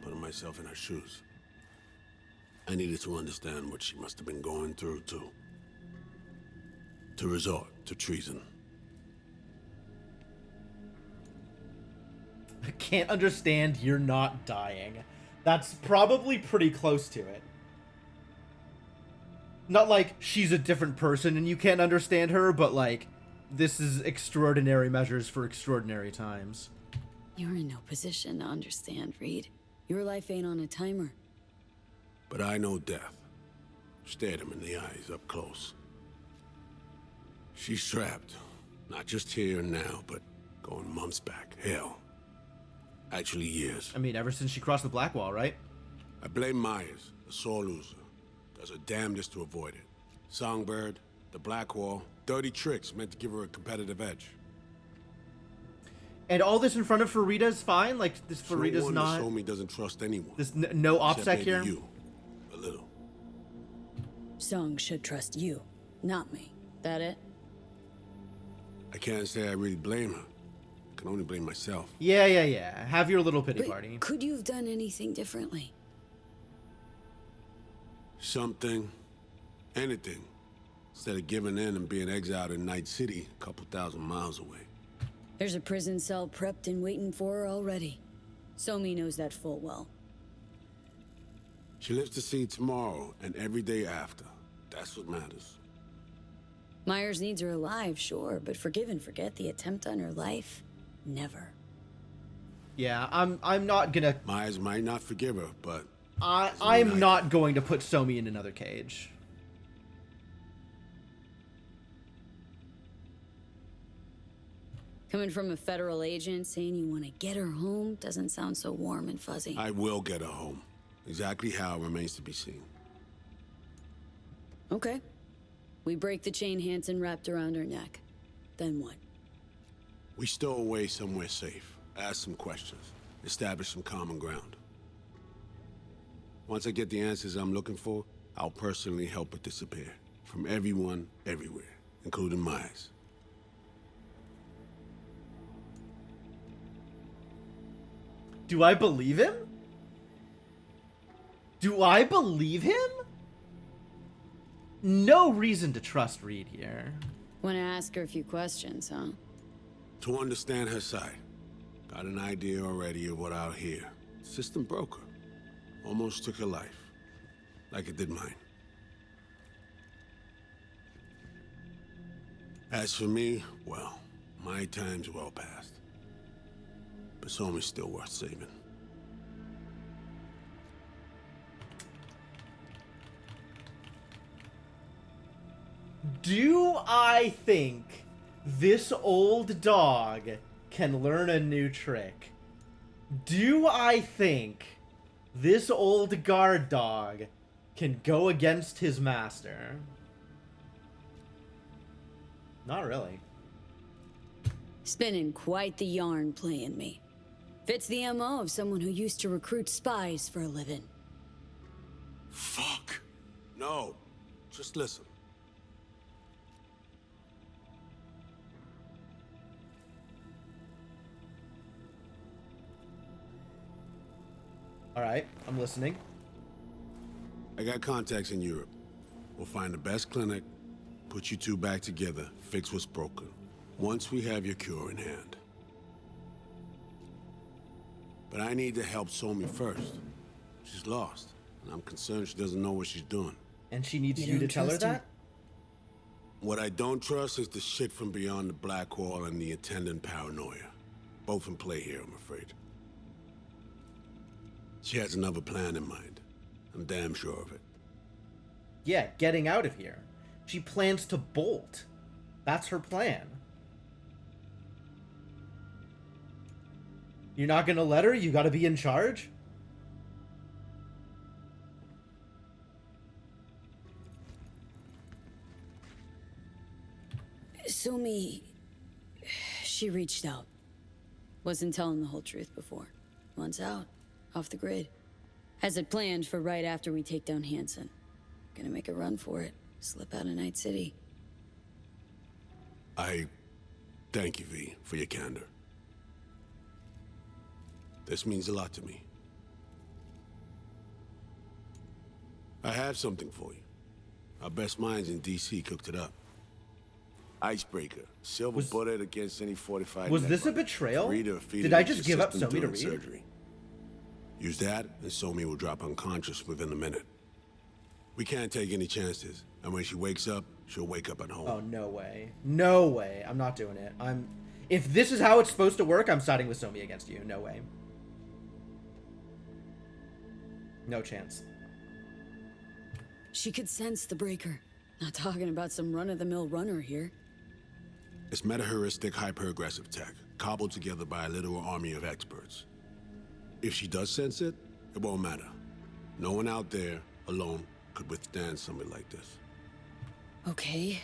G: putting myself in her shoes. I needed to understand what she must have been going through, too. To resort to treason.
A: I can't understand you're not dying. That's probably pretty close to it. Not like she's a different person and you can't understand her, but like, this is extraordinary measures for extraordinary times.
E: You're in no position to understand, Reed. Your life ain't on a timer.
G: But I know death. Stared him in the eyes up close. She's trapped. Not just here and now, but going months back. Hell. Actually years.
A: I mean, ever since she crossed the Black Wall, right?
G: I blame Myers, the sore loser. Does her damnedest to avoid it. Songbird, the Black Wall, dirty tricks meant to give her a competitive edge.
A: And all this in front of Farida is fine? Like, this Farida's not...
G: Somi doesn't trust anyone.
A: There's no OPSEC here?
G: You. A little.
E: Song should trust you, not me. That it?
G: I can't say I really blame her. I can only blame myself.
A: Yeah. Have your little pity
E: But
A: party.
E: Could you have done anything differently?
G: Something. Anything. Instead of giving in and being exiled in Night City, a couple thousand miles away.
E: There's a prison cell prepped and waiting for her already. Somi knows that full well.
G: She lives to see tomorrow and every day after. That's what matters.
E: Myers needs her alive, sure, but forgive and forget the attempt on her life? Never.
A: Yeah, I'm not gonna...
G: Myers might not forgive her, but...
A: I'm not going to put Somi in another cage.
E: Coming from a federal agent saying you want to get her home doesn't sound so warm and fuzzy.
G: I will get her home. Exactly how remains to be seen.
E: Okay. We break the chain Hansen wrapped around her neck. Then what?
G: We stow away somewhere safe. Ask some questions. Establish some common ground. Once I get the answers I'm looking for, I'll personally help her disappear. From everyone, everywhere. Including Myers.
A: Do I believe him? Do I believe him? No reason to trust Reed here.
E: Want to ask her a few questions, huh?
G: To understand her side. Got an idea already of what I'll hear. System broke her. Almost took her life. Like it did mine. As for me, well, my time's well past. But Somi's still worth saving.
A: Do I think this old dog can learn a new trick? Do I think this old guard dog can go against his master? Not really.
E: Spinning quite the yarn playing me. Fits the MO of someone who used to recruit spies for a living.
G: Fuck. No. Just listen.
A: Alright, I'm listening.
G: I got contacts in Europe. We'll find the best clinic, put you two back together, fix what's broken. Once we have your cure in hand. But I need to help Somi first. She's lost, and I'm concerned she doesn't know what she's doing.
A: And she needs you to tell her that?
G: What I don't trust is the shit from beyond the Black Wall and the attendant paranoia. Both in play here, I'm afraid. She has another plan in mind. I'm damn sure of it.
A: Yeah, getting out of here. She plans to bolt. That's her plan. You're not gonna let her? You gotta be in charge?
E: Somi... she reached out. Wasn't telling the whole truth before. Once out, off the grid. Has it planned for right after we take down Hansen. Gonna make a run for it. Slip out of Night City.
G: I thank you, V, for your candor. This means a lot to me. I have something for you. Our best minds in DC cooked it up. Icebreaker, silver bullet against any fortified.
A: Was this a betrayal? Did I just give up Somi to read?
G: Surgery. Use that, and Somi will drop unconscious within a minute. We can't take any chances, and when she wakes up, she'll wake up at home.
A: Oh, no way. No way. I'm not doing it. If this is how it's supposed to work, I'm siding with Somi against you. No way. No chance.
E: She could sense the breaker. Not talking about some run-of-the-mill runner here.
G: It's meta-heuristic hyper-aggressive tech, cobbled together by a literal army of experts. If she does sense it, it won't matter. No one out there, alone, could withstand something like this.
E: Okay,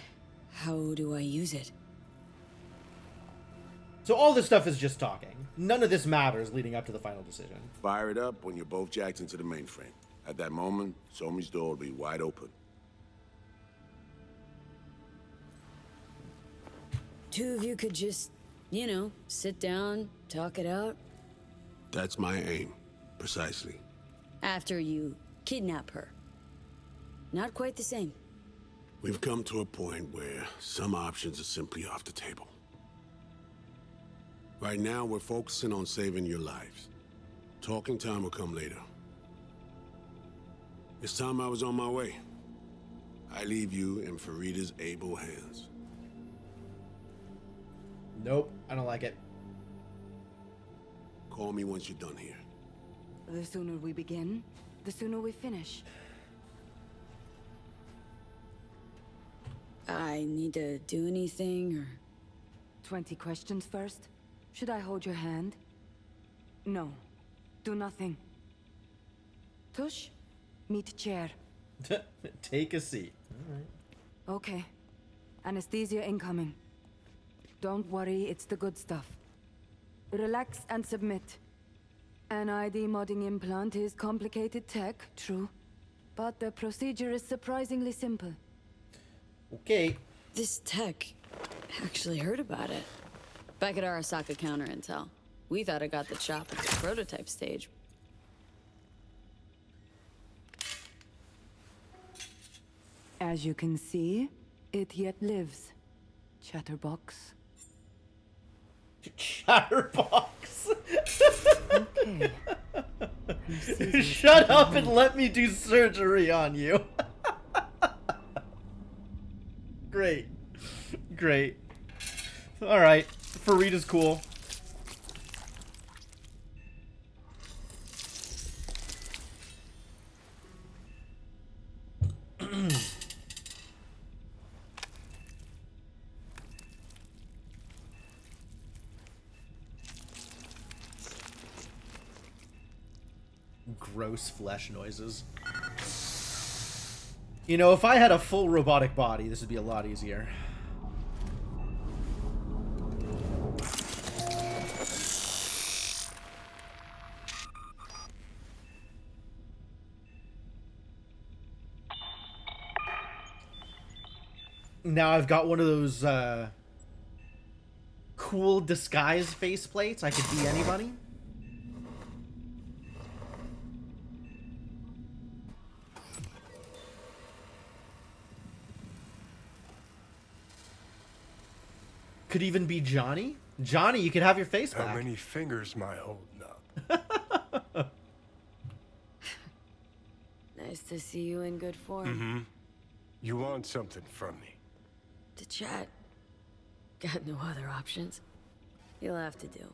E: how do I use it?
A: So all this stuff is just talking. None of this matters leading up to the final decision.
G: Fire it up when you're both jacked into the mainframe. At that moment, Somi's door will be wide open.
E: Two of you could just, you know, sit down, talk it out.
G: That's my aim, precisely.
E: After you kidnap her. Not quite the same.
G: We've come to a point where some options are simply off the table. Right now, we're focusing on saving your lives. Talking time will come later. It's time I was on my way. I leave you in Farida's able hands.
A: Nope, I don't like it.
G: Call me once you're done here.
O: The sooner we begin, the sooner we finish.
E: I need to do anything, or...
O: 20 questions first? Should I hold your hand? No. Do nothing. Tush, meet chair.
A: Take a seat. All right.
O: Okay. Anesthesia incoming. Don't worry, it's the good stuff. Relax and submit. An ID modding implant is complicated tech, true. But the procedure is surprisingly simple.
A: Okay.
E: This tech... actually heard about it. Back at Arasaka Counter Intel. We thought it got the chop at the prototype stage.
O: As you can see, it yet lives. Chatterbox.
A: Chatterbox.
O: Okay.
A: Shut up and let me do surgery on you. Great. Great. Alright. Farida's cool. Gross flesh noises. You know, if I had a full robotic body, this would be a lot easier. Now I've got one of those cool disguise faceplates. I could be anybody. Could even be Johnny. Johnny, you could have your face back.
K: How many fingers am I holding up?
E: Nice to see you in good form.
K: Mm-hmm. You want something from me?
E: To chat. Got no other options. You'll have to do.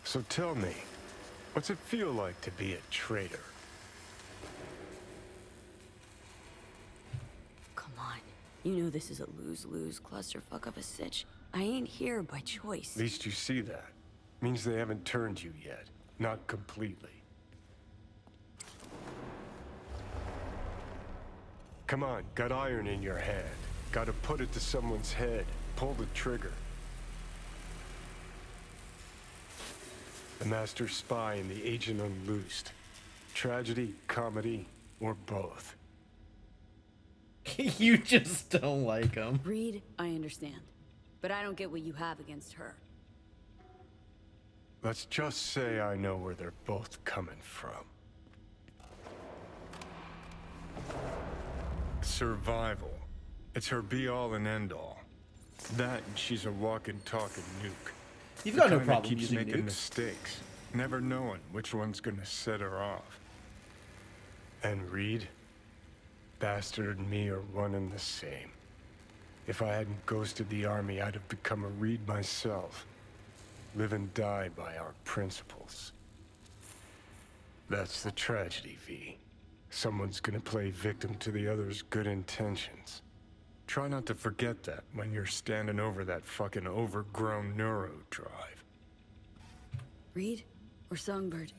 K: So tell me, what's it feel like to be a traitor?
E: Come on. You know this is a lose-lose clusterfuck of a sitch. I ain't here by choice.
K: At least you see that. Means they haven't turned you yet. Not completely. Come on, got iron in your hand. Gotta put it to someone's head. Pull the trigger. The master spy and the agent unloosed. Tragedy, comedy, or both.
A: You just don't like him.
E: Reed, I understand. But I don't get what you have against her.
K: Let's just say I know where they're both coming from. Survival. It's her be-all and end-all. That and she's a walking, talking nuke.
A: You've got
K: The
A: no
K: kind that
A: problem
K: keeps
A: using
K: making
A: nukes.
K: mistakes, never knowing which one's gonna set her off. And Reed, Bastard and me are one and the same. If I hadn't ghosted the army, I'd have become a Reed myself. Live and die by our principles. That's the tragedy, V. Someone's gonna play victim to the other's good intentions. Try not to forget that when you're standing over that fucking overgrown neuro drive.
E: Reed or Songbird?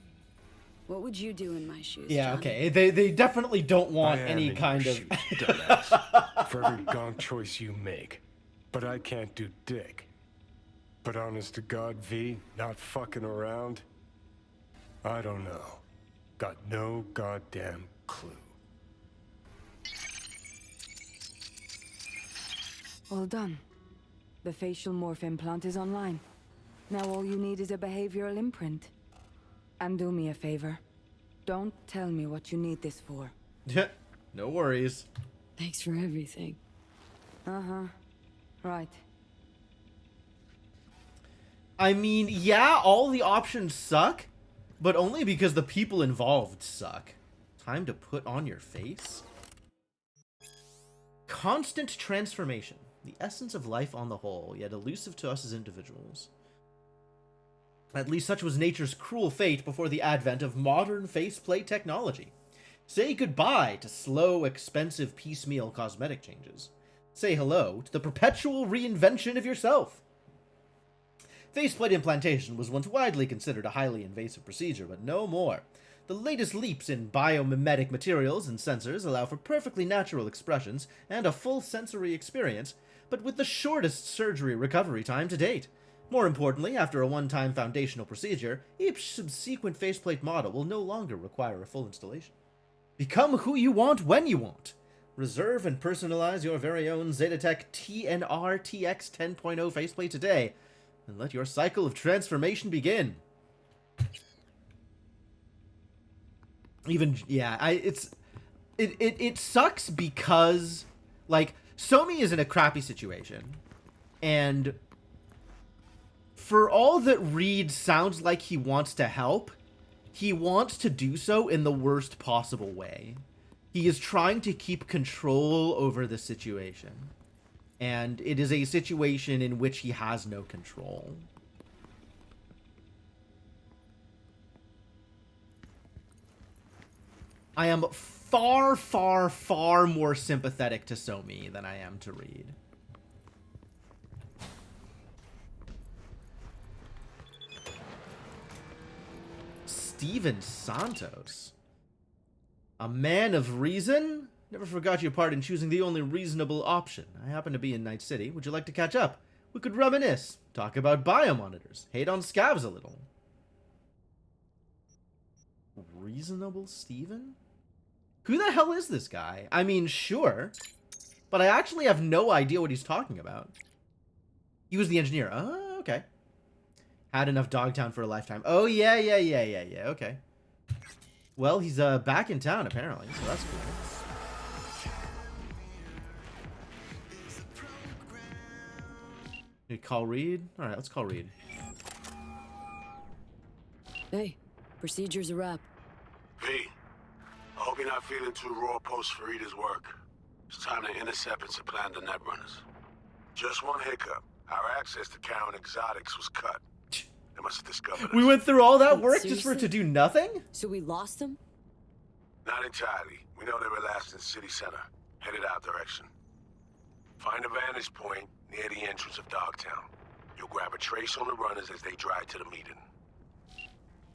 E: What would you do in my shoes,
A: Yeah,
E: Johnny?
A: okay. They definitely don't want
K: I am
A: any
K: in
A: kind
K: your
A: of...
K: shoes, dumbass. For every gong choice you make. But I can't do dick. But honest to God, V, not fucking around? I don't know. Got no goddamn clue.
O: All done. The facial morph implant is online. Now all you need is a behavioral imprint. And do me a favor. Don't tell me what you need this for.
A: No worries.
E: Thanks for everything.
O: Uh-huh. Right.
A: I mean, yeah, all the options suck, but only because the people involved suck. Time to put on your face. Constant transformation. The essence of life on the whole, yet elusive to us as individuals. At least such was nature's cruel fate before the advent of modern faceplate technology. Say goodbye to slow, expensive, piecemeal cosmetic changes. Say hello to the perpetual reinvention of yourself. Faceplate implantation was once widely considered a highly invasive procedure, but no more. The latest leaps in biomimetic materials and sensors allow for perfectly natural expressions and a full sensory experience, but with the shortest surgery recovery time to date. More importantly, after a one-time foundational procedure, each subsequent faceplate model will no longer require a full installation. Become who you want when you want. Reserve and personalize your very own Zetatech TNR TX 10.0 faceplate today, and let your cycle of transformation begin. Even, yeah, it sucks because, like, Somi is in a crappy situation, and for all that Reed sounds like he wants to help, he wants to do so in the worst possible way. He is trying to keep control over the situation, and it is a situation in which he has no control. I am far, far, far more sympathetic to Somi than I am to Reed. Steven Santos. A man of reason? Never forgot your part in choosing the only reasonable option. I happen to be in Night City. Would you like to catch up? We could reminisce, talk about biomonitors, hate on scavs a little. Reasonable Steven? Who the hell is this guy? I mean, sure, but I actually have no idea what he's talking about. He was the engineer. Oh, okay. Had enough Dogtown for a lifetime. Oh, yeah, okay. Well, he's back in town, apparently, so that's cool. You call Reed? Alright, let's call Reed.
E: Hey, procedure's a wrap.
C: V, I hope you're not feeling too raw post Farida's work. It's time to intercept and supplant the netrunners. Just one hiccup. Our access to Karen Exotics was cut. They must have discovered us.
A: We went through all that
E: Wait,
A: work just for it to do nothing?
E: So we lost them?
C: Not entirely. We know they were last in city center, headed out direction. Find a vantage point near the entrance of Dogtown. You'll grab a trace on the runners as they drive to the meeting.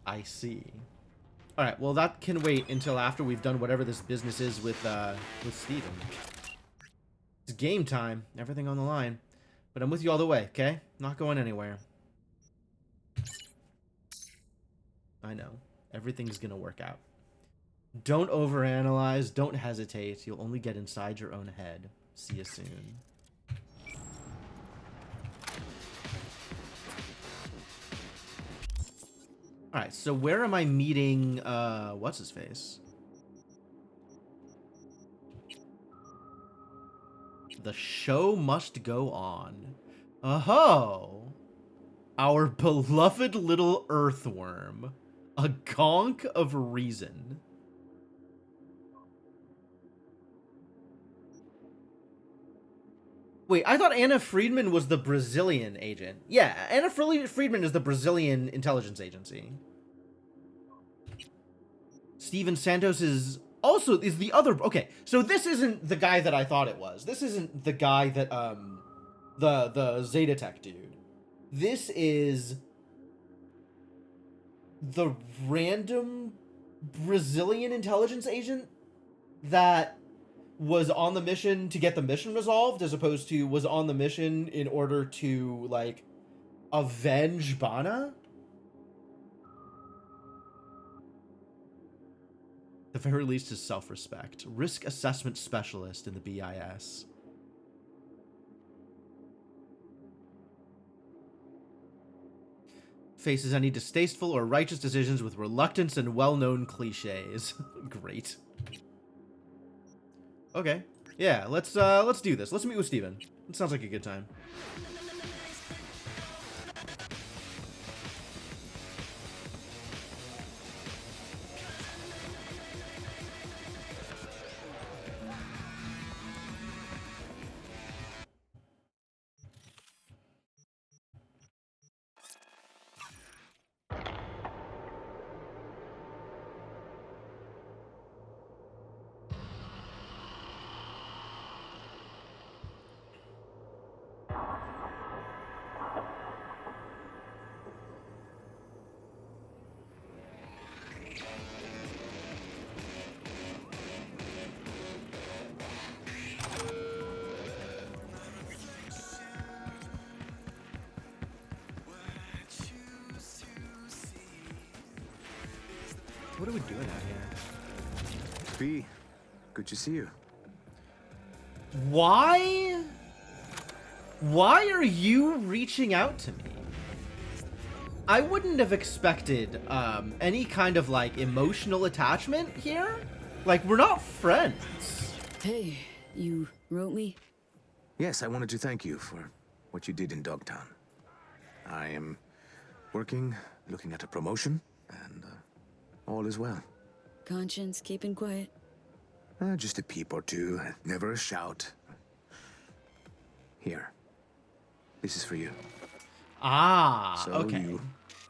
A: I see. Alright, well that can wait until after we've done whatever this business is with Steven. It's game time. Everything on the line. But I'm with you all the way, okay? Not going anywhere. I know. Everything's gonna work out. Don't overanalyze. Don't hesitate. You'll only get inside your own head. See you soon. Alright, so where am I meeting, what's his face? The show must go on. Oh, our beloved little earthworm. A gonk of reason. Wait, I thought Anna Friedman was the Brazilian agent. Yeah, Anna Friedman is the Brazilian intelligence agency. Steven Santos is the other. Okay, so this isn't the guy that I thought it was. This isn't the guy that the Zeta Tech dude. This is the random Brazilian intelligence agent that was on the mission to get the mission resolved, as opposed to was on the mission in order to, like, avenge Bana? The very least is self-respect. Risk assessment specialist in the BIS. Faces any distasteful or righteous decisions with reluctance and well-known cliches. Great. Okay. Yeah, let's do this. Let's meet with Steven. It sounds like a good time. What are we doing out here?
M: B, good to see you.
A: Why? Why are you reaching out to me? I wouldn't have expected any kind of, like, emotional attachment here. Like, we're not friends.
E: Hey, you wrote me?
M: Yes, I wanted to thank you for what you did in Dogtown. I am working, looking at a promotion, and all is well.
E: Conscience keeping quiet?
M: Just a peep or two, never a shout. Here. This is for you.
A: Ah,
M: So
A: okay.
M: you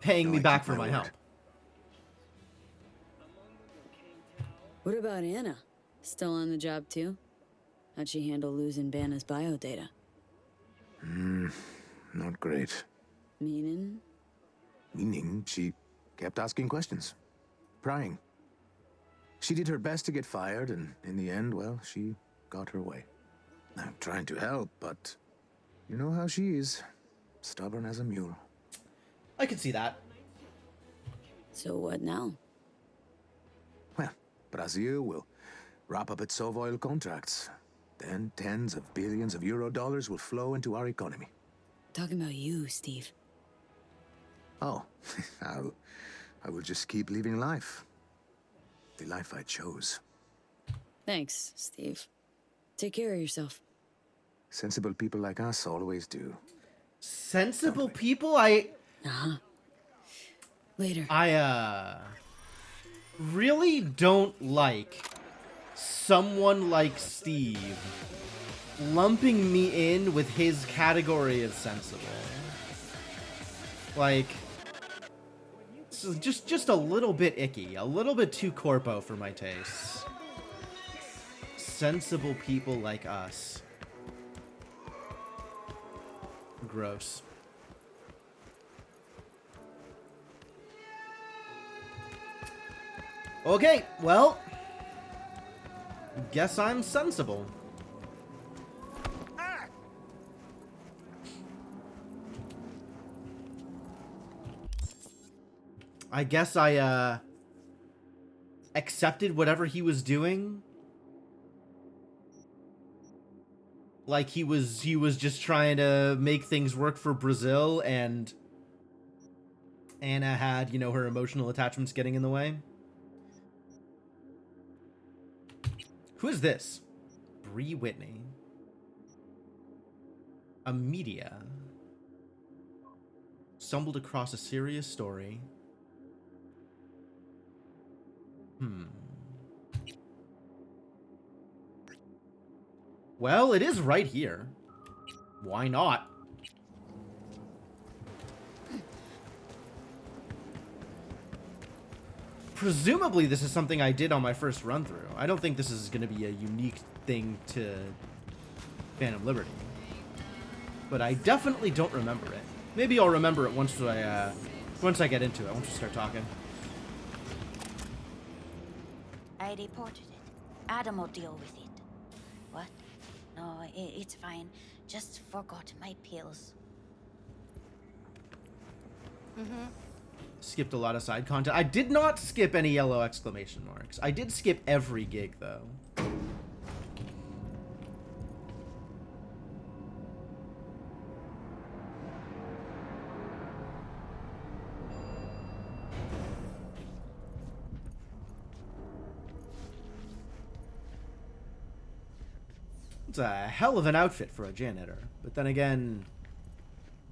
A: Paying me back
M: keep
A: for my
M: word.
A: help.
E: What about Anna? Still on the job too? How'd she handle losing Banna's biodata?
M: Not great.
E: Meaning?
M: Meaning she kept asking questions. Prying. She did her best to get fired, and in the end, well, she got her way. I'm trying to help, but you know how she is. Stubborn as a mule.
A: I can see that.
E: So what now?
M: Well, Brazil will wrap up its Sovoil contracts. Then tens of billions of euro dollars will flow into our economy.
E: Talking about you, Steve.
M: Oh, I will just keep living life. The life I chose.
E: Thanks, Steve. Take care of yourself.
M: Sensible people like us always do.
A: Sensible people?
E: Later.
A: I really don't like someone like Steve lumping me in with his category of sensible. Like, so just a little bit icky, a little bit too corpo for my tastes. Sensible people like us. Gross. Okay, well, guess I'm sensible. I guess I accepted whatever he was doing. Like he was just trying to make things work for Brazil, and Anna had, you know, her emotional attachments getting in the way. Who is this? Bree Whitney. A media. Stumbled across a serious story. Well, it is right here. Why not? Presumably this is something I did on my first run through. I don't think this is going to be a unique thing to Phantom Liberty. But I definitely don't remember it. Maybe I'll remember it once I get into it, once we start talking.
P: I reported it. Adam will deal with it. What? No, it's fine. Just forgot my pills.
A: Skipped a lot of side content. I did not skip any yellow exclamation marks. I did skip every gig, though. It's a hell of an outfit for a janitor. But then again,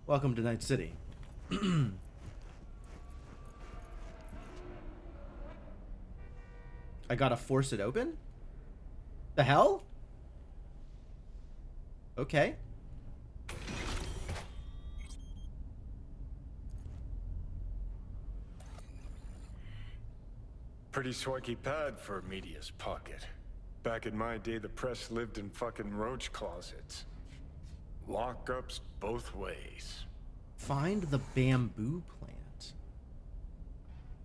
A: welcome to Night City. I gotta force it open? The hell? Okay.
K: Pretty swanky pad for a media's pocket. Back in my day, the press lived in fucking roach closets. Lockups both ways.
A: Find the bamboo plant.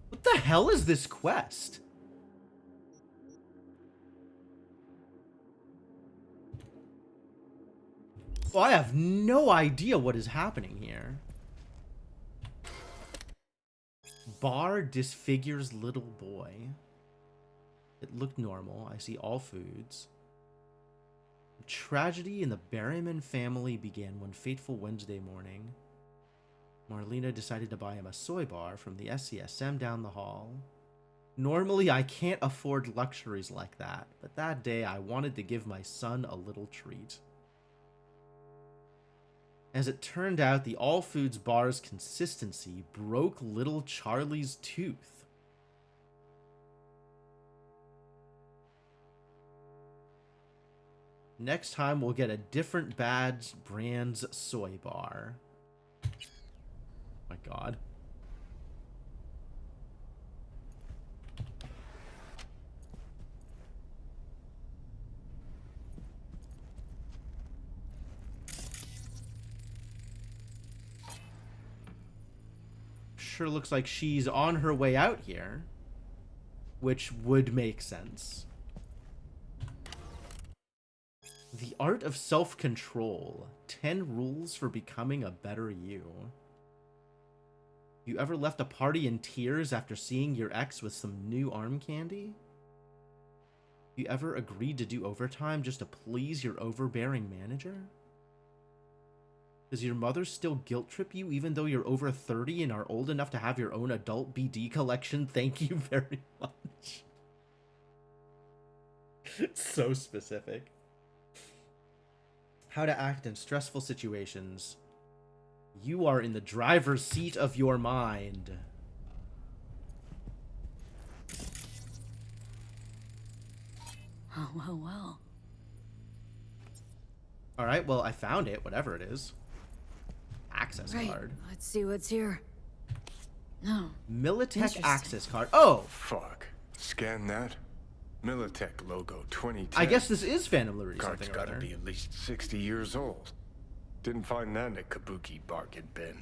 A: What the hell is this quest? Well, I have no idea what is happening here. Bar disfigures little boy. It looked normal. I see all foods. Tragedy in the Berryman family began one fateful Wednesday morning. Marlena decided to buy him a soy bar from the SCSM down the hall. Normally, I can't afford luxuries like that, but that day I wanted to give my son a little treat. As it turned out, the All Foods bar's consistency broke little Charlie's tooth. Next time, we'll get a different brand's soy bar. My God. Sure looks like she's on her way out here, which would make sense. The Art of Self-Control. 10 rules for becoming a better you. You ever left a party in tears after seeing your ex with some new arm candy? You ever agreed to do overtime just to please your overbearing manager? Does your mother still guilt trip you even though you're over 30 and are old enough to have your own adult BD collection? Thank you very much. It's so specific. How to act in stressful situations. You are in the driver's seat of your mind.
E: Oh, well.
A: Alright, well, I found it, whatever it is. Access card.
O: Let's see what's here.
E: No.
A: Militech access card. Oh!
K: Fuck. Scan that. Militech logo 2010.
A: I guess this is Phantom Liberty.
K: Card's gotta be at least 60 years old. Didn't find that in a kabuki bargain bin.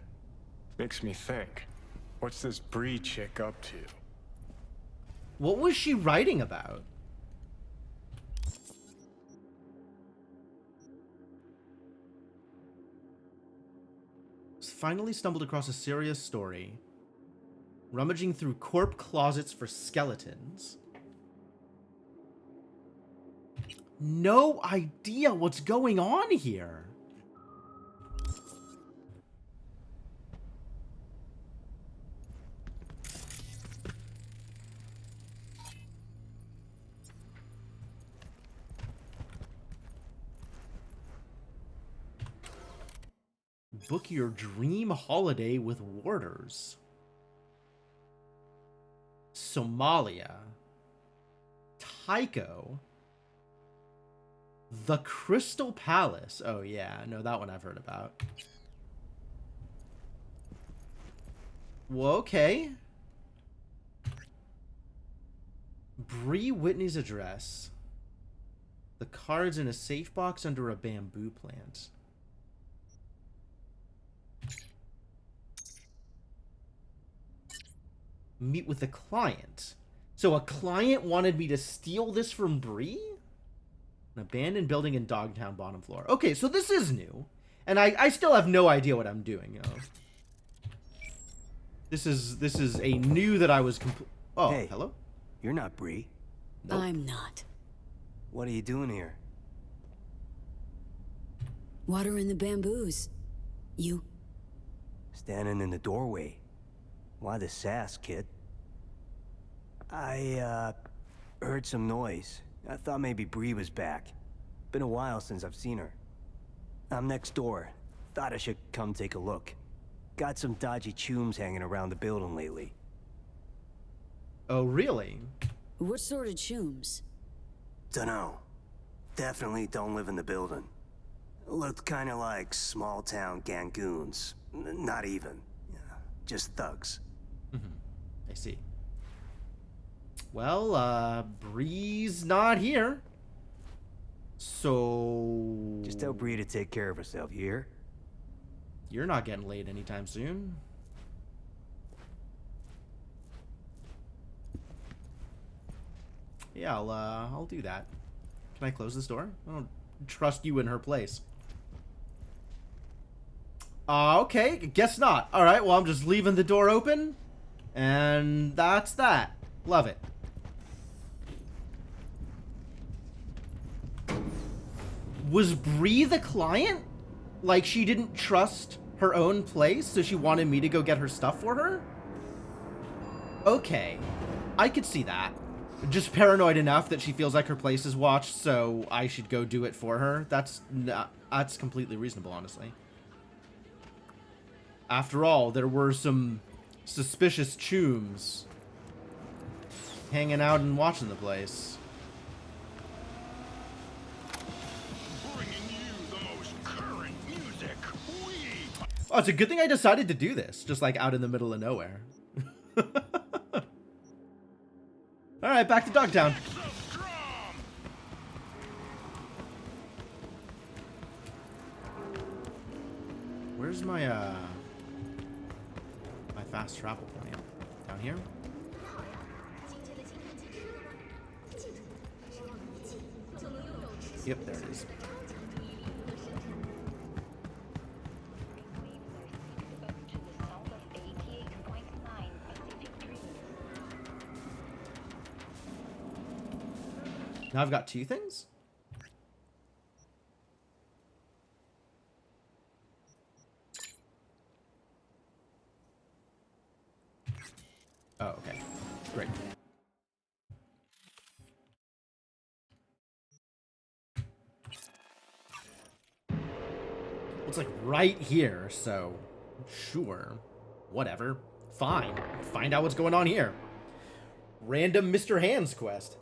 K: Makes me think. What's this Bree chick up to?
A: What was she writing about? Finally stumbled across a serious story. Rummaging through corp closets for skeletons. no idea what's going on here. Book your dream holiday with warders. Somalia. Tycho. The Crystal Palace. Oh yeah, no, that one I've heard about. Well, okay. Bree Whitney's address. The cards in a safe box under a bamboo plant. Meet with the client. So a client wanted me to steal this from Bree? An abandoned building in Dogtown, bottom floor. Okay, so this is new. And I still have no idea what I'm doing. Oh. This is a new that I was Oh,
Q: hey,
A: hello?
Q: You're not Bree.
E: Nope. I'm not.
Q: What are you doing here?
E: Water in the bamboos. You?
Q: Standing in the doorway. Why the sass, kid? I, heard some noise. I thought maybe Bree was back. Been a while since I've seen her. I'm next door. Thought I should come take a look. Got some dodgy chooms hanging around the building lately.
A: Oh, really?
E: What sort of chooms?
Q: Dunno. Definitely don't live in the building. Looked kinda like small-town gangoons. Not even. Just thugs.
A: I see. Well, Bree's not here. So...
Q: Just tell Bree to take care of herself, you hear?
A: You're not getting laid anytime soon. Yeah, I'll do that. Can I close this door? I don't trust you in her place. Okay, guess not. Alright, well, I'm just leaving the door open. And that's that. Love it. Was Bree the client? Like, she didn't trust her own place, so she wanted me to go get her stuff for her? Okay. I could see that. Just paranoid enough that she feels like her place is watched, so I should go do it for her. That's completely reasonable, honestly. After all, there were some suspicious chooms hanging out and watching the place. Oh, it's a good thing I decided to do this, just like out in the middle of nowhere. Alright, back to Dogtown. Where's my, my fast travel point? Down here? Yep, there it is. Now I've got two things? Oh, okay. Great. It's like right here, so sure. Whatever. Fine. Find out what's going on here. Random Mr. Hands quest.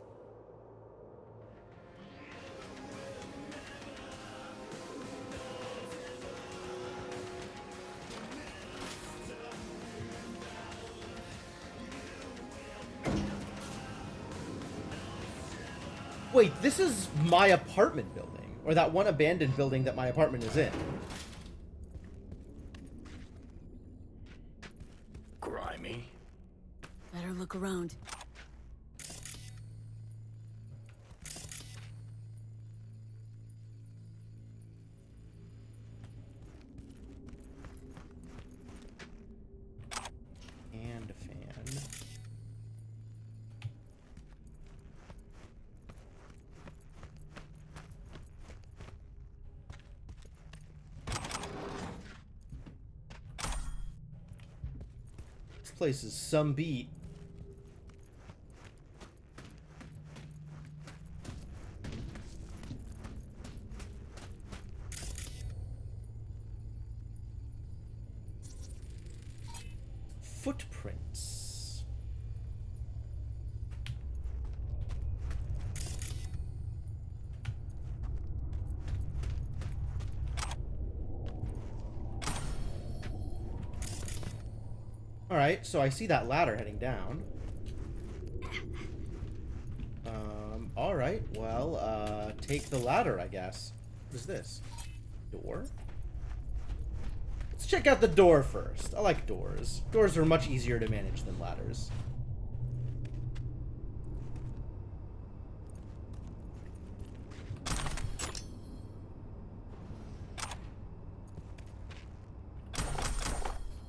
A: Wait, this is my apartment building, or that one abandoned building that my apartment is in.
Q: Grimy.
E: Better look around.
A: And a fan. place is some beat. Footprints. Alright, so I see that ladder heading down. Alright, well, take the ladder, I guess. What is this? Door? Let's check out the door first. I like doors. Doors are much easier to manage than ladders.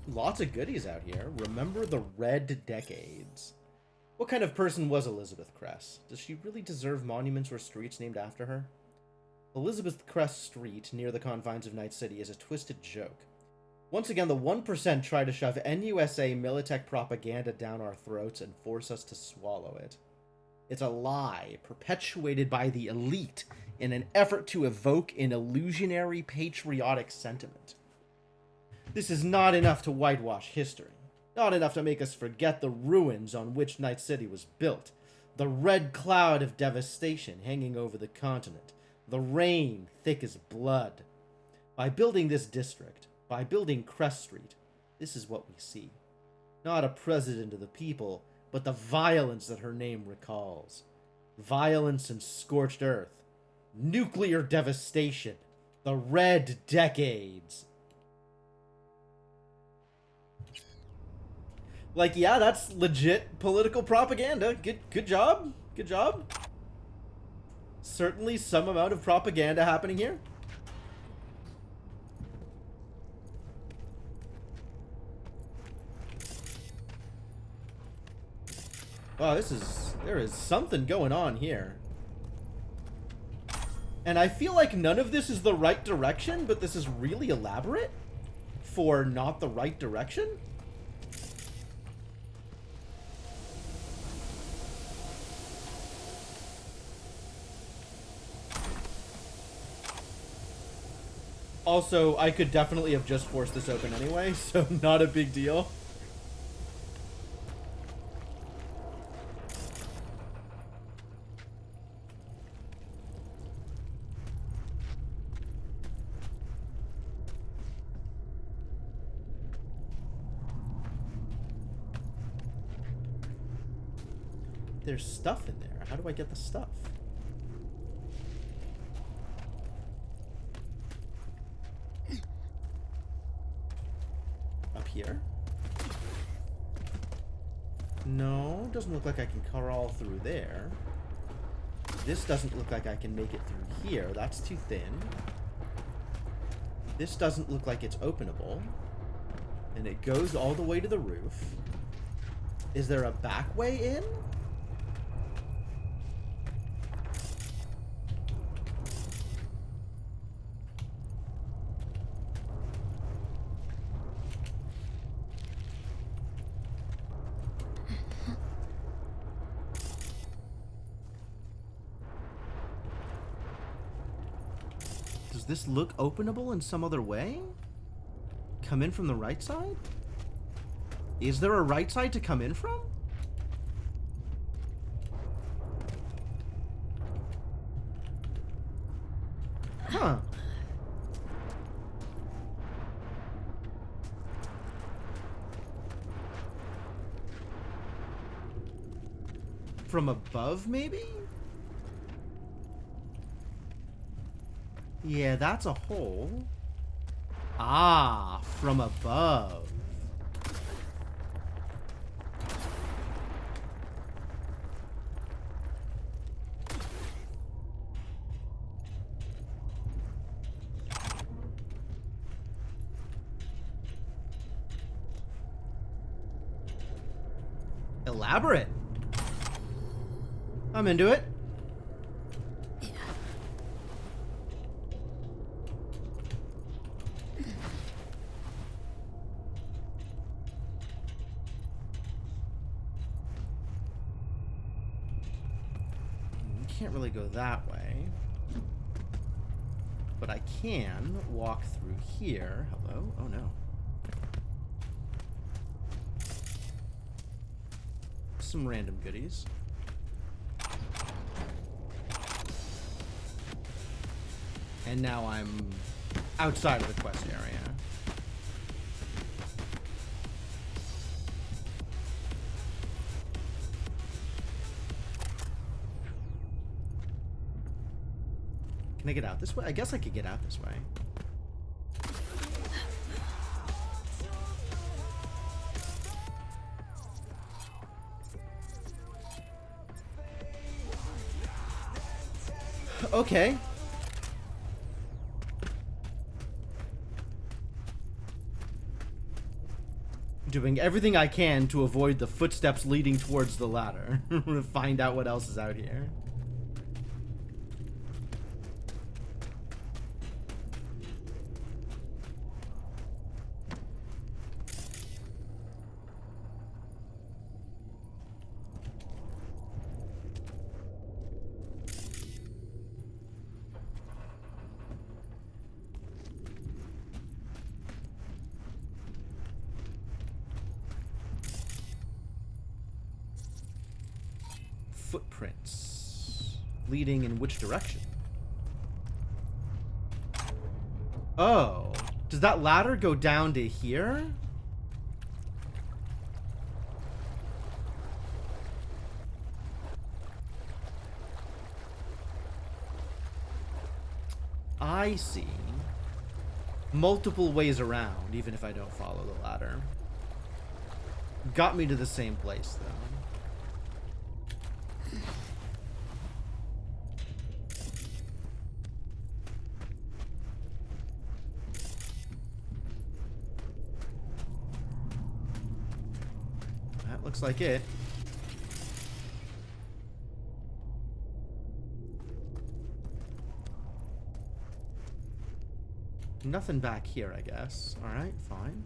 A: Lots of goodies out here. Remember the Red Decades. What kind of person was Elizabeth Cress? Does she really deserve monuments or streets named after her? Elizabeth Cress Street, near the confines of Night City, is a twisted joke. Once again, the 1% try to shove NUSA Militech propaganda down our throats and force us to swallow it. It's a lie perpetuated by the elite in an effort to evoke an illusionary patriotic sentiment. This is not enough to whitewash history. Not enough to make us forget the ruins on which Night City was built. The red cloud of devastation hanging over the continent. The rain thick as blood. By building this district, by building Crest Street, this is what we see. Not a president of the people, but the violence that her name recalls. Violence and scorched earth. Nuclear devastation. The Red Decades. Like, yeah, that's legit political propaganda. Good job. Good job. Certainly some amount of propaganda happening here. Wow, there is something going on here. And I feel like none of this is the right direction, but this is really elaborate for not the right direction. Also, I could definitely have just forced this open anyway, so not a big deal. There's stuff in there. How do I get the stuff? Up here? No, doesn't look like I can crawl through there. This doesn't look like I can make it through here. That's too thin. This doesn't look like it's openable. And it goes all the way to the roof. Is there a back way in? Does this look openable in some other way? Come in from the right side? Is there a right side to come in from? Huh. From above, maybe? Yeah, that's a hole. Ah, from above. Elaborate. I'm into it. can't really go that way. But I can walk through here. Hello? Oh no. Some random goodies. And now I'm outside of the quest area. Can I get out this way? I guess I could get out this way. Okay. Doing everything I can to avoid the footsteps leading towards the ladder. To find out what else is out here. Footprints. Leading in which direction? Oh. Does that ladder go down to here? I see. Multiple ways around, even if I don't follow the ladder. Got me to the same place, though. That looks like it. Nothing back here, I guess. Alright, fine.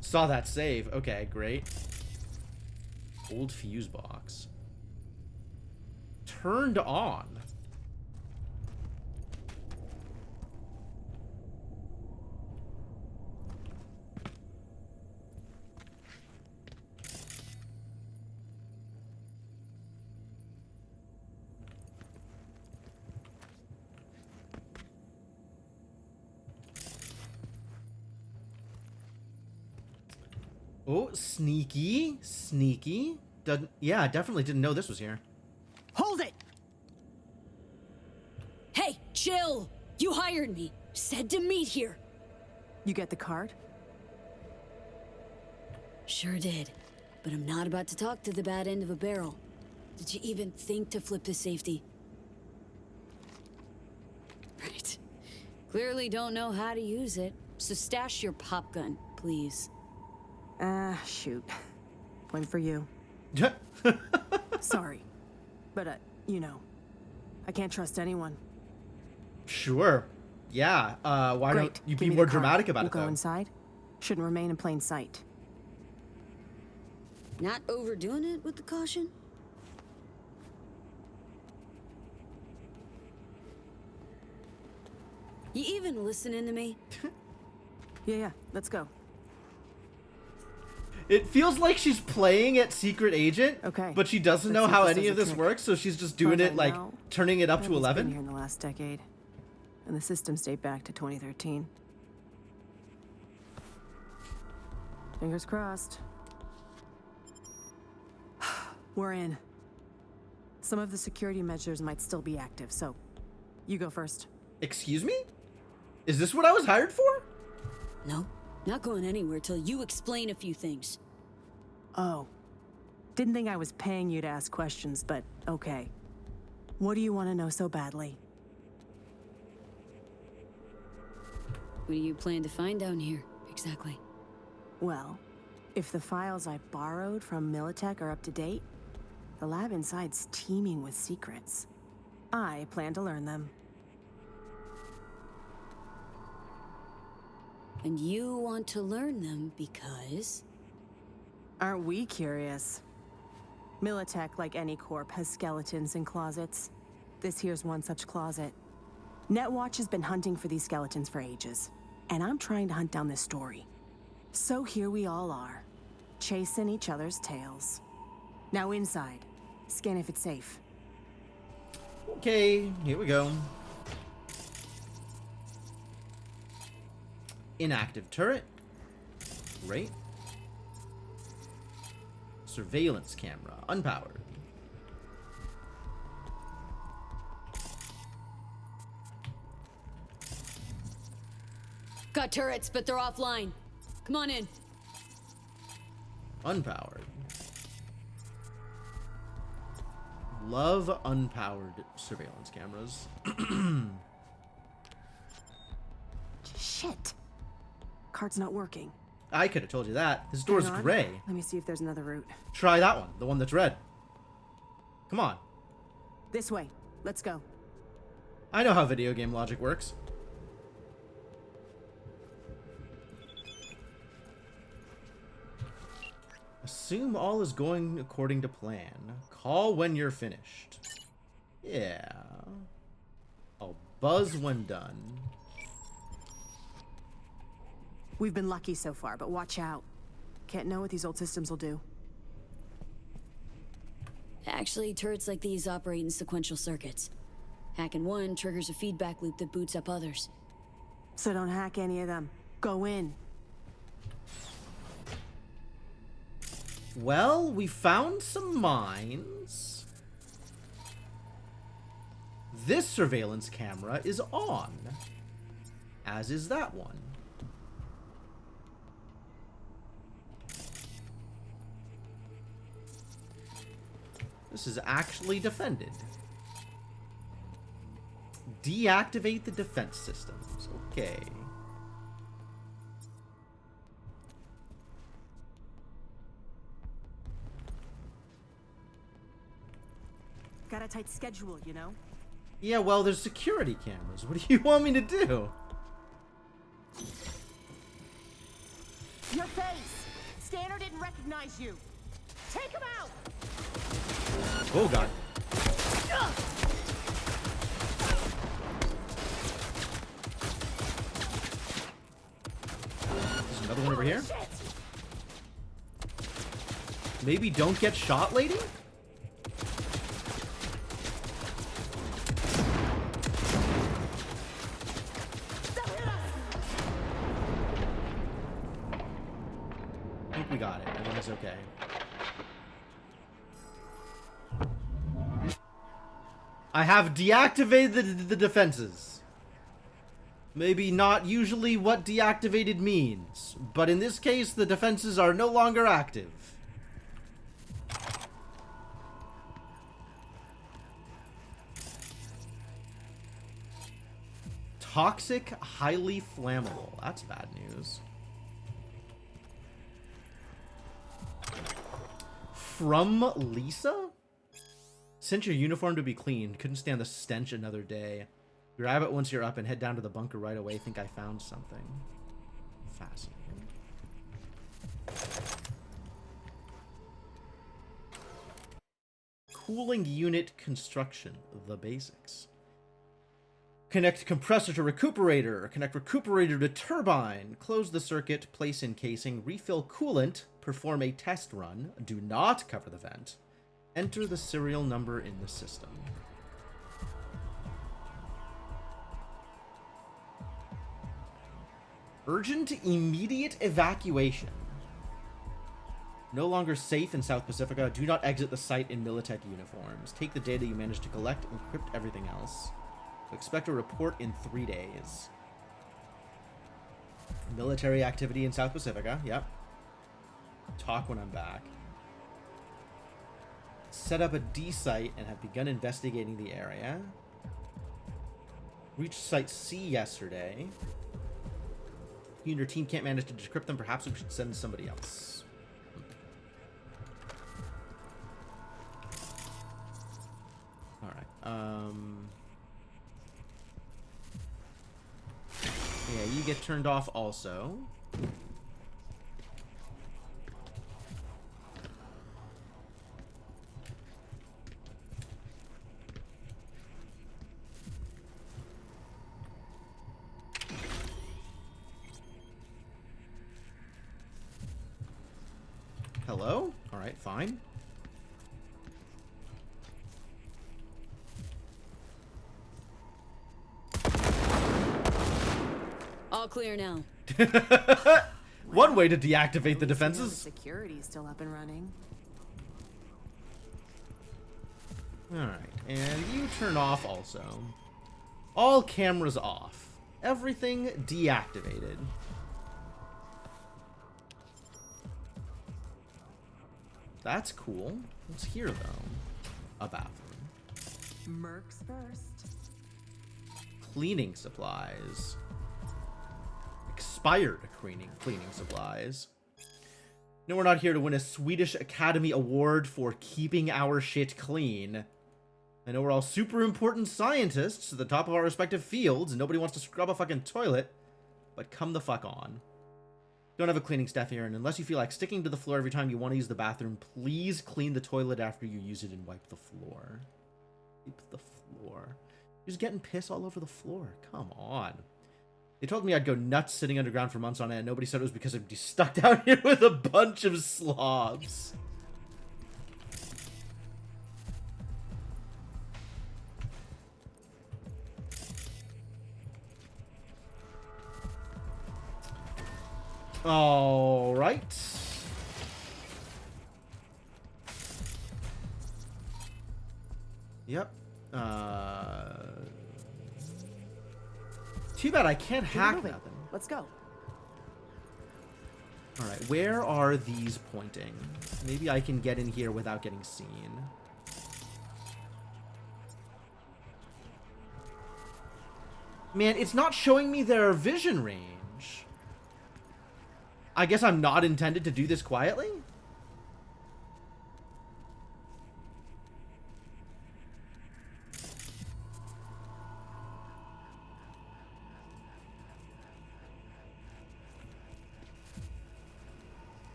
A: Saw that save. Okay, great. Old fuse box. Turned on. Oh, sneaky. Sneaky. Yeah, definitely didn't know this was here.
R: Hold it!
E: Hey, chill! You hired me. Said to meet here.
R: You get the card?
E: Sure did. But I'm not about to talk to the bad end of a barrel. Did you even think to flip the safety? Right. Clearly don't know how to use it. So stash your pop gun, please.
R: Shoot. One for you. Sorry. But, you know, I can't trust anyone.
A: Sure. Yeah. Why
R: Great.
A: don't you
R: Give
A: be
R: me
A: more
R: the card.
A: dramatic about
R: We'll
A: it, though?
R: go inside. Shouldn't remain in plain sight.
E: Not overdoing it with the caution? You even listening to me?
R: Yeah, let's go.
A: It feels like she's playing at Secret Agent,
R: Okay.
A: but she doesn't know
R: Let's see
A: how
R: if this
A: any
R: does
A: of
R: the
A: this
R: trick.
A: works, so she's just
R: Far
A: doing
R: as
A: it,
R: I
A: like,
R: know,
A: turning it up to
R: nobody's been
A: 11.
R: here in the last decade, and the systems date back to 2013. Fingers crossed. We're in. Some of the security measures might still be active, so you go first.
A: Excuse me? Is this what I was hired for?
E: No, not going anywhere till you explain a few things.
R: Oh. Didn't think I was paying you to ask questions, but okay. What do you want to know so badly?
E: What do you plan to find down here, exactly?
R: Well, if the files I borrowed from Militech are up to date, the lab inside's teeming with secrets. I plan to learn them.
E: And you want to learn them because...
R: Aren't we curious? Militech, like any corp, has skeletons in closets. This here's one such closet. Netwatch has been hunting for these skeletons for ages, and I'm trying to hunt down this story. So here we all are, chasing each other's tails. Now inside, scan if it's safe.
A: Okay, here we go. Inactive turret. Great. Surveillance camera, unpowered.
E: Got turrets, but they're offline. Come on in.
A: Unpowered. Love unpowered surveillance cameras.
R: Shit. Card's not working.
A: I could have told you that. This door's
R: Hang on.
A: gray.
R: Let me see if there's another route.
A: Try that one, the one that's red. Come on.
R: This way. Let's go.
A: I know how video game logic works. Assume all is going according to plan. Call when you're finished. Yeah. I'll buzz when done.
R: We've been lucky so far, but watch out. Can't know what these old systems will do.
E: Actually, turrets like these operate in sequential circuits. Hacking one triggers a feedback loop that boots up others.
R: So don't hack any of them. Go in.
A: Well, we found some mines. This surveillance camera is on, as is that one. This is actually defended. Deactivate the defense systems. Okay.
R: Got a tight schedule, you know?
A: Yeah, well, there's security cameras. What do you want me to do?
R: Your face! Scanner didn't recognize you! Take him out!
A: Oh, God. There's another one over here. Maybe don't get shot, lady? I think we got it. Everything's okay. I have deactivated the defenses. Maybe not usually what deactivated means, but in this case, the defenses are no longer active. Toxic, highly flammable. That's bad news. From Lisa? Sent your uniform to be cleaned. Couldn't stand the stench another day. Grab it once you're up and head down to the bunker right away. Think I found something. Fascinating. Cooling unit construction. The basics. Connect compressor to recuperator. Connect recuperator to turbine. Close the circuit. Place in casing. Refill coolant. Perform a test run. Do not cover the vent. Enter the serial number in the system. Urgent immediate evacuation. No longer safe in South Pacifica. Do not exit the site in Militech uniforms. Take the data you managed to collect and encrypt everything else. Expect a report in 3 days. Military activity in South Pacifica. Yep. Talk when I'm back. Set up a D site and have begun investigating the area. Reached Site C yesterday. You and your team can't manage to decrypt them. Perhaps we should send somebody else. Alright. Yeah, you get turned off also. Hello? Alright, fine.
E: All clear now.
A: One way to deactivate the defenses.
R: Security's still up and running.
A: Alright, and you turn off also. All cameras off. Everything deactivated. That's cool. What's here, though? A bathroom.
R: Mercs first.
A: Cleaning supplies. Expired cleaning supplies. No, we're not here to win a Swedish Academy Award for keeping our shit clean. I know we're all super important scientists at the top of our respective fields, and nobody wants to scrub a fucking toilet, but come the fuck on. Don't have a cleaning staff here, and unless you feel like sticking to the floor every time you want to use the bathroom, please clean the toilet after you use it and wipe the floor. Wipe the floor. You're just getting piss all over the floor. Come on. They told me I'd go nuts sitting underground for months on end. Nobody said it was because I'd be stuck down here with a bunch of slobs. All right. Yep. Too bad I can't hack nothing.
R: Let's go.
A: All right, where are these pointing? Maybe I can get in here without getting seen. Man, it's not showing me their vision range. I guess I'm not intended to do this quietly?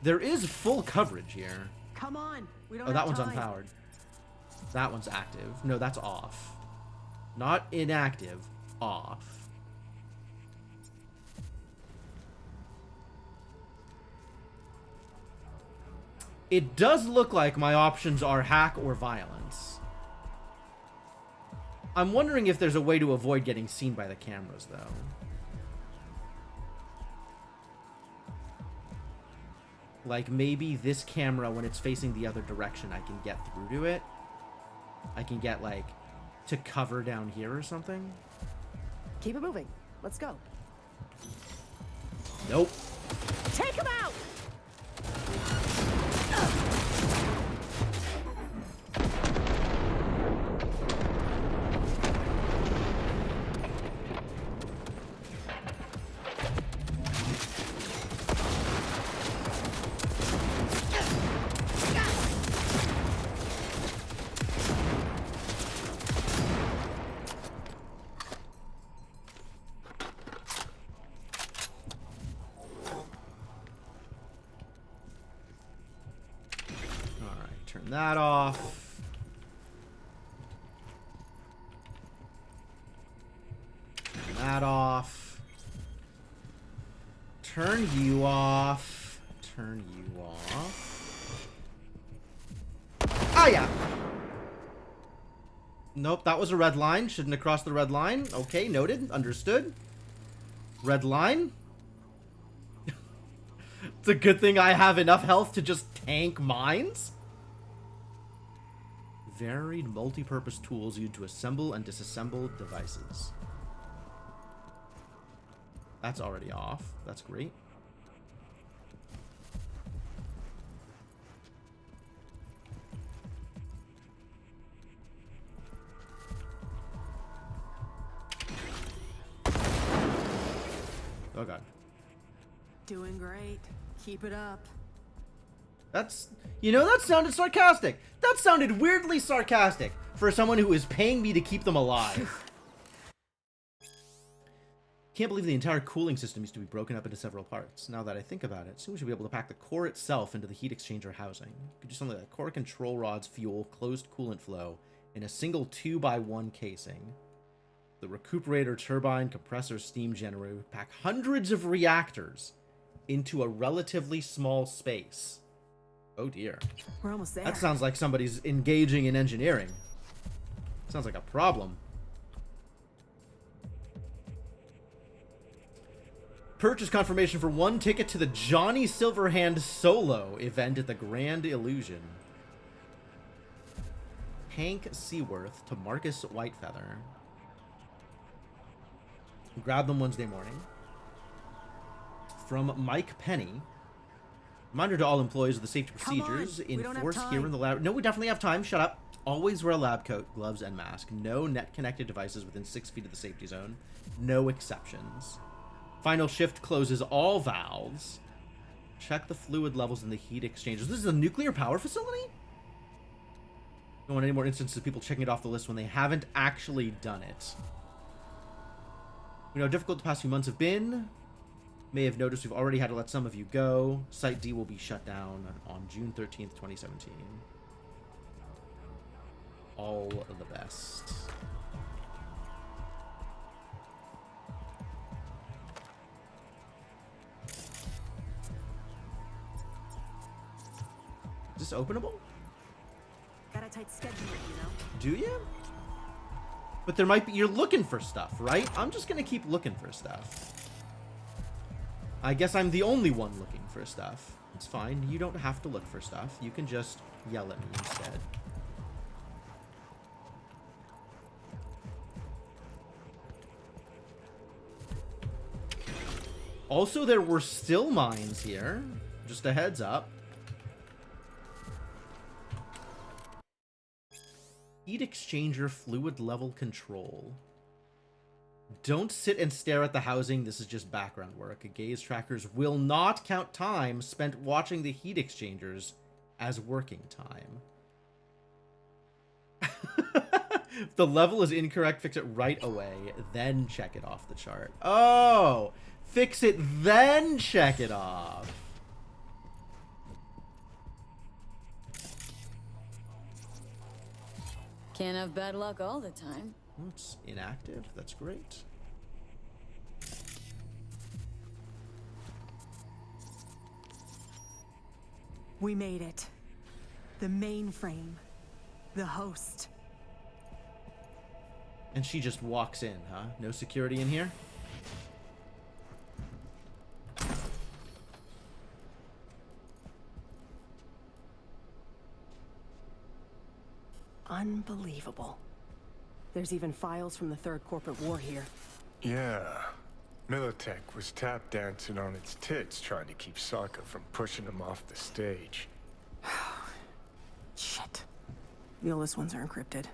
A: There is full coverage here.
R: Come on. We don't
A: Oh, that
R: have
A: one's
R: time.
A: unpowered. That one's active. No, that's off. Not inactive. Off. It does look like my options are hack or violence. I'm wondering if there's a way to avoid getting seen by the cameras, though. Like, maybe this camera, when it's facing the other direction, I can get through to it. I can get, like, to cover down here or something.
R: Keep it moving. Let's go.
A: Nope.
R: Take him out!
A: Turn that off. Turn that off. Turn you off. Turn you off. Ah, yeah. Nope, that was a red line. Shouldn't have crossed the red line. Okay, noted. Understood. Red line. It's a good thing I have enough health to just tank mines. Varied multi-purpose tools used to assemble and disassemble devices. That's already off. That's great. Oh god.
R: Doing great. Keep it up.
A: That's, you know, that sounded sarcastic. That sounded weirdly sarcastic for someone who is paying me to keep them alive. Can't believe the entire cooling system used to be broken up into several parts. Now that I think about it, soon we should be able to pack the core itself into the heat exchanger housing. Could do something like core control rods, fuel, closed coolant flow in a single 2x1 casing. The recuperator, turbine, compressor, steam generator would pack hundreds of reactors into a relatively small space. Oh dear.
R: We're almost there.
A: That sounds like somebody's engaging in engineering. Sounds like a problem. Purchase confirmation for 1 ticket to the Johnny Silverhand solo event at the Grand Illusion. Hank Seaworth to Marcus Whitefeather. Grab them Wednesday morning. From Mike Penny. Reminder to all employees of the safety procedures in force here in the lab. No, we definitely have time. Shut up. Always wear a lab coat, gloves, and mask. No net-connected devices within 6 feet of the safety zone. No exceptions. Final shift closes all valves. Check the fluid levels in the heat exchangers. This is a nuclear power facility? Don't want any more instances of people checking it off the list when they haven't actually done it. We know how difficult the past few months have been. May have noticed we've already had to let some of you go. Site D will be shut down on June 13th, 2017. All of the best. Is this openable?
R: Got a tight schedule, you know.
A: Do you? But there might be... You're looking for stuff, right? I'm just gonna keep looking for stuff. I guess I'm the only one looking for stuff. It's fine. You don't have to look for stuff. You can just yell at me instead. Also, there were still mines here. Just a heads up. Heat exchanger fluid level control. Don't sit and stare at the housing. This is just background work. Gaze trackers will not count time spent watching the heat exchangers as working time. If the level is incorrect, fix it right away, then check it off the chart. Oh, fix it, then check it off.
E: Can't have bad luck all the time.
A: It's inactive. That's great.
R: We made it. The mainframe. The host.
A: And she just walks in, huh? No security in here?
R: Unbelievable. There's even files from the Third Corporate War here.
K: Yeah. Militech was tap dancing on its tits trying to keep Sokka from pushing him off the stage.
R: Shit. The oldest ones are encrypted.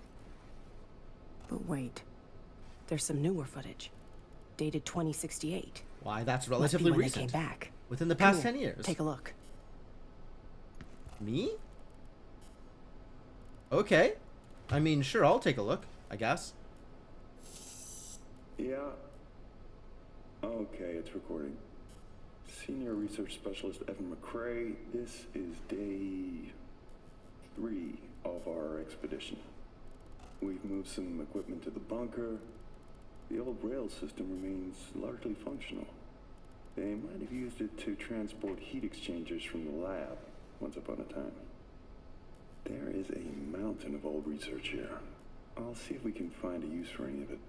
R: But wait. There's some newer footage. Dated 2068.
A: Why, that's
R: Must be
A: relatively
R: when they
A: recent.
R: came back.
A: Within the
R: Come
A: past
R: here,
A: 10 years.
R: Take a look.
A: Me? Okay. I mean, sure, I'll take a look, I guess.
B: Yeah. Okay, it's recording. Senior Research Specialist Evan McCrae, this is day 3 of our expedition. We've moved some equipment to the bunker. The old rail system remains largely functional. They might have used it to transport heat exchangers from the lab once upon a time. There is a mountain of old research here. I'll see if we can find a use for any of it.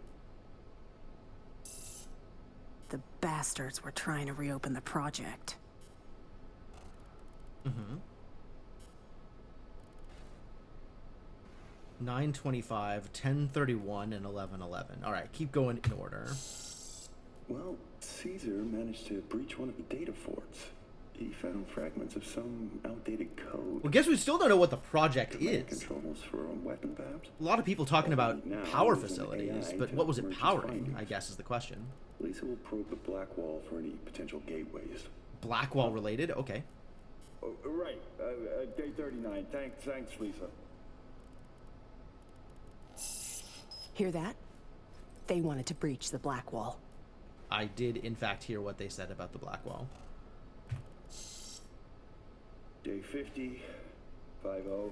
R: The bastards were trying to reopen the project.
A: Mm-hmm. 9:25, 10:31, and 11:11. All right, keep going in order.
B: Well, Caesar managed to breach one of the data forts. He found fragments of some outdated code.
A: Well, guess we still don't know what the project is.
B: Controls for a weapon, perhaps?
A: A lot of people talking about
B: Now,
A: power
B: there's an
A: facilities,
B: AI
A: but
B: to
A: what was it
B: merge its
A: powering,
B: findings.
A: I guess is the question.
B: Lisa will probe the Blackwall for any potential gateways.
A: Blackwall related? Okay.
B: Oh, right. Day 39. Thanks, Lisa.
R: Hear that? They wanted to breach the Blackwall.
A: I did, in fact, hear what they said about the Blackwall.
B: Day 50, 5-0.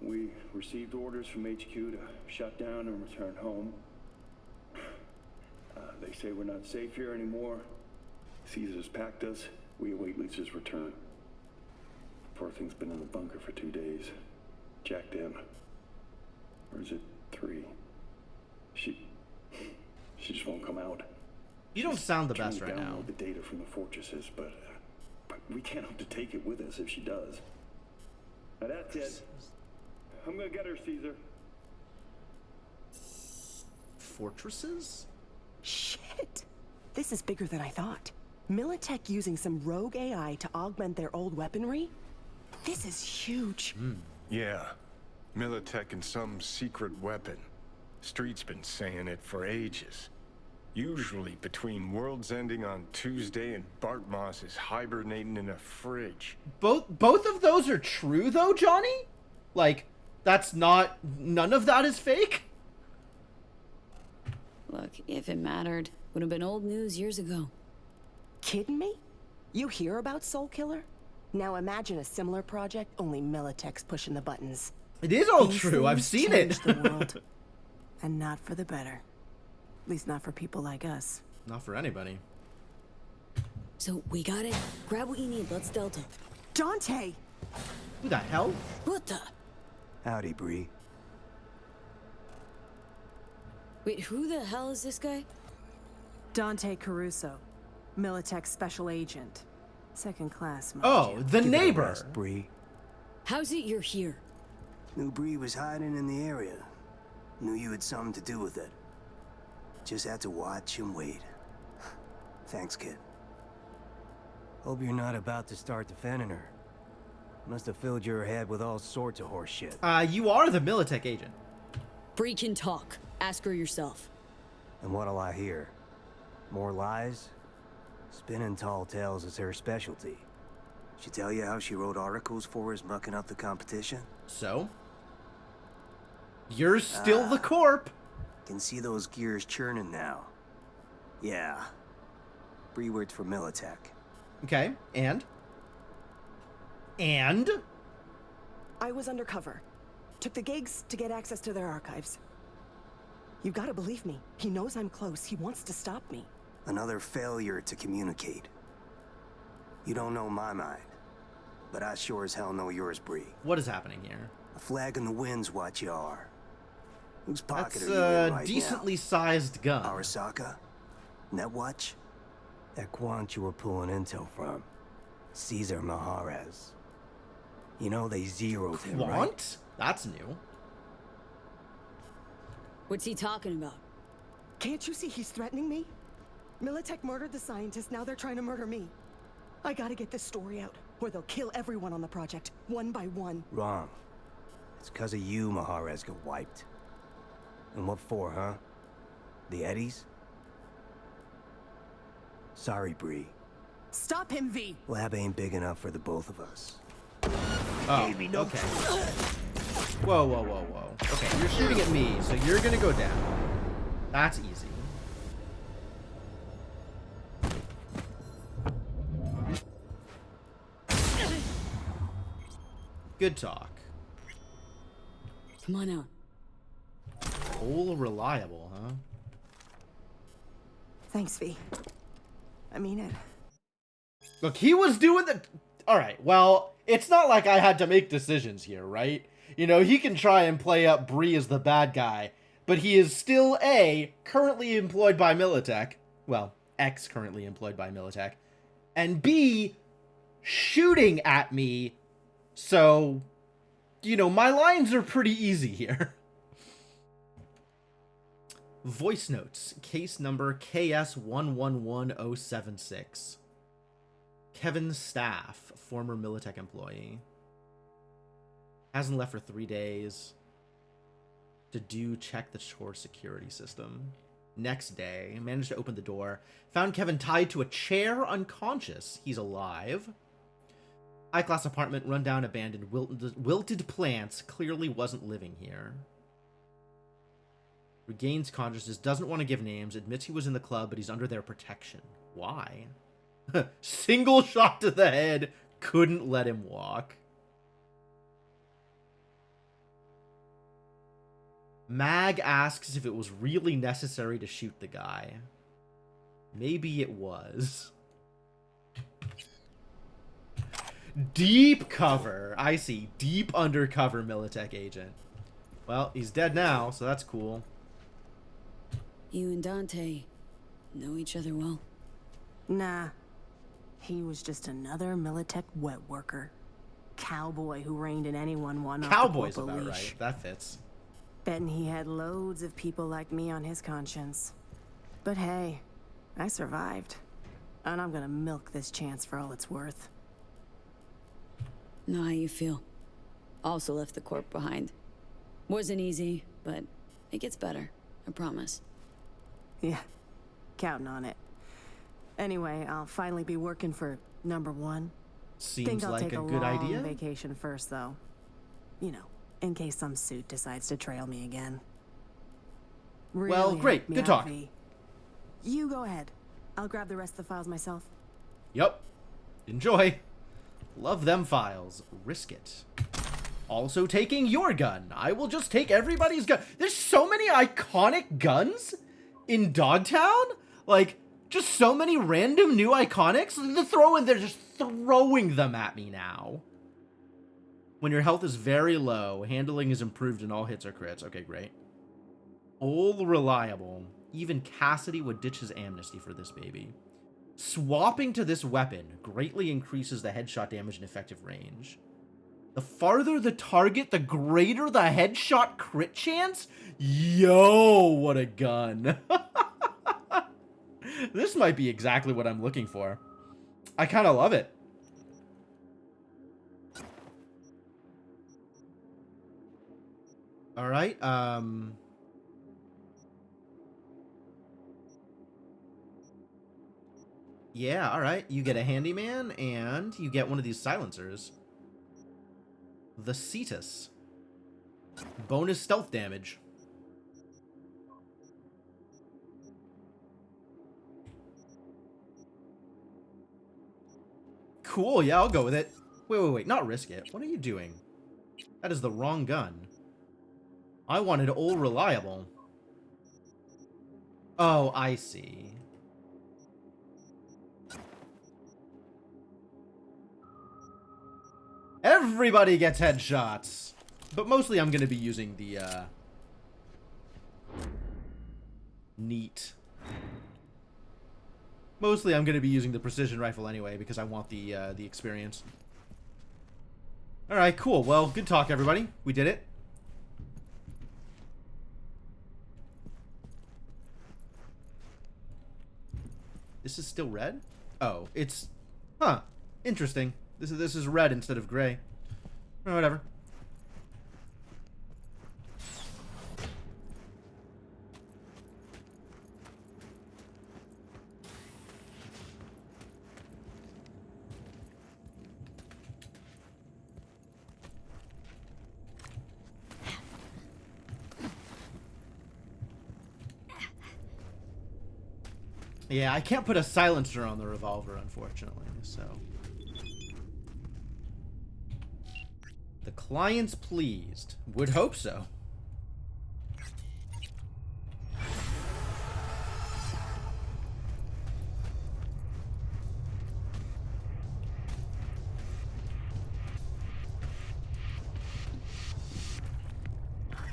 B: We received orders from HQ to shut down and return home. They say we're not safe here anymore. Caesar's packed us. We await Lisa's return. Poor thing's been in the bunker for 2 days. Jacked in. Or is it 3? She just won't come out.
A: You don't sound the best right now.
B: Download the data from the fortresses, but we can't hope to take it with us if she does. Now that's it. I'm gonna get her, Caesar.
A: Fortresses?
R: Shit! This is bigger than I thought. Militech using some rogue AI to augment their old weaponry? This is huge.
K: Yeah. Militech and some secret weapon. Street's been saying it for ages. Usually between worlds ending on Tuesday and Bart Moss is hibernating in a fridge.
A: Both of those are true though, Johnny? Like, that's not... None of that is fake?
E: Look, if it mattered, would have been old news years ago.
R: Kidding me? You hear about Soul Killer? Now imagine a similar project, only Militech's pushing the buttons.
A: It is all
R: These
A: true. I've
R: things
A: seen it.
R: change the world. And not for the better. At least not for people like us.
A: Not for anybody.
E: So we got it. Grab what you need. Let's Delta.
R: Dante!
A: Who the hell?
E: What the?
Q: Howdy, Bree.
E: Wait, who the hell is this guy?
R: Dante Caruso. Militech special agent. Second class, mind
A: Oh,
R: you.
A: the
Q: Give it a
A: neighbor.
Q: rest, Bree.
E: How's it you're here?
Q: Knew Bree was hiding in the area. Knew you had something to do with it. Just had to watch and wait. Thanks, kid. Hope you're not about to start defending her. Must have filled your head with all sorts of horse shit.
A: You are the Militech agent.
E: Bree can talk. Ask her yourself.
Q: And what'll I hear? More lies? Spinning tall tales is her specialty. She tell you how she wrote articles for us mucking up the competition?
A: So? You're still the corp.
Q: Can see those gears churning now. Yeah. Bree worked for Militech.
A: Okay, and? And?
R: I was undercover. Took the gigs to get access to their archives. You gotta believe me. He knows I'm close. He wants to stop me.
Q: Another failure to communicate. You don't know my mind, but I sure as hell know yours, Bree.
A: What is happening here?
Q: A flag in the wind's what you are. Whose pocket
A: That's
Q: are you in right
A: decently
Q: now?
A: sized gun.
Q: Arasaka? Netwatch? That Quant you were pulling intel from. Caesar Maharez. You know they zeroed him, right?
A: Quant? That's new.
E: What's he talking about?
R: Can't you see he's threatening me? Militech murdered the scientist, now they're trying to murder me. I gotta get this story out, or they'll kill everyone on the project, one by one.
Q: Wrong. It's because of you Maharez got wiped. And what for, huh? The Eddies? Sorry, Bree.
R: Stop him, V!
Q: Lab ain't big enough for the both of us.
A: Oh,
Q: Gave me no
A: okay. Whoa, whoa, whoa, whoa. Okay, you're shooting at me, so you're gonna go down. That's easy. Good talk.
E: Come on out.
A: All reliable, huh?
R: Thanks, V. I mean it.
A: Look, he was doing the... Alright, well, it's not like I had to make decisions here, right? You know, he can try and play up Bree as the bad guy, but he is still A, currently employed by Militech. Well, ex-currently employed by Militech. And B, shooting at me. So, you know, my lines are pretty easy here. Voice notes. Case number KS111076. Kevin Staff, former Militech employee. Hasn't left for 3 days. To check the chore security system. Next day, managed to open the door. Found Kevin tied to a chair, unconscious. He's alive. High-class apartment, rundown, abandoned, wilted plants. Clearly wasn't living here. Regains consciousness, doesn't want to give names, admits he was in the club, but he's under their protection. Why? Single shot to the head, couldn't let him walk. Mag asks if it was really necessary to shoot the guy. Maybe it was. Deep cover. I see. Deep undercover Militech agent. Well, he's dead now, so that's cool.
E: You and Dante know each other well?
R: Nah. He was just another Militech wet worker. Cowboy who reined in anyone one off the
A: Cowboy's
R: corpo
A: about
R: leash.
A: right. That fits.
R: Betting he had loads of people like me on his conscience. But hey, I survived. And I'm gonna milk this chance for all it's worth.
E: Know how you feel. Also left the corp behind. Wasn't easy, but it gets better. I promise.
R: Yeah, counting on it. Anyway, I'll finally be working for number one.
A: Seems
R: Think I'll
A: like
R: take
A: a
R: a
A: good
R: long
A: idea.
R: vacation first, though. You know, in case some suit decides to trail me again.
A: Well,
R: Really
A: great.
R: helped me
A: Good
R: out,
A: talk.
R: V. You go ahead. I'll grab the rest of the files myself.
A: Yup. Enjoy. Love them files. Risk it. Also taking your gun. I will just take everybody's gun. There's so many iconic guns in Dogtown. Like, just so many random new iconics. They're just throwing them at me now. When your health is very low, handling is improved and all hits are crits. Okay, great. All reliable. Even Cassidy would ditch his amnesty for this baby. Swapping to this weapon greatly increases the headshot damage and effective range. The farther the target, the greater the headshot crit chance? Yo, what a gun. This might be exactly what I'm looking for. I kind of love it. All right, yeah, all right. You get a handyman, and you get one of these silencers. The Cetus. Bonus stealth damage. Cool, yeah, I'll go with it. Wait, not risk it. What are you doing? That is the wrong gun. I wanted all reliable. Oh, I see. Everybody gets headshots. But mostly I'm going to be using the, Neat. Mostly I'm going to be using the precision rifle anyway, because I want the experience. Alright, cool. Well, good talk, everybody. We did it. This is still red? Oh, it's... Huh. Interesting. This is red instead of gray. Oh, whatever. Yeah, I can't put a silencer on the revolver, unfortunately, so... The client's pleased. Would hope so.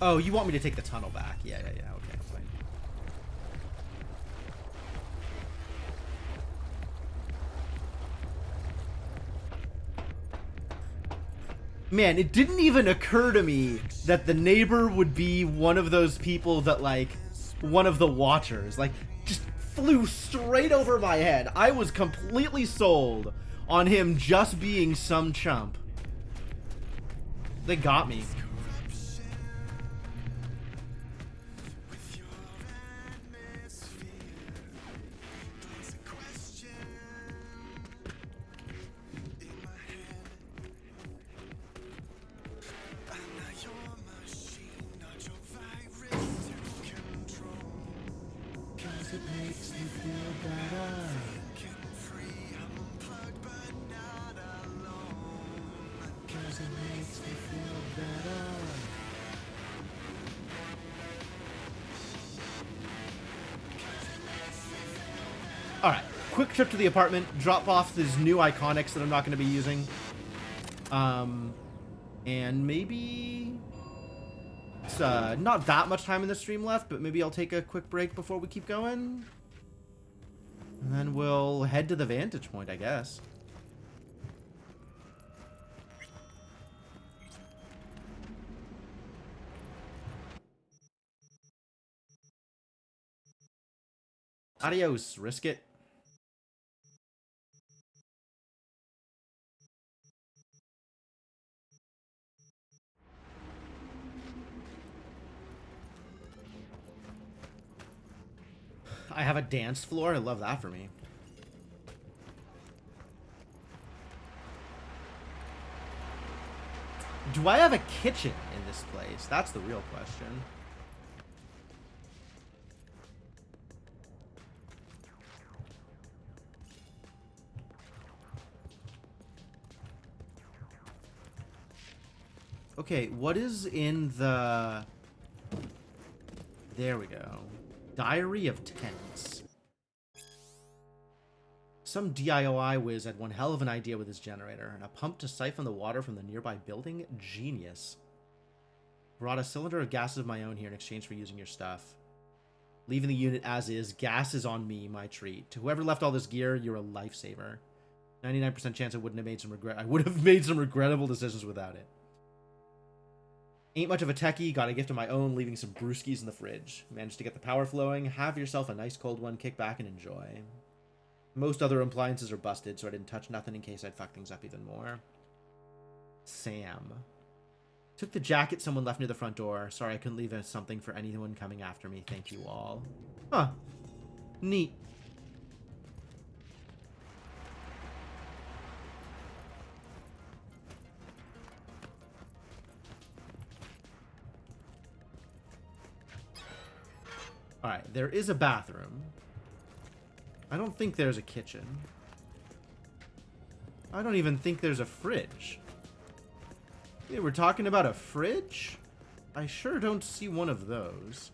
A: Oh, you want me to take the tunnel back? Yeah, okay, fine. Man, it didn't even occur to me that the neighbor would be one of those people that, like, one of the watchers. Like, just flew straight over my head. I was completely sold on him just being some chump. They got me. Alright, quick trip to the apartment, drop off these new iconics that I'm not going to be using. And maybe it's not that much time in the stream left, but maybe I'll take a quick break before we keep going. And then we'll head to the vantage point, I guess. Adios, risk it. I have a dance floor. I love that for me. Do I have a kitchen in this place? That's the real question. Okay, what is in the... There we go. Diary of Tents. Some DIY whiz had one hell of an idea with his generator, and a pump to siphon the water from the nearby building? Genius. Brought a cylinder of gas of my own here in exchange for using your stuff. Leaving the unit as is, gas is on me, my treat. To whoever left all this gear, you're a lifesaver. 99% chance I would have made some regrettable decisions without it. Ain't much of a techie, got a gift of my own, leaving some brewskis in the fridge. Managed to get the power flowing, have yourself a nice cold one, kick back and enjoy. Most other appliances are busted, so I didn't touch nothing in case I'd fuck things up even more. Sam. Took the jacket someone left near the front door. Sorry I couldn't leave something for anyone coming after me. Thank you all. Huh. Neat. Alright, there is a bathroom. I don't think there's a kitchen. I don't even think there's a fridge. Yeah, we're talking about a fridge? I sure don't see one of those.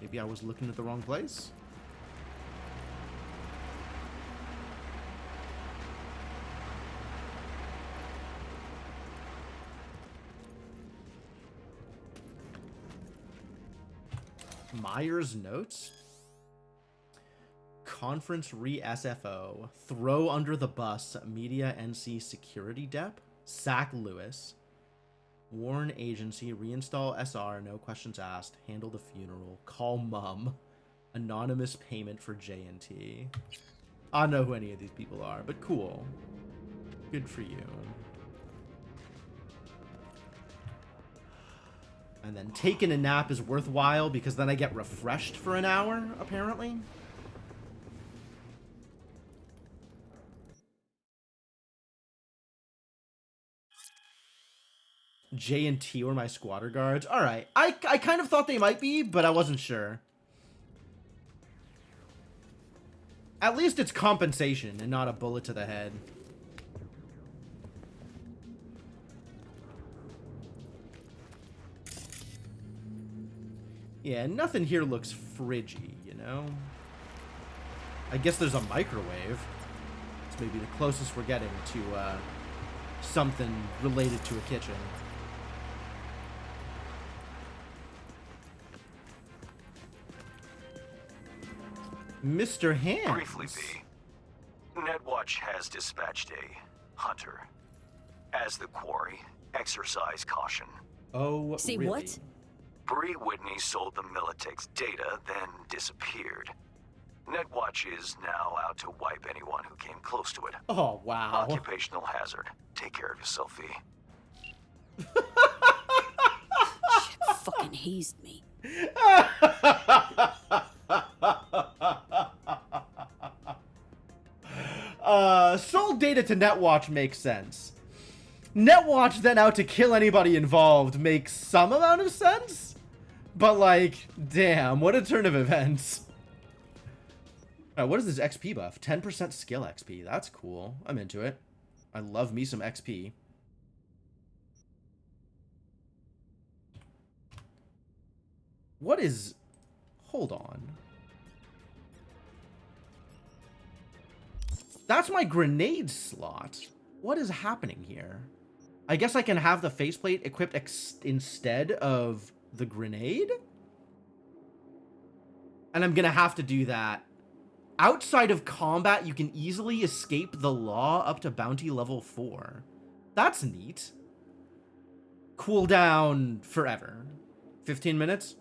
A: Maybe I was looking at the wrong place? Myers notes? Conference re-SFO. Throw under the bus. Media NC security dep. Sack Lewis. Warn agency. Reinstall SR. No questions asked. Handle the funeral. Call mum. Anonymous payment for J&T. I don't know who any of these people are, but cool. Good for you. And then taking a nap is worthwhile because then I get refreshed for an hour, apparently. J and T were my squatter guards. Alright. I kind of thought they might be, but I wasn't sure. At least it's compensation and not a bullet to the head. Yeah, nothing here looks fridgy, you know? I guess there's a microwave. It's maybe the closest we're getting to something related to a kitchen. Mr. Hands.
S: Briefly, B. Netwatch has dispatched a hunter. As the quarry, exercise caution.
A: Oh,
E: See
A: really?
E: what?
S: Bree Whitney sold the Militech's data, then disappeared. Netwatch is now out to wipe anyone who came close to it.
A: Oh, wow.
S: Occupational hazard. Take care of yourself, V.
E: Shit fucking hazed me.
A: Sold data to Netwatch makes sense. Netwatch then out to kill anybody involved makes some amount of sense? But like, damn, what a turn of events. What is this XP buff? 10% skill XP. That's cool. I'm into it. I love me some XP. What is... Hold on. That's my grenade slot. What is happening here? I guess I can have the faceplate equipped instead of the grenade? And I'm gonna have to do that. Outside of combat, you can easily escape the law up to bounty level 4. That's neat. Cooldown forever. 15 minutes?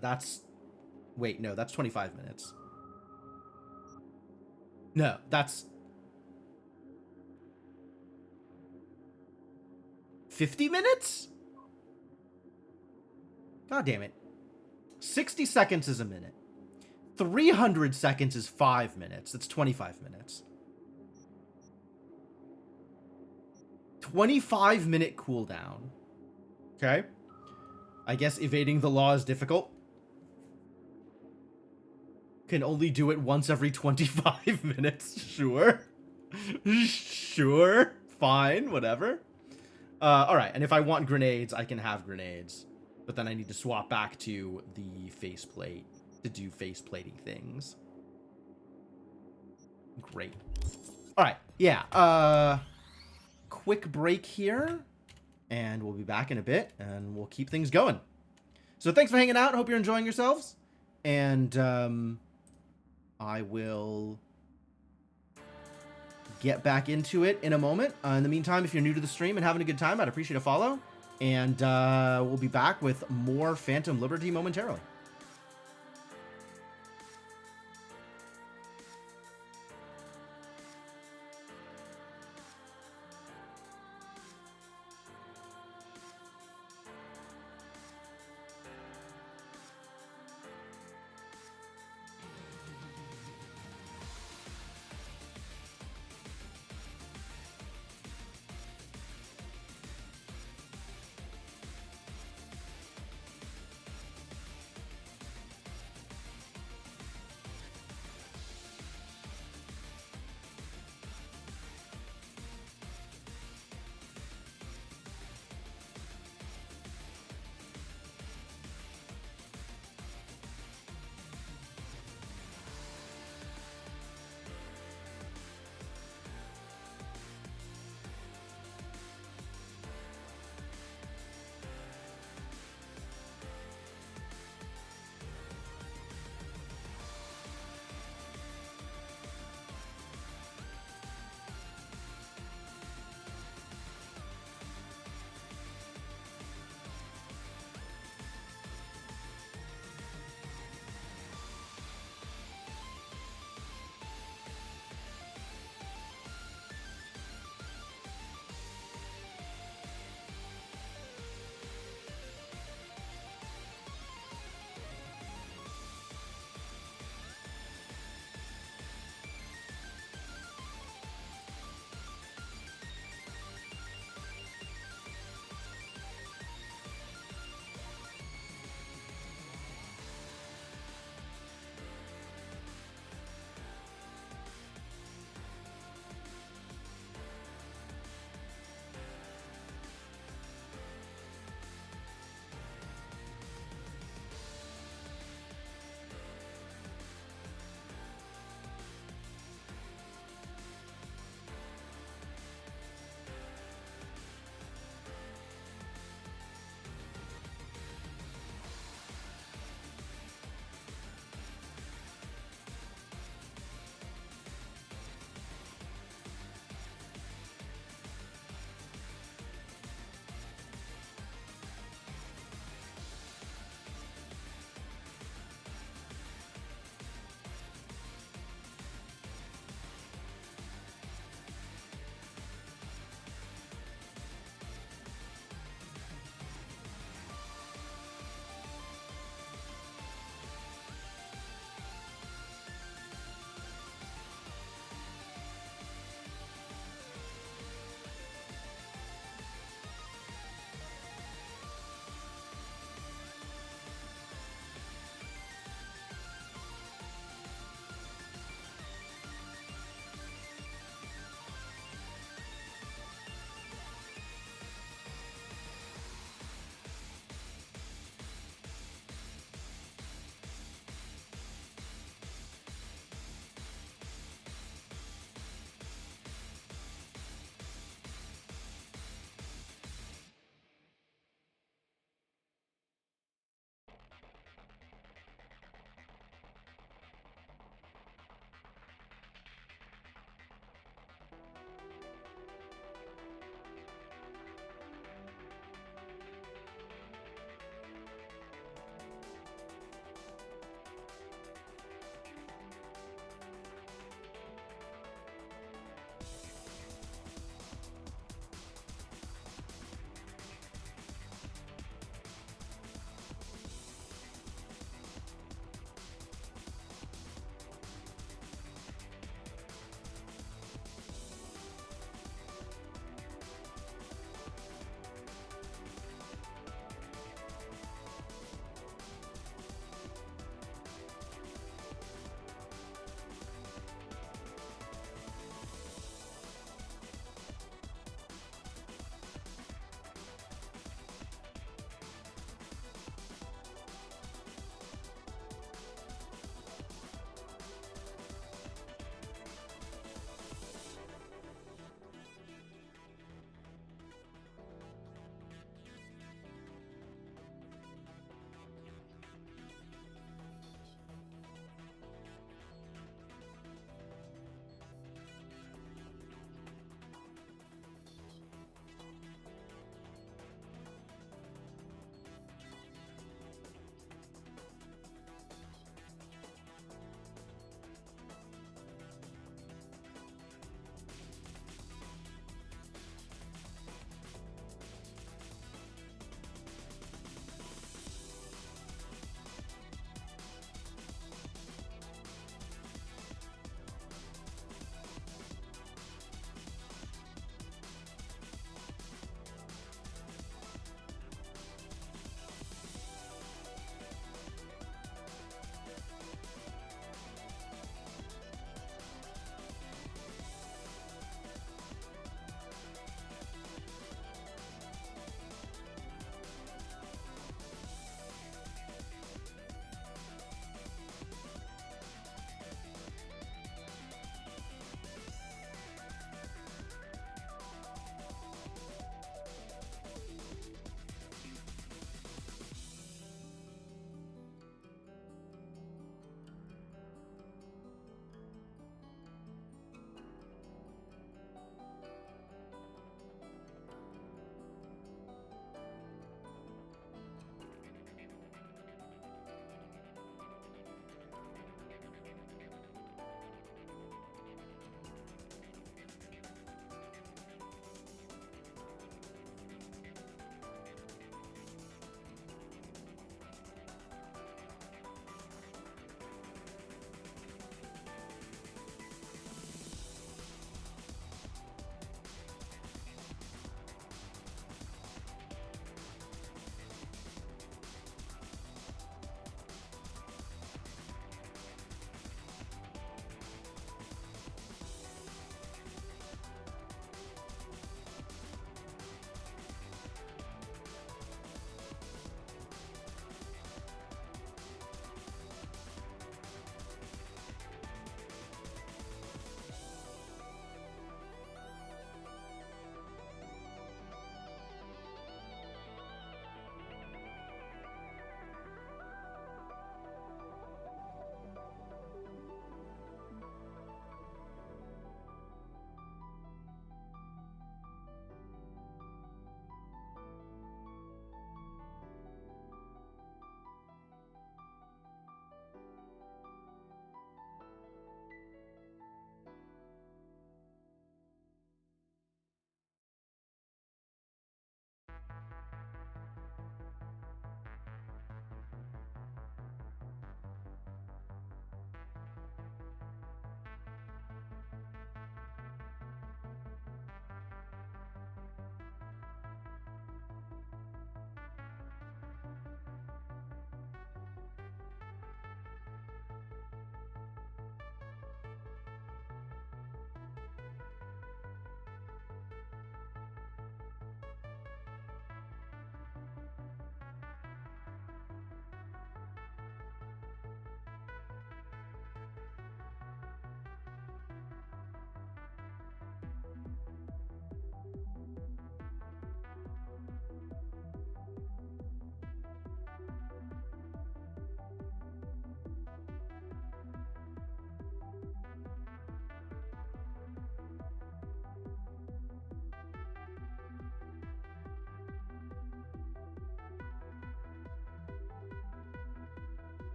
A: That's... Wait, no, that's 25 minutes. No, that's... 50 minutes? God damn it. 60 seconds is a minute. 300 seconds is 5 minutes. That's 25 minutes. 25-minute cooldown. Okay. I guess evading the law is difficult. Can only do it once every 25 minutes. Sure. Sure. Fine. Whatever. Alright. And if I want grenades, I can have grenades. But then I need to swap back to the faceplate to do faceplating things. Great. Alright. Yeah. Quick break here. And we'll be back in a bit. And we'll keep things going. So thanks for hanging out. Hope you're enjoying yourselves. And, I will get back into it in a moment. In the meantime, if you're new to the stream and having a good time, I'd appreciate a follow. And we'll be back with more Phantom Liberty momentarily.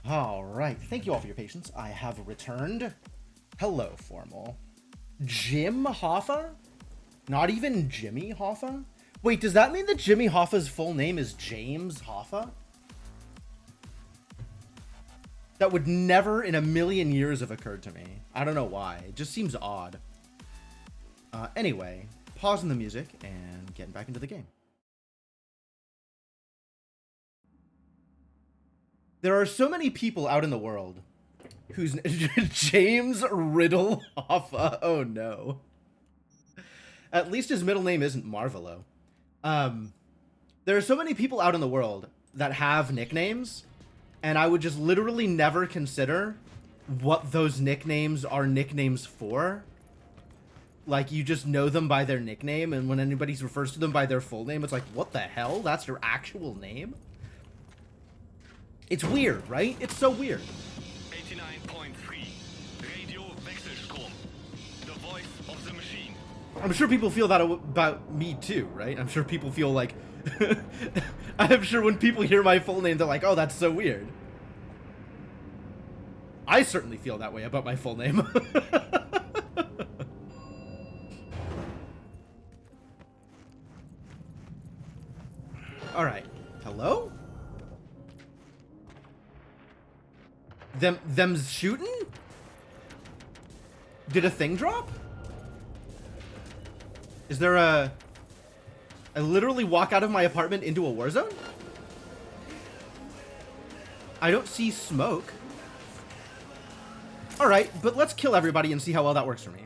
A: Alright, thank you all for your patience. I have returned. Hello, Formal. Jim Hoffa? Not even Jimmy Hoffa? Wait, does that mean that Jimmy Hoffa's full name is James Hoffa? That would never in a million years have occurred to me. I don't know why. It just seems odd. Anyway, pausing the music and getting back into the game. There are so many people out in the world whose James Riddle Hoffa. Oh no. At least his middle name isn't Marvelo. There are so many people out in the world that have nicknames, and I would just literally never consider what those nicknames are nicknames for. Like, you just know them by their nickname, and when anybody refers to them by their full name, it's like, what the hell? That's their actual name? It's weird, right? It's so weird.
T: 89.3 Radio Wechselstrom. The voice of the machine.
A: I'm sure people feel that about me too, right? I'm sure people feel like... I'm sure when people hear my full name, they're like, oh, that's so weird. I certainly feel that way about my full name. Alright. Hello? Them's shooting? Did a thing drop? Is there a... I literally walk out of my apartment into a war zone? I don't see smoke. Alright, but let's kill everybody and see how well that works for me.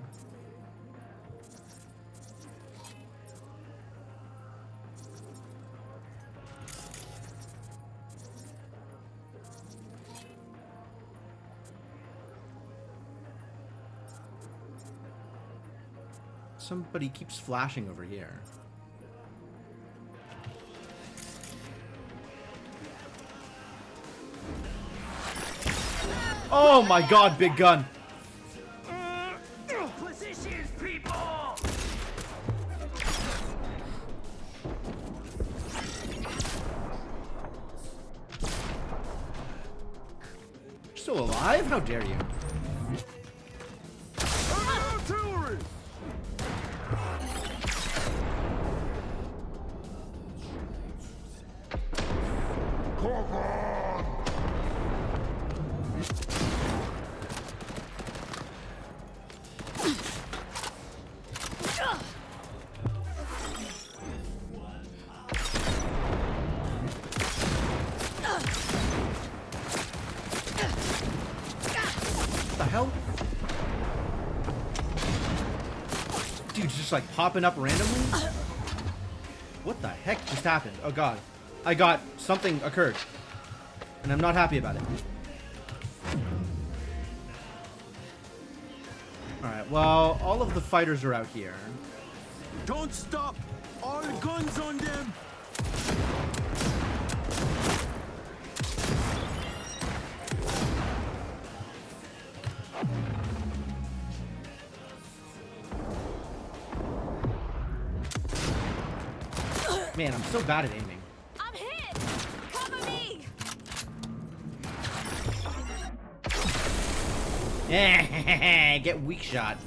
A: Somebody keeps flashing over here. Oh my god, big gun.
T: Positions, people!
A: You're still alive? How dare you? Like popping up randomly? What the heck just happened? Oh god. I got something occurred. And I'm not happy about it. Alright, well, all of the fighters are out here.
T: Don't stop! All guns on them!
A: Man, I'm so bad at aiming.
F: I'm hit! Cover me!
A: Get weak shot.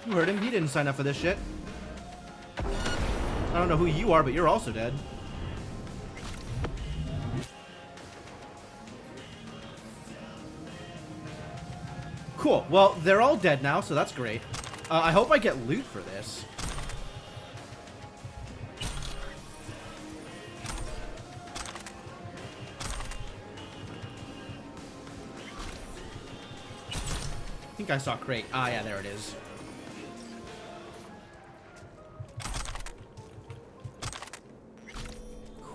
A: You heard him. He didn't sign up for this shit. I don't know who you are, but you're also dead. Cool. Well, they're all dead now, so that's great. I hope I get loot for this. I think I saw crate. Ah, yeah, there it is.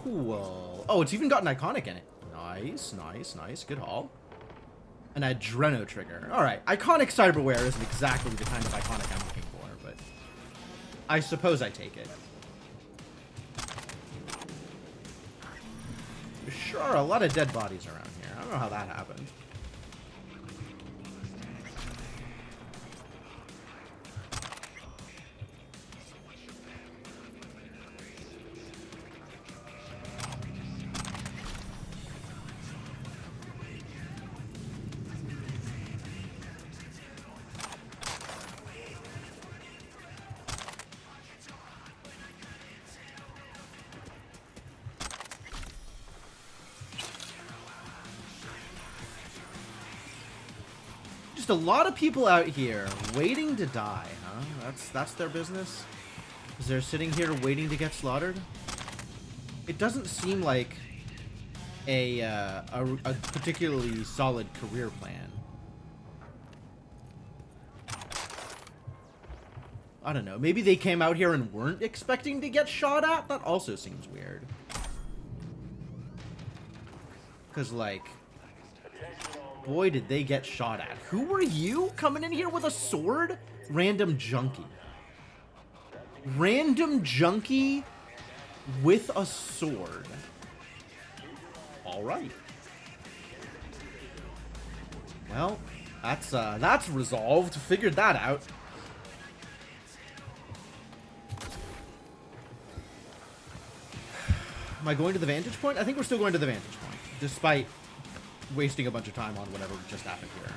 A: Cool. Oh, it's even got an iconic in it. Nice, nice, nice. Good haul. An Adreno trigger. Alright, iconic cyberware isn't exactly the kind of iconic I'm looking for, but I suppose I take it. There sure are a lot of dead bodies around here. I don't know how that happened. Just a lot of people out here waiting to die, huh? That's their business? Is they're sitting here waiting to get slaughtered? It doesn't seem like a particularly solid career plan. I don't know. Maybe they came out here and weren't expecting to get shot at? That also seems weird. Because, like, boy, did they get shot at. Who were you coming in here with a sword? Random junkie. Random junkie with a sword. Alright. Well, that's resolved. Figured that out. Am I going to the vantage point? I think we're still going to the vantage point, despite wasting a bunch of time on whatever just happened here.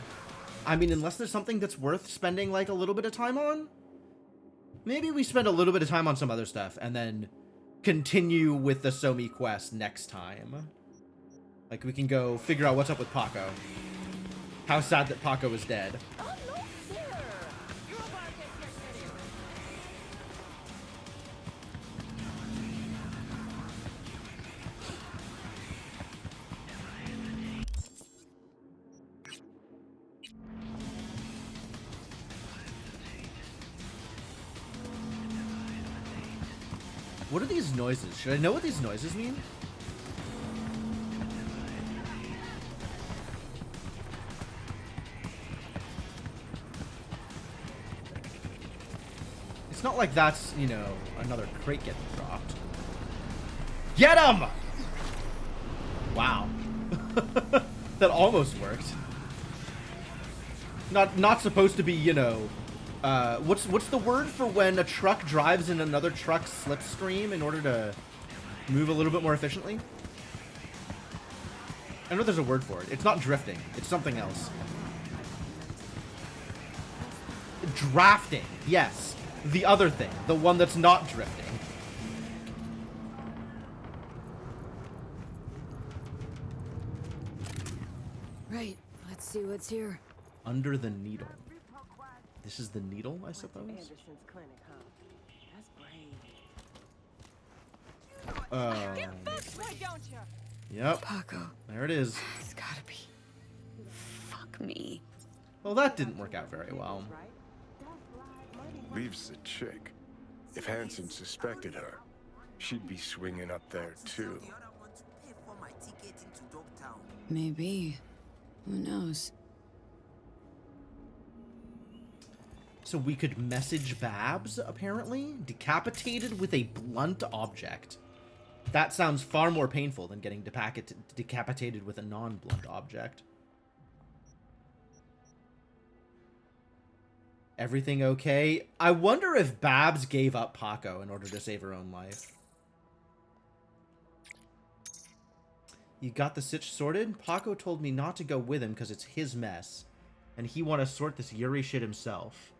A: I mean, unless there's something that's worth spending, like, a little bit of time on? Maybe we spend a little bit of time on some other stuff, and then continue with the Somi quest next time. Like, we can go figure out what's up with Paco. How sad that Paco is dead. What are these noises? Should I know what these noises mean? It's not like that's, you know, another crate getting dropped. Get him! Wow. That almost worked. Not supposed to be, you know, what's the word for when a truck drives in another truck's slipstream in order to move a little bit more efficiently? I know there's a word for it. It's not drifting. It's something else. Drafting. Yes. The other thing. The one that's not drifting.
O: Right. Let's see what's here.
A: Under the needle. This is the needle, I suppose?
R: Anderson's clinic, huh? That's great.
A: Yep.
E: Paco.
A: There it is.
E: It's gotta be. Fuck me.
A: Well, that didn't work out very well.
K: Leaves the chick. If Hanson suspected her, she'd be swinging up there too.
E: Maybe. Who knows?
A: So we could message Babs, apparently? Decapitated with a blunt object. That sounds far more painful than getting decapitated with a non-blunt object. Everything okay? I wonder if Babs gave up Paco in order to save her own life. You got the sitch sorted? Paco told me not to go with him because it's his mess. And he want to sort this Yuri shit himself.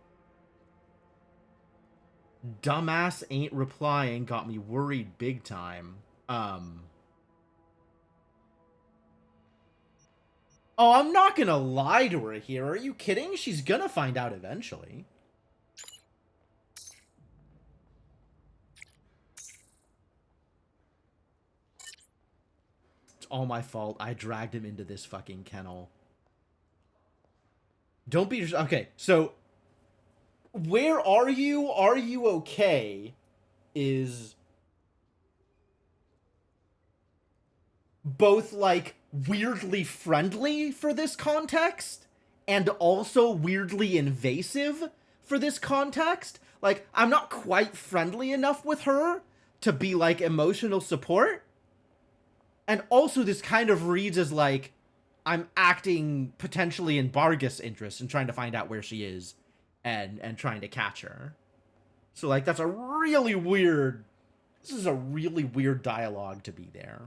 A: Dumbass ain't replying got me worried big time. Oh, I'm not gonna lie to her here. Are you kidding? She's gonna find out eventually. It's all my fault. I dragged him into this fucking kennel. Don't be... Okay, so... Where are you? Are you okay? Is... both, like, weirdly friendly for this context, and also weirdly invasive for this context. Like, I'm not quite friendly enough with her to be, like, emotional support. And also this kind of reads as, like, I'm acting potentially in Bargus' interest and trying to find out where she is and trying to catch her. So, like, that's a really weird... This is a really weird dialogue to be there.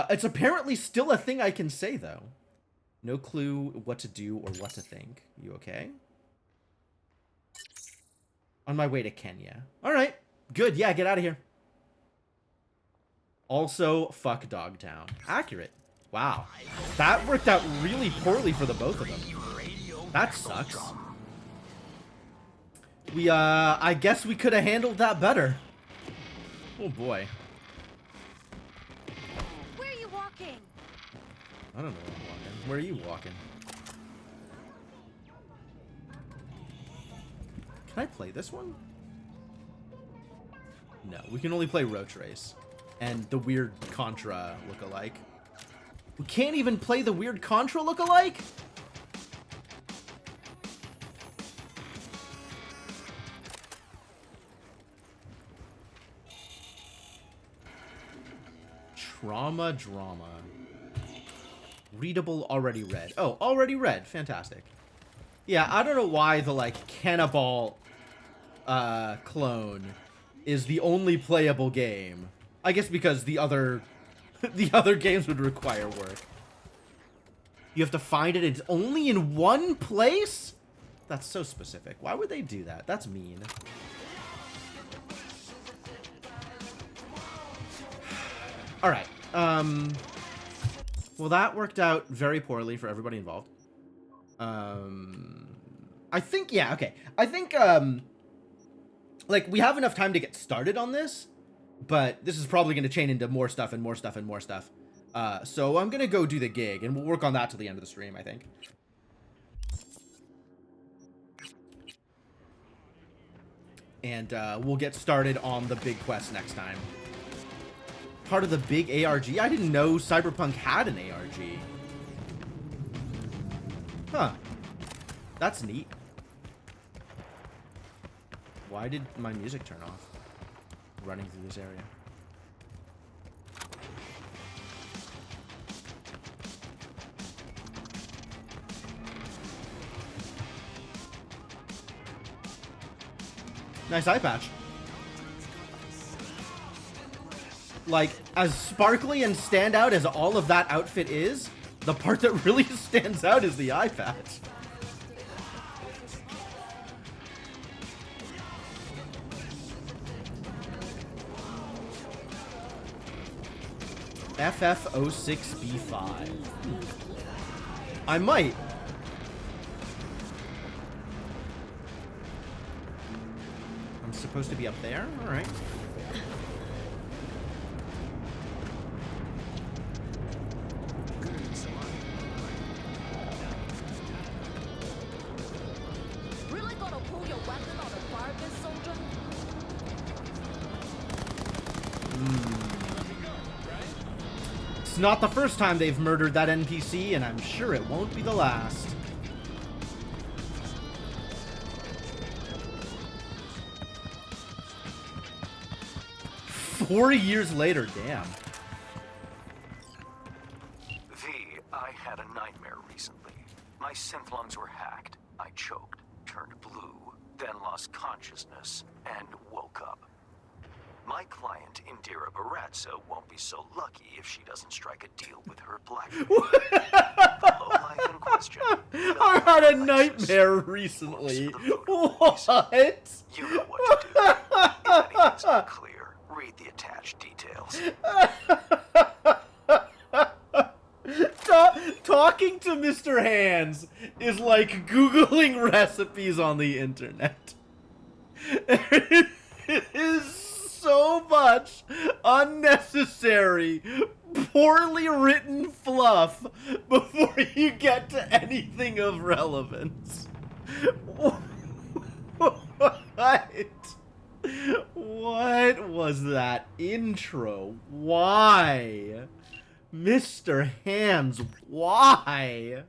A: It's apparently still a thing I can say, though. No clue what to do or what to think. You okay? On my way to Kenya. Alright. Good. Yeah, get out of here. Also, fuck Dogtown. Accurate. Wow. That worked out really poorly for the both of them. That sucks. I guess we could have handled that better. Oh boy.
F: Where are you walking?
A: I don't know where I'm walking. Where are you walking? Can I play this one? No, we can only play Roach Race. And the weird Contra lookalike. We can't even play the weird Contra lookalike? Trauma drama. Readable, already read. Oh, already read. Fantastic. Yeah, I don't know why the, like, Cannibal clone is the only playable game. I guess because the other the other games would require work. You have to find it. It's only in one place? That's so specific. Why would they do that? That's mean. All right. Well, that worked out very poorly for everybody involved. I think, yeah, okay. I think, like, we have enough time to get started on this, but this is probably going to chain into more stuff and more stuff and more stuff. So I'm going to go do the gig, and we'll work on that till the end of the stream, I think. And we'll get started on the big quest next time. Part of the big ARG? I didn't know Cyberpunk had an ARG. Huh. That's neat. Why did my music turn off? Running through this area. Nice eye patch. Like, as sparkly and standout as all of that outfit is, the part that really stands out is the eye patch. FF06B5. I might. I'm supposed to be up there? Alright.
F: Really gonna pull your weapon on a bargain, soldier?
A: It's not the first time they've murdered that NPC, and I'm sure it won't be the last. "4 years later, damn.
S: V, I had a nightmare recently. My synth lungs were hacked. I choked, turned blue, then lost consciousness, and woke up. My client, Indira Baratza, won't be so lucky if she doesn't strike a deal with her black. The lowlife in question.
A: I had a nightmare recently. What?
S: You know what to do. If anything's unclear, read the attached details.
A: Talking to Mr. Hands is like Googling recipes on the internet. It is so much unnecessary, poorly written fluff before you get to anything of relevance. What was that intro? Why? Mr. Hands, why?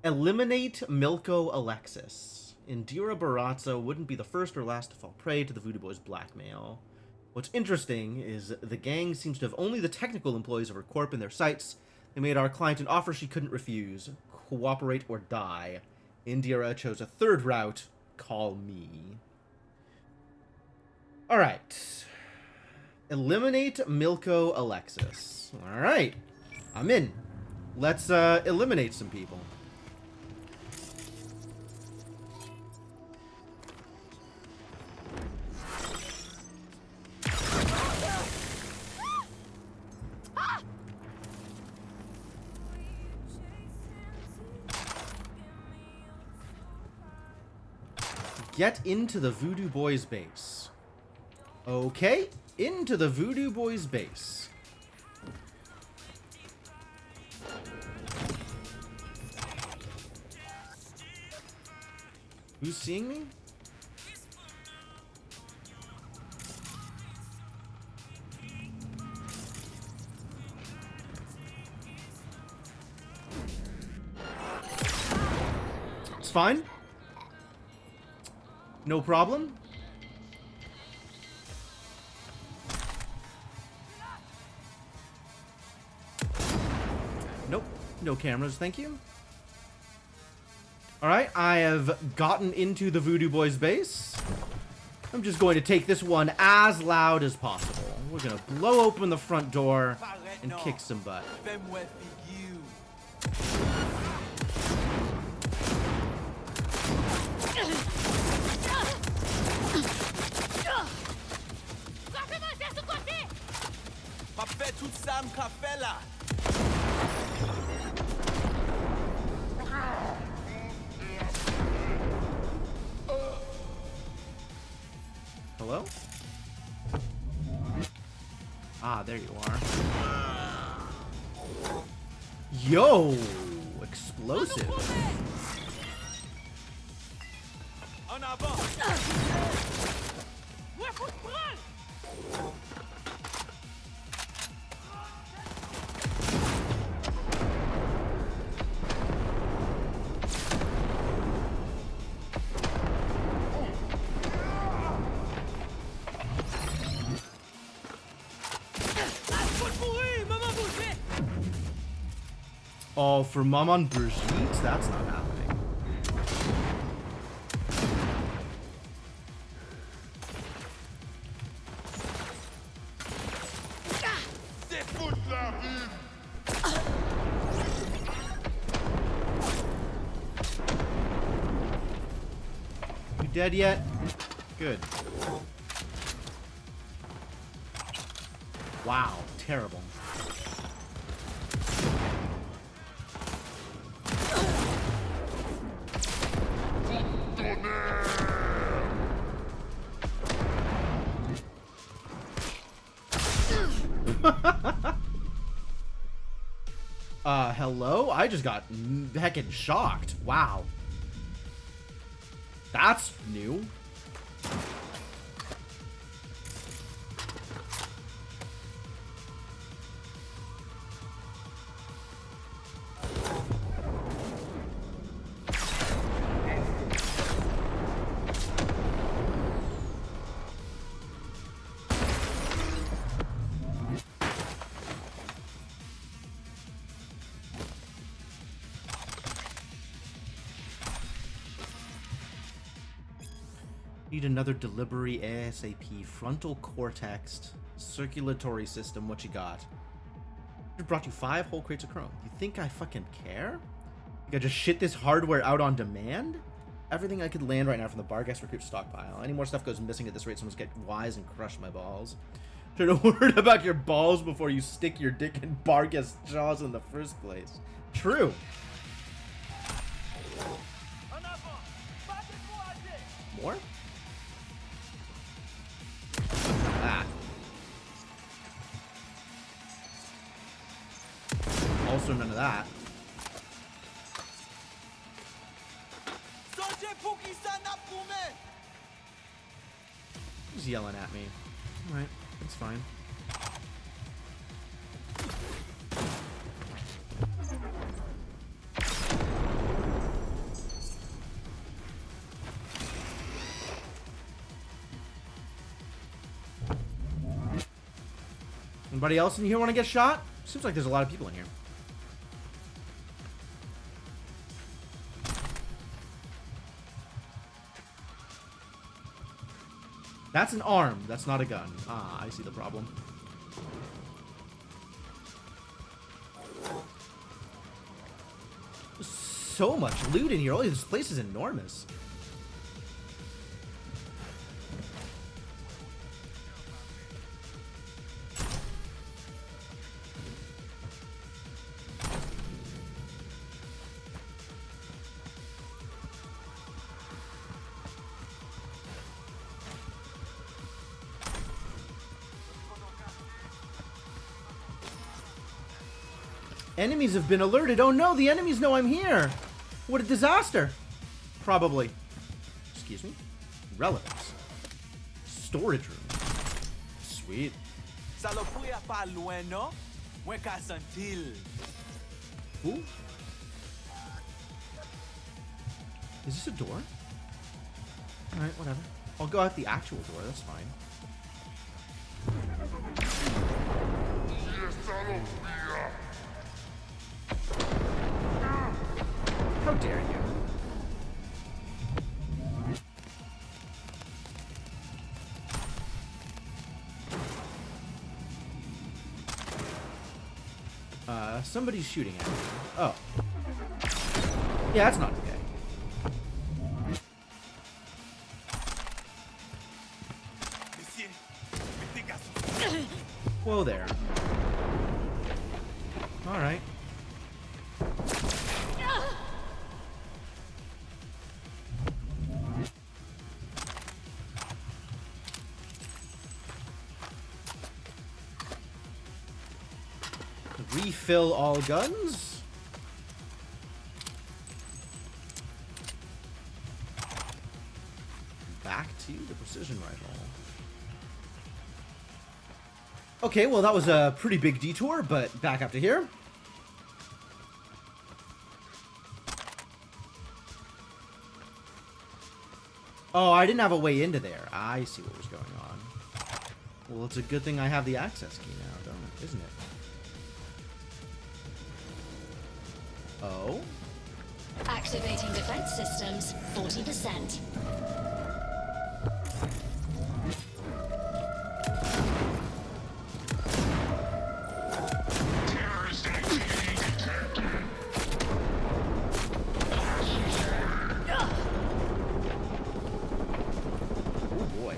A: Eliminate Milko Alexis. Indira Baratza wouldn't be the first or last to fall prey to the Voodoo Boys' blackmail. What's interesting is the gang seems to have only the technical employees of her corp in their sights. They made our client an offer she couldn't refuse. Cooperate or die. Indira chose a third route. Call me. Alright. Eliminate Milko Alexis. Alright. I'm in. Let's eliminate some people. Get into the Voodoo Boys base. Okay, into the Voodoo Boys base. Who's seeing me? It's fine. No problem. Nope. No cameras, thank you. Alright, I have gotten into the Voodoo Boys base. I'm just going to take this one as loud as possible. We're gonna blow open the front door and kick some butt. Hello? Ah, there you are. Yo! Explosive. Oh, for Maman Brigitte? That's not happening. You dead yet? Good. Wow, terrible. Hello? I just got heckin' shocked. Wow. That's new. Need another delivery ASAP. Frontal cortex, circulatory system. What you got? I brought you 5 whole crates of chrome. You think I fucking care? Think I just shit this hardware out on demand? Everything I could land right now from the Barghest recruit stockpile. Any more stuff goes missing at this rate, someone's get wise and crush my balls. Should have worried about your balls before you stick your dick in Barghest's jaws in the first place. True. More? Ah. Also none of that. He's yelling at me. Alright, that's fine. Anybody else in here want to get shot? Seems like there's a lot of people in here. That's an arm. That's not a gun. Ah, I see the problem. There's so much loot in here. Oh, this place is enormous. Enemies have been alerted. Oh no, the enemies know I'm here. What a disaster. Probably. Excuse me? Relevance. Storage room. Sweet. Ooh. Is this a door? Alright, whatever. I'll go out the actual door, that's fine. How dare you? Somebody's shooting at me. Oh. Yeah, that's not okay. Whoa there. Alright. Refill all guns. Back to the precision rifle. Okay, well that was a pretty big detour, but back up to here. Oh, I didn't have a way into there. I see what was going on. Well, it's a good thing I have the access key now, isn't it? Oh?
U: Activating defense systems, 40%.
A: Oh boy.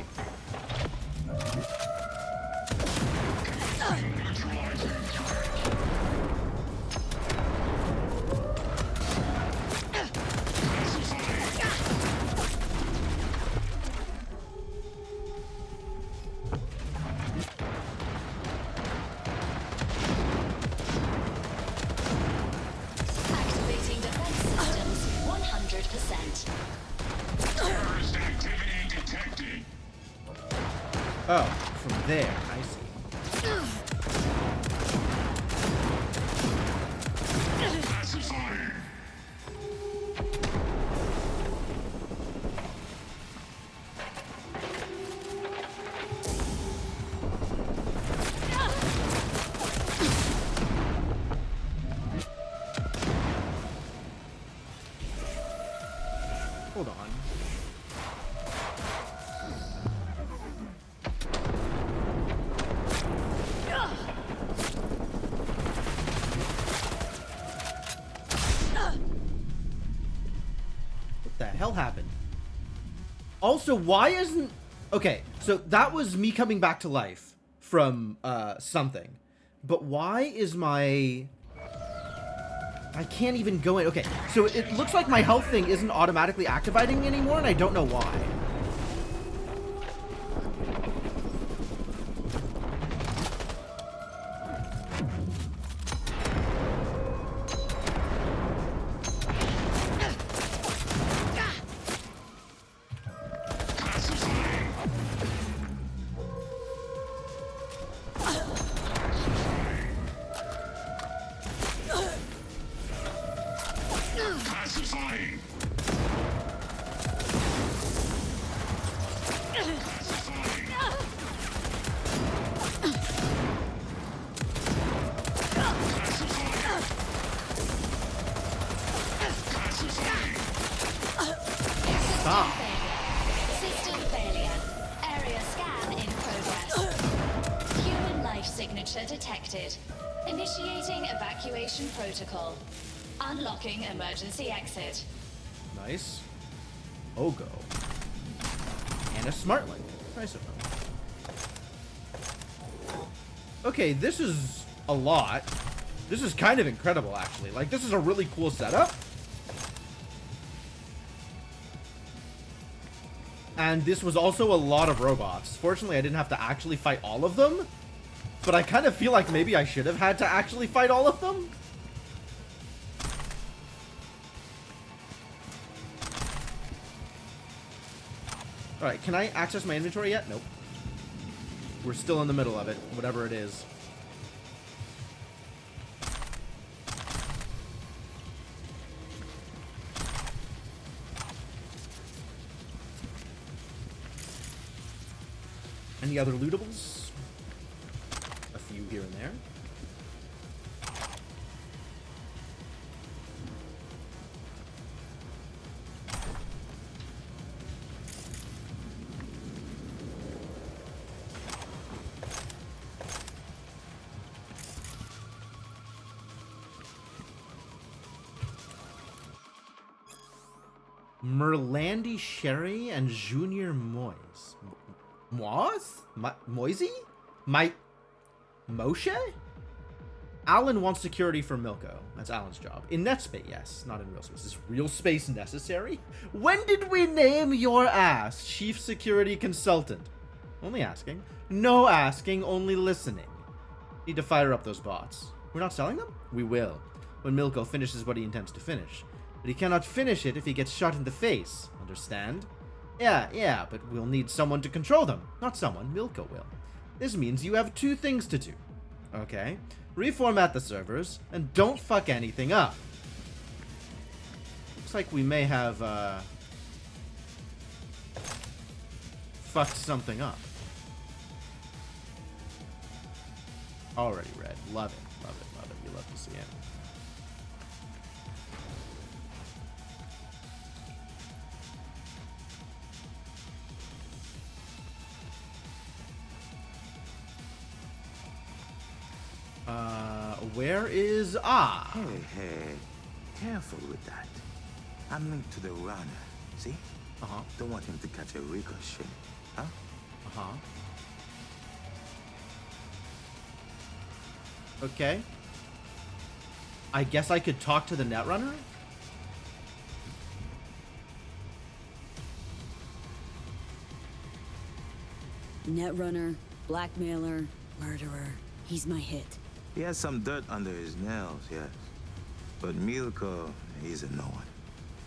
U: Activating defense systems, 100%.
A: Oh, from there, I see. Hold on. What the hell happened? Also, why isn't... Okay, so that was me coming back to life from something. But why is my... I can't even go in. Okay, so it looks like my health thing isn't automatically activating anymore, and I don't know why. Stop.
U: System failure. Area scan in progress. Human life signature detected. Initiating evacuation protocol. Unlocking emergency exit.
A: Nice. Ogo. And a smart link. Nice of them. Okay, this is a lot. This is kind of incredible, actually. Like, this is a really cool setup. And this was also a lot of robots. Fortunately, I didn't have to actually fight all of them. But I kind of feel like maybe I should have had to actually fight all of them. Alright, can I access my inventory yet? Nope. We're still in the middle of it, whatever it is. Any other lootables? A few here and there. Merlandi Sherry and Junior Moise. Moise? Moisey? Moshe? Alan wants security for Milko. That's Alan's job. In NetSpace, yes. Not in real space. Is real space necessary? When did we name your ass Chief Security Consultant? Only asking. No asking, only listening. Need to fire up those bots. We're not selling them? We will. When Milko finishes what he intends to finish. But he cannot finish it if he gets shot in the face. Understand? Yeah, but we'll need someone to control them. Not someone, Milko will. This means you have two things to do. Okay? Reformat the servers, and don't fuck anything up. Looks like we may have, fucked something up. Already read. Love it, love it, love it. We love to see it. Where is
H: Hey, careful with that. I'm linked to the runner, see? Don't want him to catch a ricochet, huh?
A: Okay. I guess I could talk to the Netrunner?
E: Netrunner, blackmailer, murderer. He's my hit.
H: He has some dirt under his nails, yes. But Milko, he's a no one.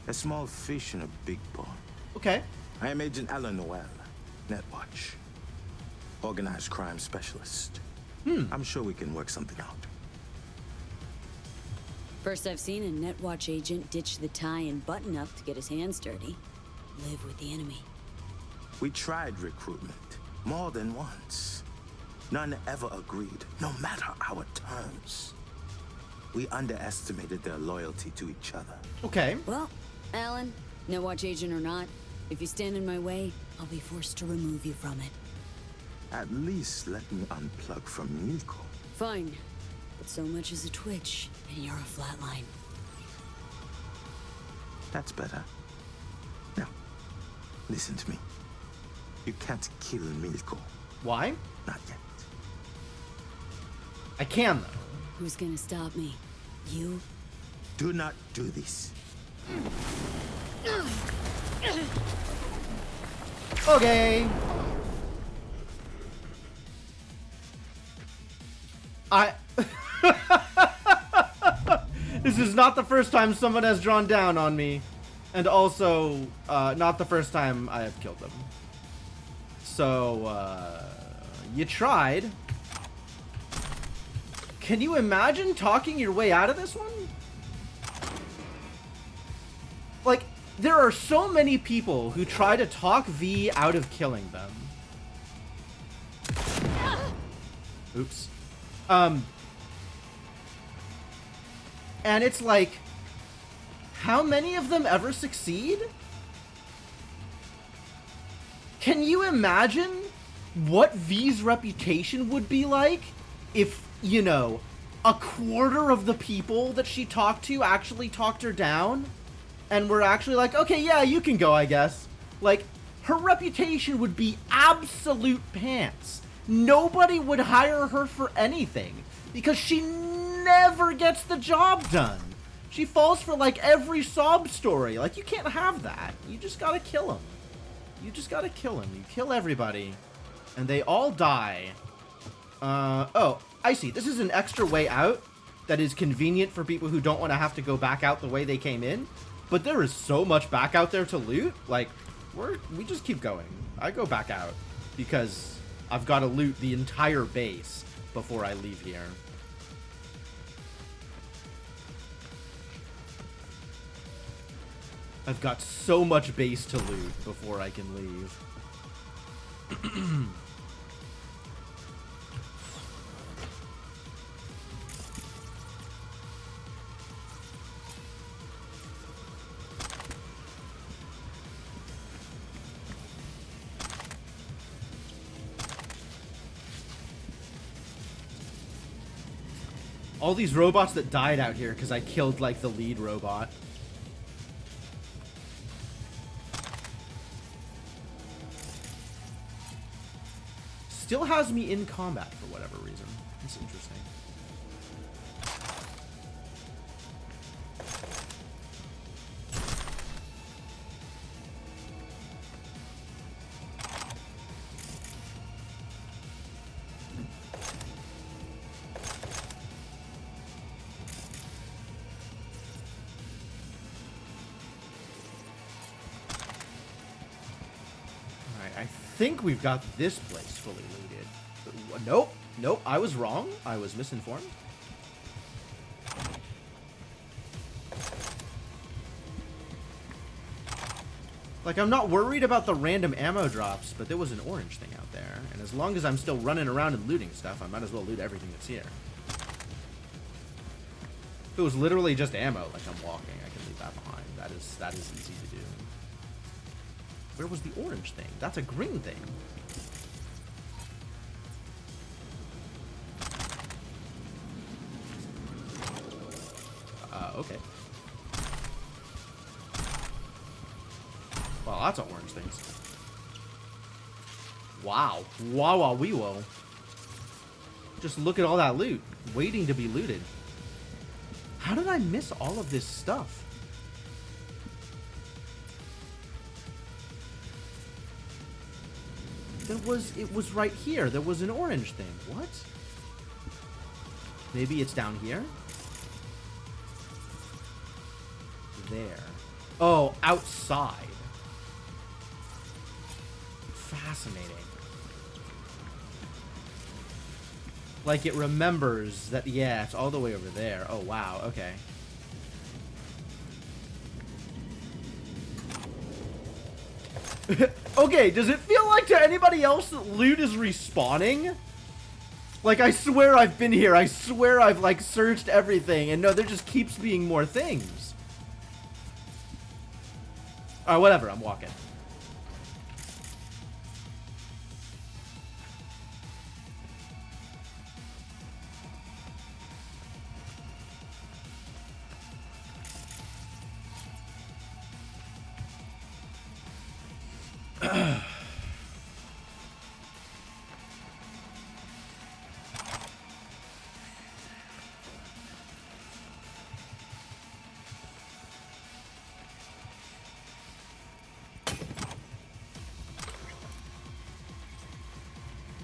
H: A small fish in a big pond.
A: Okay.
H: I am Agent Alan Noel, Netwatch. Organized crime specialist. I'm sure we can work something out.
E: First I've seen a Netwatch agent ditch the tie and button up to get his hands dirty. Live with the enemy.
H: We tried recruitment more than once. None ever agreed, no matter our terms. We underestimated their loyalty to each other.
A: Okay.
E: Well, Alan, Netwatch agent or not, if you stand in my way, I'll be forced to remove you from it.
H: At least let me unplug from Milko.
E: Fine. But so much as a twitch, and you're a flatline.
H: That's better. Now, listen to me. You can't kill Milko.
A: Why?
H: Not yet.
A: I can, though.
E: Who's gonna stop me? You?
H: Do not do this.
A: Okay. This is not the first time someone has drawn down on me. And also, not the first time I have killed them. So, you tried. Can you imagine talking your way out of this one? Like, there are so many people who try to talk V out of killing them. Oops. And it's like, how many of them ever succeed? Can you imagine what V's reputation would be like if, you know, a quarter of the people that she talked to actually talked her down? And were actually like, okay, yeah, you can go, I guess. Like, her reputation would be absolute pants. Nobody would hire her for anything because she never gets the job done. She falls for, like, every sob story. Like, you can't have that. You just gotta kill him. You just gotta kill him. You kill everybody, and they all die. Oh, I see. This is an extra way out that is convenient for people who don't want to have to go back out the way they came in. But there is so much back out there to loot. Like, We just keep going. I go back out because I've got to loot the entire base before I leave here. I've got so much base to loot before I can leave. All these robots that died out here because I killed, like, the lead robot. Still has me in combat for whatever reason. It's interesting. I think we've got this place fully looted. Nope. Nope. I was wrong. I was misinformed. Like, I'm not worried about the random ammo drops, but there was an orange thing out there. And as long as I'm still running around and looting stuff, I might as well loot everything that's here. If it was literally just ammo, like I'm walking, I can leave that behind. That is easy to do. Where was the orange thing? That's a green thing. Okay. Well, lots of orange things. Wow. Wow, wow, wee whoa. Just look at all that loot. Waiting to be looted. How did I miss all of this stuff? It was right here. There was an orange thing. What? Maybe it's down here? There. Oh, outside. Fascinating. Like it remembers that, yeah, it's all the way over there. Oh, wow. Okay. Okay, does it feel like to anybody else that loot is respawning? Like, I swear I've been here. I swear I've, like, searched everything. And no, there just keeps being more things. Alright, whatever. I'm walking.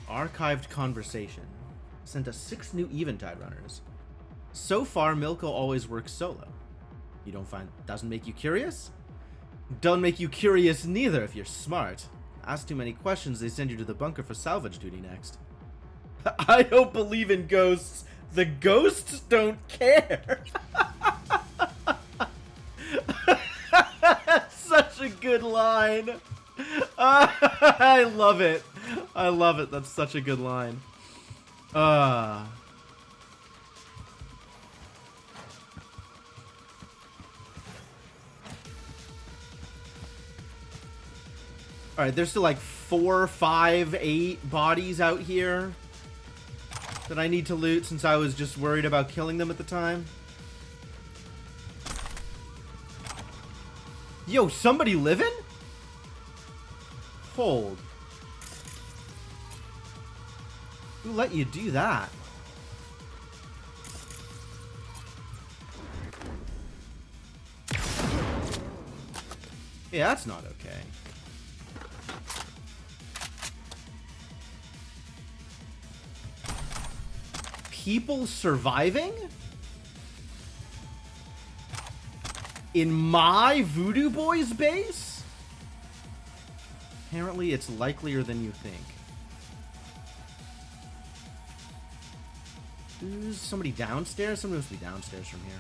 A: Archived conversation. Sent us 6 new Eventide runners. So far, Milko always works solo. You don't find... doesn't make you curious? Don't make you curious neither if you're smart. Ask too many questions, they send you to the bunker for salvage duty next. I don't believe in ghosts. The ghosts don't care. That's such a good line. I love it. I love it. That's such a good line. Alright, there's still like 4, 5, 8 bodies out here that I need to loot since I was just worried about killing them at the time. Yo, somebody living? Hold. Who let you do that? Yeah, that's not okay. People surviving? In my Voodoo Boys base? Apparently it's likelier than you think. Who's somebody downstairs? Somebody must be downstairs from here.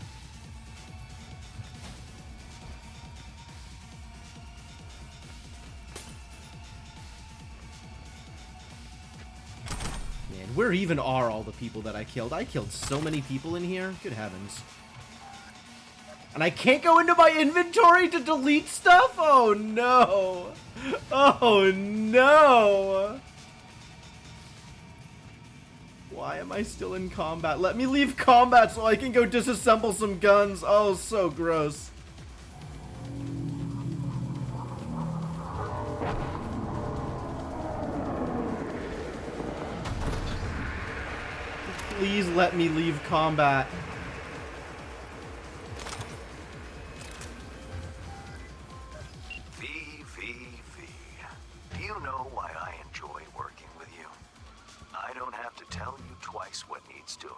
A: Man, where even are all the people that I killed? I killed so many people in here. Good heavens. And I can't go into my inventory to delete stuff? Oh no. Oh no. Why am I still in combat? Let me leave combat so I can go disassemble some guns. Oh, so gross. Please let me leave combat.
S: Do you know why I enjoy working with you? I don't have to tell you twice what needs doing.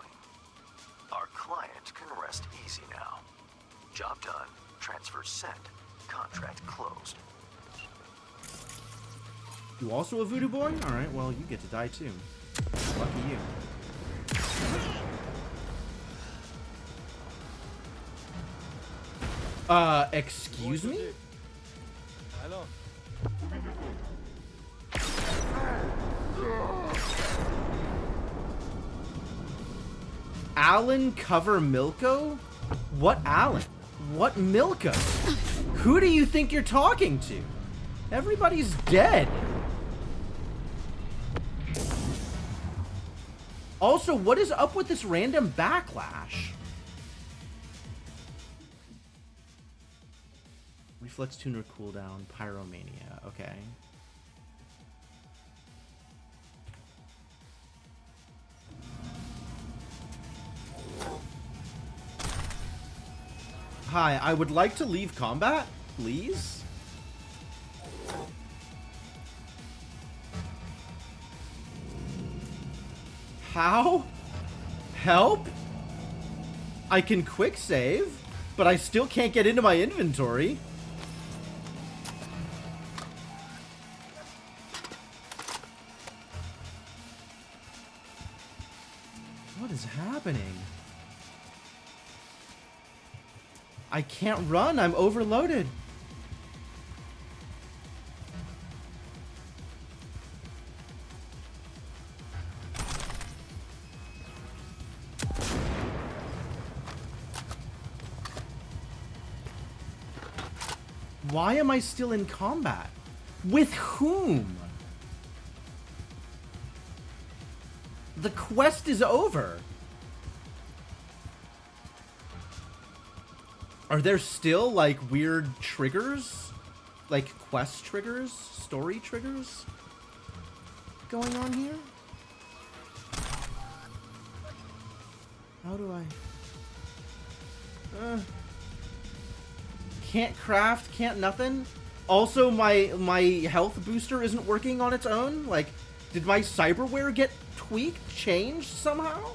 S: Our client can rest easy now. Job done, transfer sent, contract closed.
A: You also a voodoo boy? Alright, well, you get to die too. Lucky you. Excuse me?
T: Hello.
A: Alan cover Milko? What Alan? What Milko? Who do you think you're talking to? Everybody's dead. Also, what is up with this random backlash? Reflex tuner cooldown, pyromania, okay. Hi, I would like to leave combat, please. How? Help? I can quick save, but I still can't get into my inventory. What is happening? I can't run, I'm overloaded. Why am I still in combat? With whom? The quest is over. Are there still, like, weird triggers? Like, quest triggers? Story triggers? Going on here? How do I... Can't craft, can't nothing? Also, my health booster isn't working on its own? Like, did my cyberware get tweaked, changed somehow?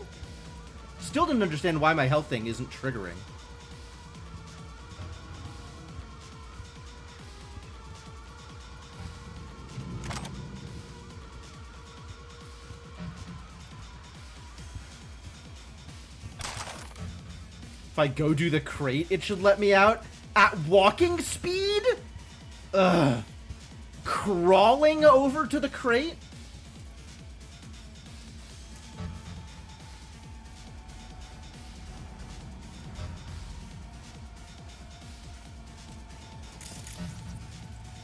A: Still didn't understand why my health thing isn't triggering. If I go do the crate, it should let me out at walking speed? Ugh. Crawling over to the crate?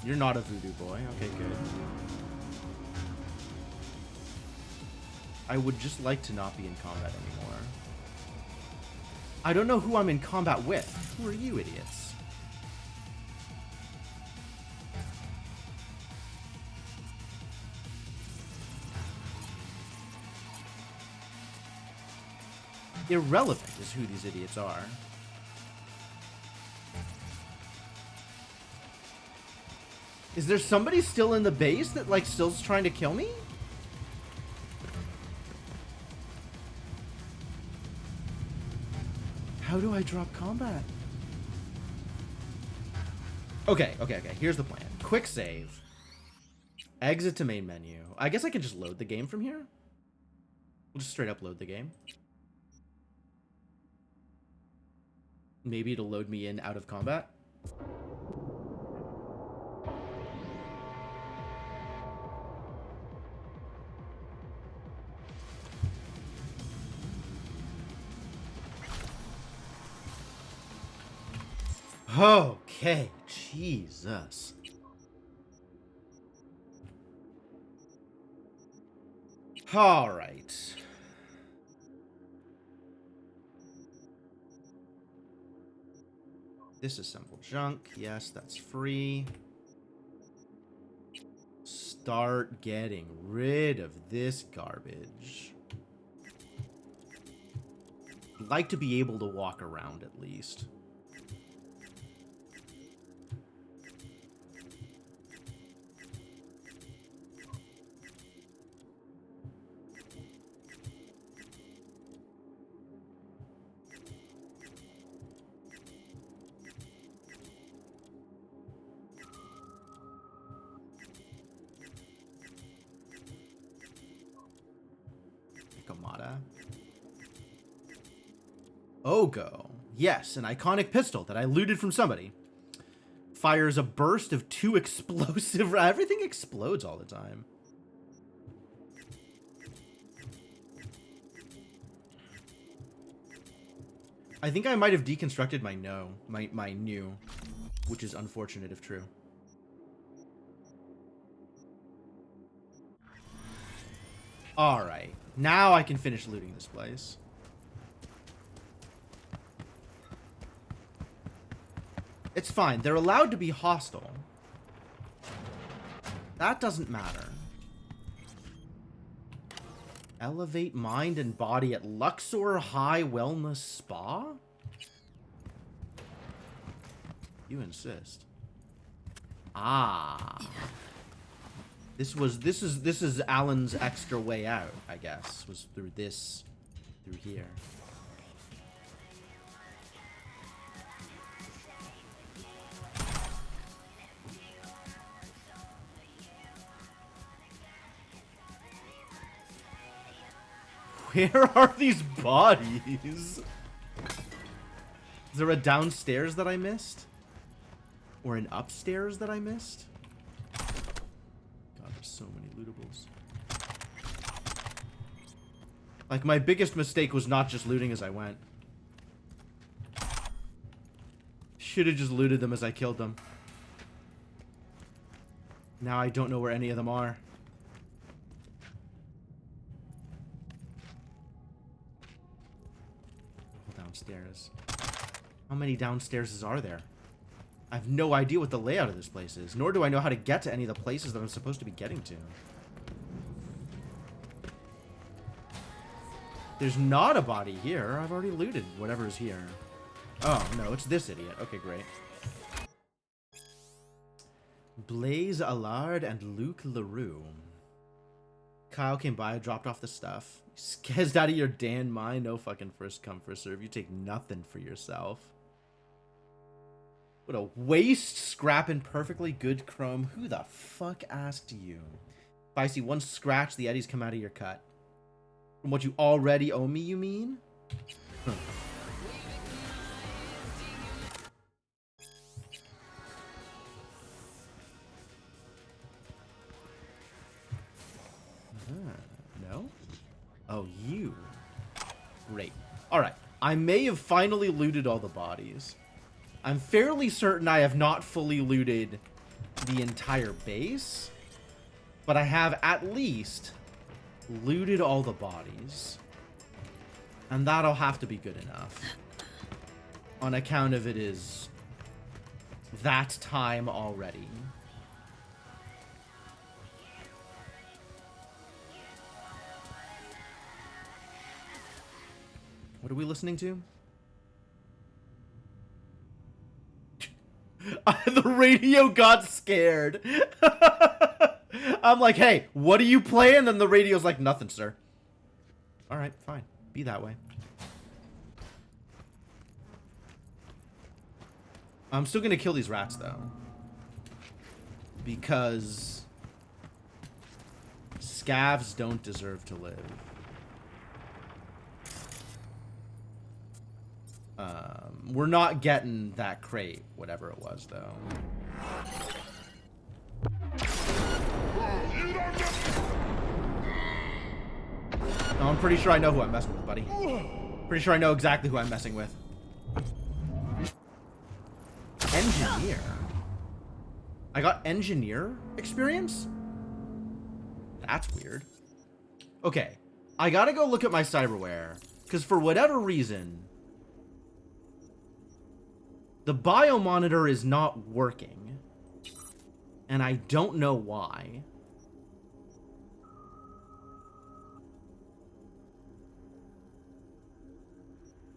A: You're not a voodoo boy. Okay, good. I would just like to not be in combat anymore. I don't know who I'm in combat with. Who are you idiots? Irrelevant is who these idiots are. Is there somebody still in the base that, like, still's trying to kill me? How do I drop combat? Okay. Here's the plan. Quick save. Exit to main menu. I guess I can just load the game from here. We'll just straight up load the game. Maybe it'll load me in out of combat. Okay, Jesus. All right. Disassemble junk. Yes, that's free. Start getting rid of this garbage. I'd like to be able to walk around at least. Kamada. Ogo. Yes, an iconic pistol that I looted from somebody. Fires a burst of 2 explosive... Everything explodes all the time. I think I might have deconstructed my my new, which is unfortunate if true. Alright, now I can finish looting this place. It's fine, they're allowed to be hostile. That doesn't matter. Elevate mind and body at Luxor High Wellness Spa? You insist. Ah. This is Alan's extra way out, I guess. Was through here. Where are these bodies? Is there a downstairs that I missed? Or an upstairs that I missed? God, there's so many lootables. Like, my biggest mistake was not just looting as I went. Should have just looted them as I killed them. Now I don't know where any of them are. Downstairs. How many downstairs are there? I have no idea what the layout of this place is, nor do I know how to get to any of the places that I'm supposed to be getting to. There's not a body here. I've already looted whatever is here. Oh, no, it's this idiot. Okay, great. Blaze Allard and Luke LaRue. Kyle came by, dropped off the stuff. Skezzed out of your damn mind. No fucking first come, first serve. You take nothing for yourself. What a waste. Scrapping perfectly good chrome. Who the fuck asked you? If I see one scratch, the eddies come out of your cut. From what you already owe me, you mean? Huh. No? Oh, you. Great. Alright. I may have finally looted all the bodies. I'm fairly certain I have not fully looted the entire base. But I have at least looted all the bodies. And that'll have to be good enough. On account of it is that time already. What are we listening to? The radio got scared. I'm like, hey, what are you playing? And then the radio's like, nothing, sir. Alright, fine. Be that way. I'm still gonna kill these rats, though. Because Scavs don't deserve to live. We're not getting that crate, whatever it was, though. No, I'm pretty sure I know who I'm messing with, buddy. Pretty sure I know exactly who I'm messing with. Engineer. I got engineer experience? That's weird. Okay. I gotta go look at my cyberware. Because for whatever reason, the biomonitor is not working. And I don't know why.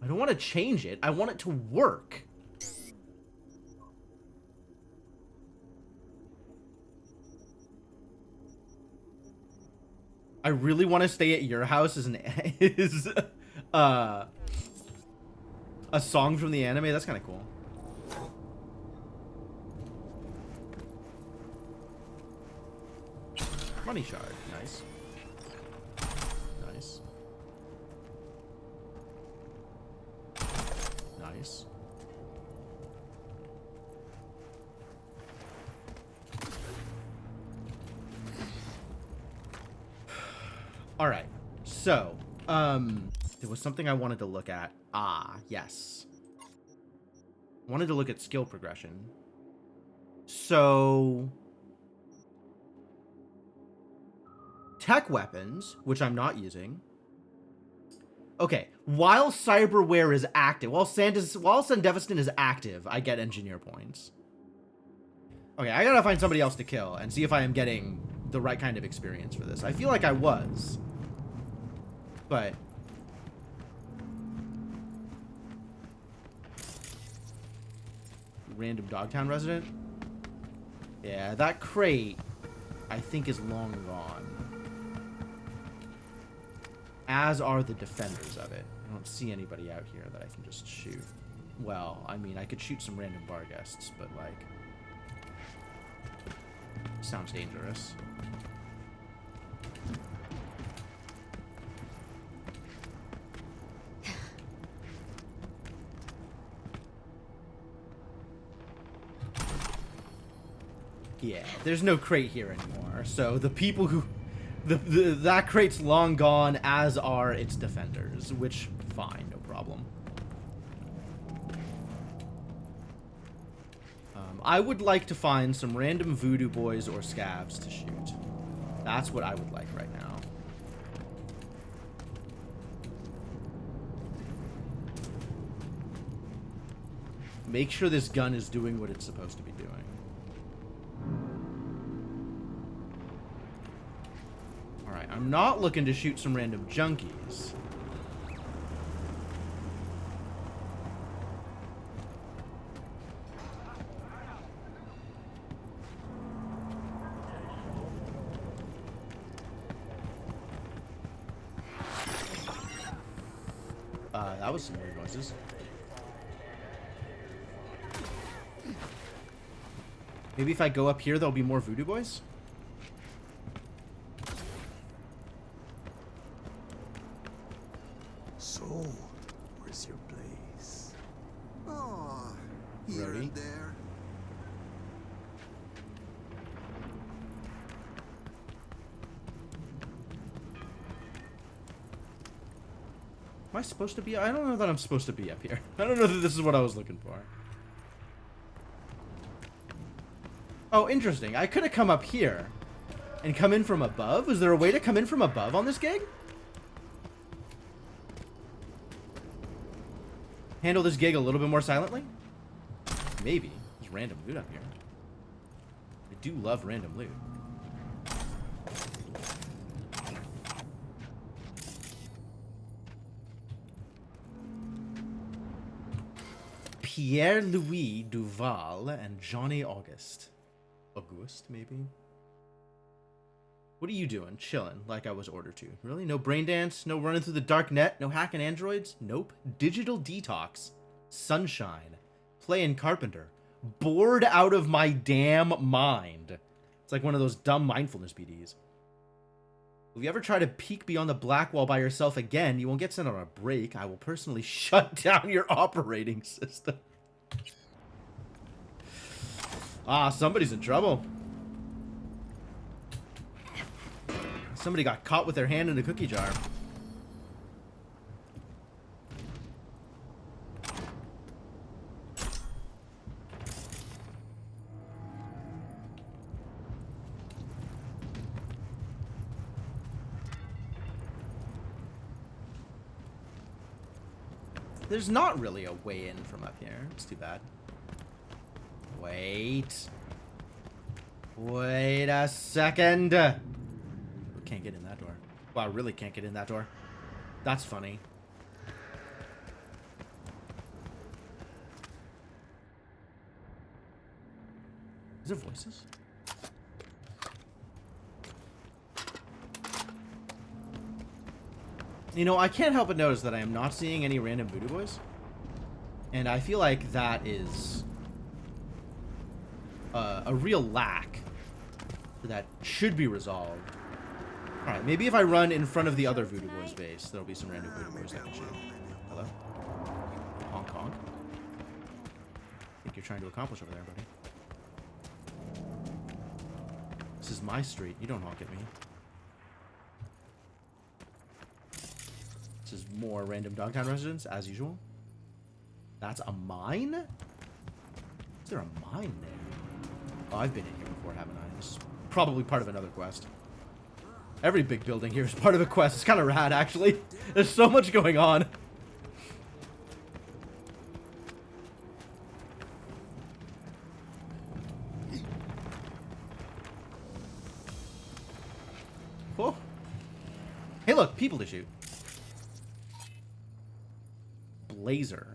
A: I don't want to change it. I want it to work. I really want to stay at your house as a song from the anime. That's kind of cool. Money shard. Nice. Nice. Nice. All right. So, there was something I wanted to look at. Ah, yes. I wanted to look at skill progression. So, tech weapons, which I'm not using. Okay, while cyberware is active, while Sandevistan is active, I get engineer points. Okay, I gotta find somebody else to kill and see if I am getting the right kind of experience for this. I feel like I was. But random Dogtown resident? Yeah, that crate, I think, is long gone. As are the defenders of it. I don't see anybody out here that I can just shoot. Well, I mean, I could shoot some random bar guests, but, like, sounds dangerous. Yeah, there's no crate here anymore. So the people who... that crate's long gone, as are its defenders. Which, fine, no problem. I would like to find some random voodoo boys or scavs to shoot. That's what I would like right now. Make sure this gun is doing what it's supposed to be doing. Alright, I'm not looking to shoot some random junkies. That was some weird noises. Maybe if I go up here, there'll be more voodoo boys?
J: So, where's your place? Oh, here
A: Ready?
J: and there.
A: Am I supposed to be? I don't know that I'm supposed to be up here. I don't know that this is what I was looking for. Oh, interesting. I could have come up here and come in from above. Is there a way to come in from above on this gig? Handle this gig a little bit more silently? Maybe. There's random loot up here. I do love random loot. Pierre-Louis Duval and Johnny Auguste. Auguste, maybe? What are you doing? Chilling, like I was ordered to. Really? No brain dance? No running through the dark net? No hacking androids? Nope. Digital detox. Sunshine. Playing carpenter. Bored out of my damn mind. It's like one of those dumb mindfulness BDs. If you ever try to peek beyond the black wall by yourself again, you won't get sent on a break. I will personally shut down your operating system. Ah, somebody's in trouble. Somebody got caught with their hand in a cookie jar. There's not really a way in from up here. It's too bad. Wait. Wait a second. We can't get in that door. Well, I really can't get in that door. That's funny. Is there voices? You know, I can't help but notice that I am not seeing any random voodoo boys. And I feel like that is a real lack that should be resolved. Alright, maybe if I run in front of the other voodoo boys base, there'll be some random voodoo boys that can shoot. Hello? Hong Kong? I think you're trying to accomplish over there, buddy. This is my street. You don't honk at me. This is more random Dogtown residents, as usual. That's a mine? Is there a mine there? Oh, I've been in here before, haven't I? This is probably part of another quest. Every big building here is part of a quest. It's kind of rad, actually. There's so much going on. Whoa. Hey, look, people to shoot. Blazer.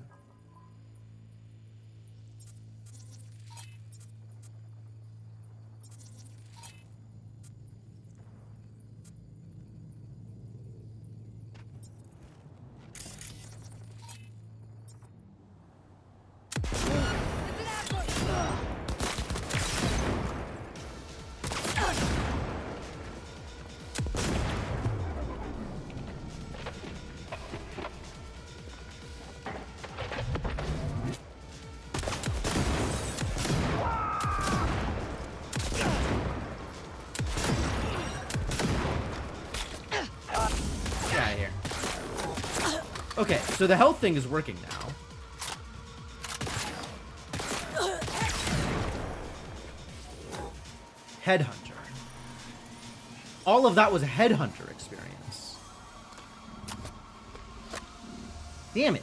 A: Okay, so the health thing is working now. Headhunter. All of that was a headhunter experience. Damn it.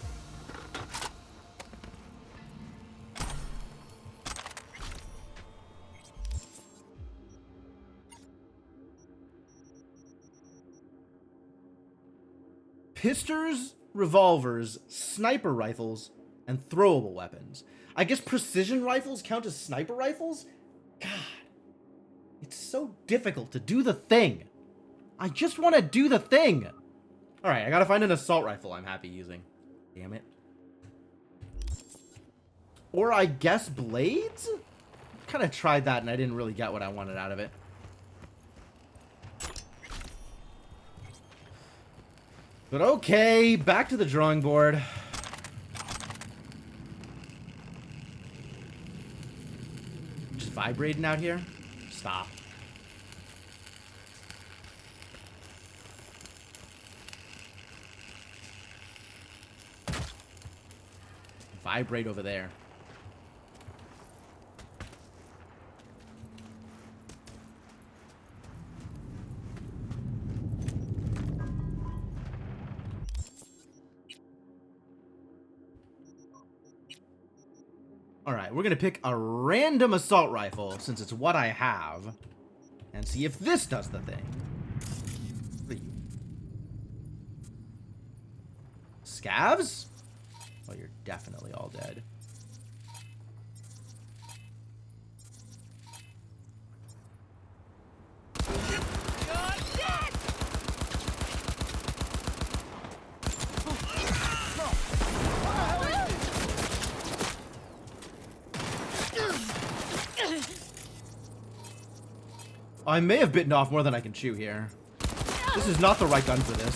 A: Pistols, revolvers, sniper rifles, and throwable weapons. I guess precision rifles count as sniper rifles? God, it's so difficult to do the thing. I just want to do the thing. All right, I gotta find an assault rifle I'm happy using. Damn it. Or I guess blades? Kind of tried that and I didn't really get what I wanted out of it. But okay, back to the drawing board. Just vibrating out here? Stop. Vibrate over there. Alright, we're gonna pick a random assault rifle, since it's what I have, and see if this does the thing. What are you? Scavs? Oh, you're definitely all dead. I may have bitten off more than I can chew here. This is not the right gun for this.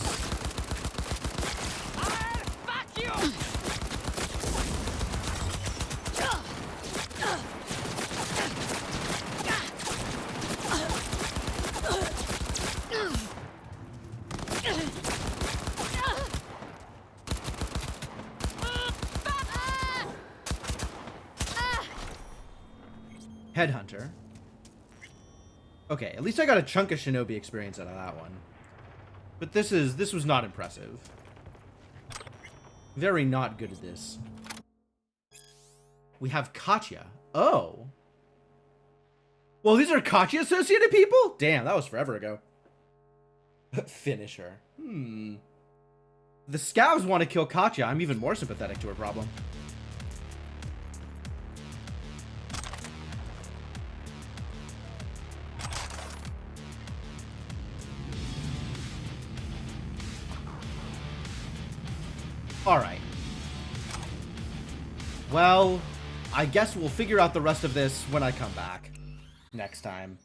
F: Fuck you!
A: Headhunter. Okay, at least I got a chunk of shinobi experience out of that one. But this was not impressive. Very not good at this. We have Katya. Oh. Well, these are Katya associated people? Damn, that was forever ago. Finish her. The scavs want to kill Katya. I'm even more sympathetic to her problem. Alright. Well, I guess we'll figure out the rest of this when I come back next time.